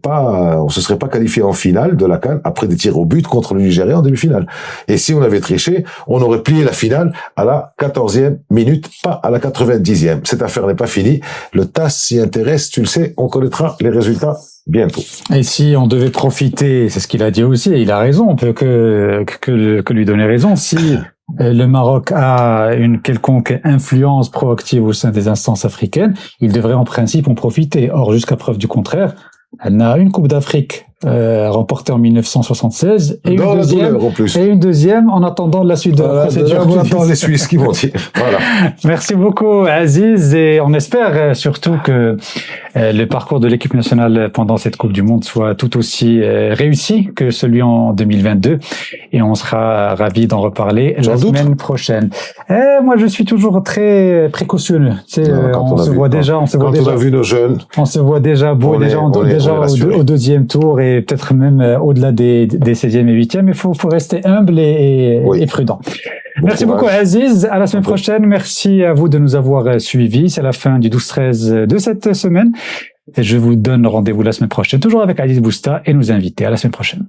serait pas qualifié en finale de la CAN après des tirs au but contre le Nigeria en demi-finale. Et si on avait triché, on aurait plié la finale à la 14e minute, pas à la 90e. Cette affaire n'est pas finie. Le TAS s'y intéresse, tu le sais, on connaîtra les résultats bientôt. Et si on devait profiter, c'est ce qu'il a dit aussi, et il a raison, on peut que lui donner raison, si le Maroc a une quelconque influence proactive au sein des instances africaines, il devrait en principe en profiter. Or, jusqu'à preuve du contraire, elle n'a une Coupe d'Afrique remportée en 1976 et une deuxième en attendant la suite de la procédure. On attend les Suisses qui vont dire. Voilà. Merci beaucoup Aziz, et on espère surtout que le parcours de l'équipe nationale pendant cette Coupe du Monde soit tout aussi réussi que celui en 2022, et on sera ravis d'en reparler la semaine prochaine. Moi je suis toujours très précautionneux. On se voit déjà on a vu nos jeunes, on se voit déjà beau au deuxième tour, et peut-être même au-delà des 16e et 8e. Il faut rester humble et prudent. Merci beaucoup Aziz, à la semaine prochaine. Merci à vous de nous avoir suivis. C'est la fin du 12-13 de cette semaine. Et je vous donne rendez-vous la semaine prochaine, toujours avec Aziz Bousta et nos invités. À la semaine prochaine.